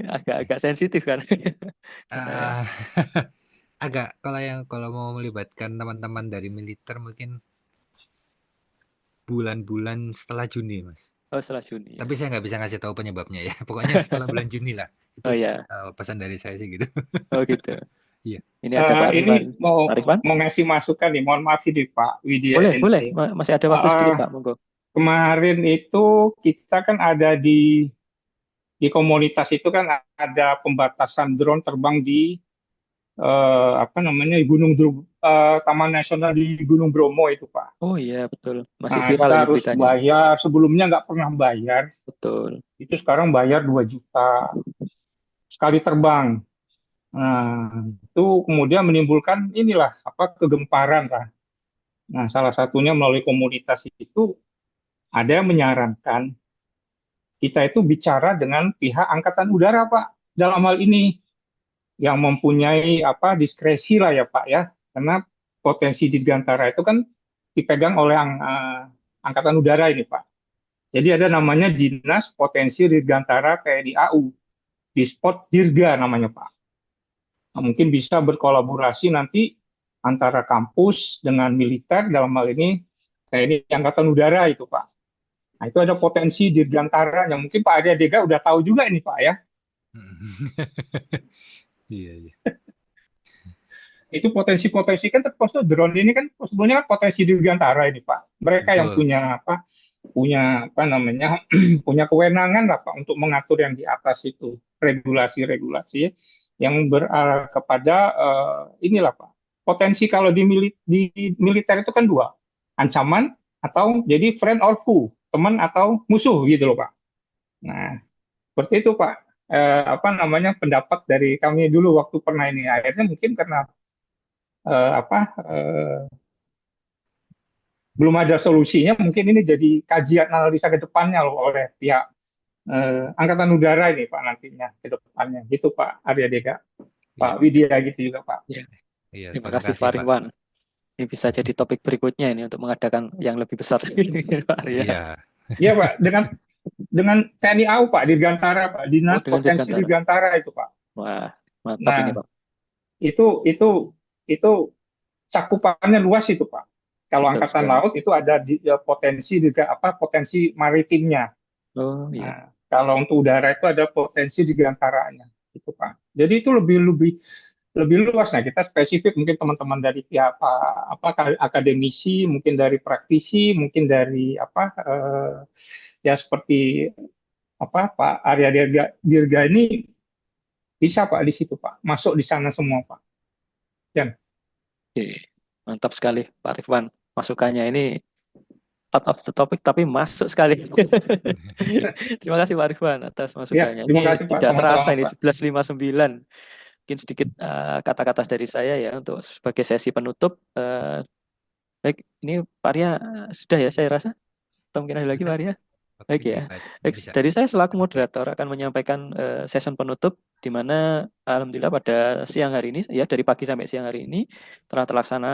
agak sensitif kan. Agak kalau mau melibatkan teman-teman dari militer mungkin bulan-bulan setelah Juni, Mas. Oh, setelah Juni. Tapi saya nggak bisa ngasih tahu penyebabnya ya. Pokoknya setelah bulan Juni lah. Itu pesan dari saya sih gitu. Oh gitu. Iya. Ini ada Pak Ini mau ngasih masukan nih. Mohon maaf ini Pak Widya. Boleh. Masih ada waktu sedikit Pak, monggo. Kemarin itu kita kan ada di komunitas itu kan ada pembatasan drone terbang di Taman Nasional di Gunung Bromo itu Pak. Oh iya betul, masih viral kita harus beritanya. Bayar, sebelumnya nggak pernah bayar. Betul. Itu sekarang bayar 2 juta sekali terbang. Nah, itu kemudian menimbulkan kegemparan lah. Nah, salah satunya melalui komunitas itu ada yang menyarankan kita itu bicara dengan pihak Angkatan Udara Pak dalam hal ini, yang mempunyai diskresi lah ya Pak ya, karena potensi dirgantara itu kan dipegang oleh Angkatan Udara ini Pak. Jadi ada namanya Dinas Potensi Dirgantara TNI AU, Dispot Dirga namanya Pak. Nah, mungkin bisa berkolaborasi nanti antara kampus dengan militer, dalam hal ini TNI Angkatan Udara itu Pak. Nah itu ada potensi dirgantara yang mungkin Pak Arya Deka udah tahu juga ini Pak ya. Iya. Itu potensi-potensi kan termasuk drone ini kan sebenarnya potensi dirgantara ini Pak. Mereka yang punya punya kewenangan lah Pak untuk mengatur yang di atas itu, regulasi-regulasi yang berarah kepada inilah Pak. Potensi kalau di militer itu kan 2, ancaman atau jadi friend or foe, teman atau musuh gitu loh Pak. Nah, seperti itu Pak. Pendapat dari kami dulu waktu pernah ini, akhirnya mungkin karena belum ada solusinya, mungkin ini jadi kajian analisa ke depannya loh oleh pihak Angkatan Udara ini Pak nantinya ke depannya gitu Pak Arya Deka, Pak Widya gitu juga Pak. Ya. Terima kasih Pak Ridwan. Ini bisa jadi topik berikutnya ini untuk mengadakan yang lebih besar Pak Arya. Iya Pak, dengan TNI AU Pak, Dirgantara Pak, Dinas Potensi Dirgantara itu Pak. Wah, mantap ini Pak. Itu cakupannya luas itu Pak. Kalau Angkatan Laut itu ada potensi juga potensi maritimnya. Oh iya. Nah, kalau untuk udara itu ada potensi dirgantaranya itu Pak. Jadi itu lebih luas. Nah, kita spesifik mungkin teman-teman dari pihak akademisi, mungkin dari praktisi, mungkin dari ya seperti Pak Arya Dirga ini bisa Pak di situ Pak, masuk di sana semua Pak. Oke, mantap sekali Pak Rifwan, masukannya ini out of the topic tapi masuk sekali. Terima kasih Pak Rifwan atas masukannya. Ya, terima kasih, ini tidak terasa ini 11.59 mungkin sedikit kata-kata dari saya ya untuk sebagai sesi penutup. Baik, ini Pak Arya sudah ya saya rasa. Atau mungkin ada lagi Pak Arya? Baik ya. Baik, dari saya selaku moderator akan menyampaikan session penutup di mana alhamdulillah pada siang hari ini ya dari pagi sampai siang hari ini telah terlaksana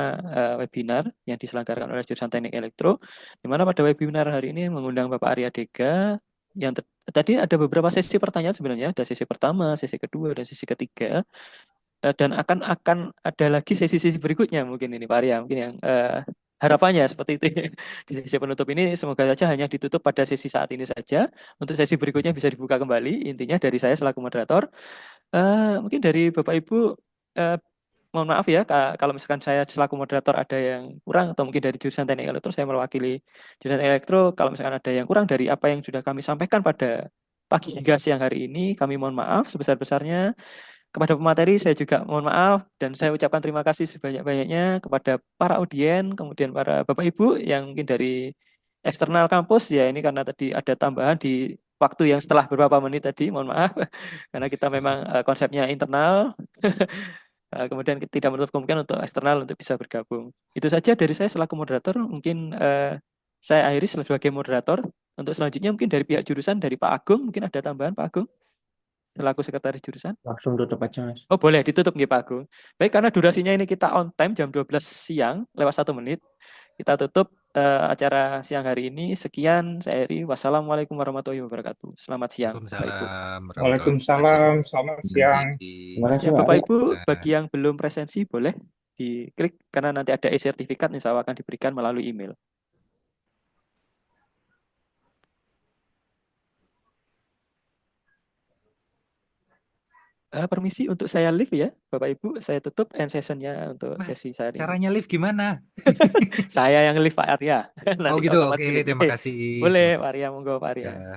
webinar yang diselenggarakan oleh jurusan Teknik Elektro, di mana pada webinar hari ini mengundang Bapak Arya Dega yang tadi ada beberapa sesi pertanyaan sebenarnya, ada sesi pertama, sesi kedua, dan sesi ketiga. Dan akan ada lagi sesi-sesi berikutnya mungkin ini Pak Arya, mungkin yang harapannya seperti itu. Di sesi penutup ini semoga saja hanya ditutup pada sesi saat ini saja. Untuk sesi berikutnya bisa dibuka kembali. Intinya dari saya selaku moderator, mungkin dari Bapak Ibu, mohon maaf ya kalau misalkan saya selaku moderator ada yang kurang, atau mungkin dari jurusan Teknik Elektro saya mewakili jurusan Elektro. Kalau misalkan ada yang kurang dari apa yang sudah kami sampaikan pada pagi hingga siang hari ini, kami mohon maaf sebesar-besarnya. Kepada pemateri saya juga mohon maaf dan saya ucapkan terima kasih sebanyak-banyaknya kepada para audien, kemudian para Bapak Ibu yang mungkin dari eksternal kampus ya, ini karena tadi ada tambahan di waktu yang setelah beberapa menit tadi, mohon maaf karena kita memang konsepnya internal. Kemudian tidak menutup kemungkinan untuk eksternal untuk bisa bergabung. Itu saja dari saya selaku moderator. Mungkin saya akhiri sebagai moderator. Untuk selanjutnya mungkin dari pihak jurusan, dari Pak Agung, mungkin ada tambahan Pak Agung selaku sekretaris jurusan. Langsung tutup aja, Mas. Oh boleh ditutup nggih Pak Agung. Baik, karena durasinya ini kita on time jam 12 siang lewat 1 menit. Kita tutup acara siang hari ini. Sekian, saya akhiri. Wassalamualaikum warahmatullahi wabarakatuh. Selamat siang Bapak Ibu. Waalaikumsalam, selamat siang. Terima kasih, Ya, Pak. Bapak Ibu, bagi yang belum presensi boleh diklik karena nanti ada e-sertifikat insya Allah akan diberikan melalui email. Permisi untuk saya live ya, Bapak Ibu. Saya tutup end session-nya untuk sesi saya ini. Caranya live gimana? Saya yang live Pak Arya. Oh gitu, oke. Terima kasih. Boleh Pak Arya, monggo Pak Arya. Ya.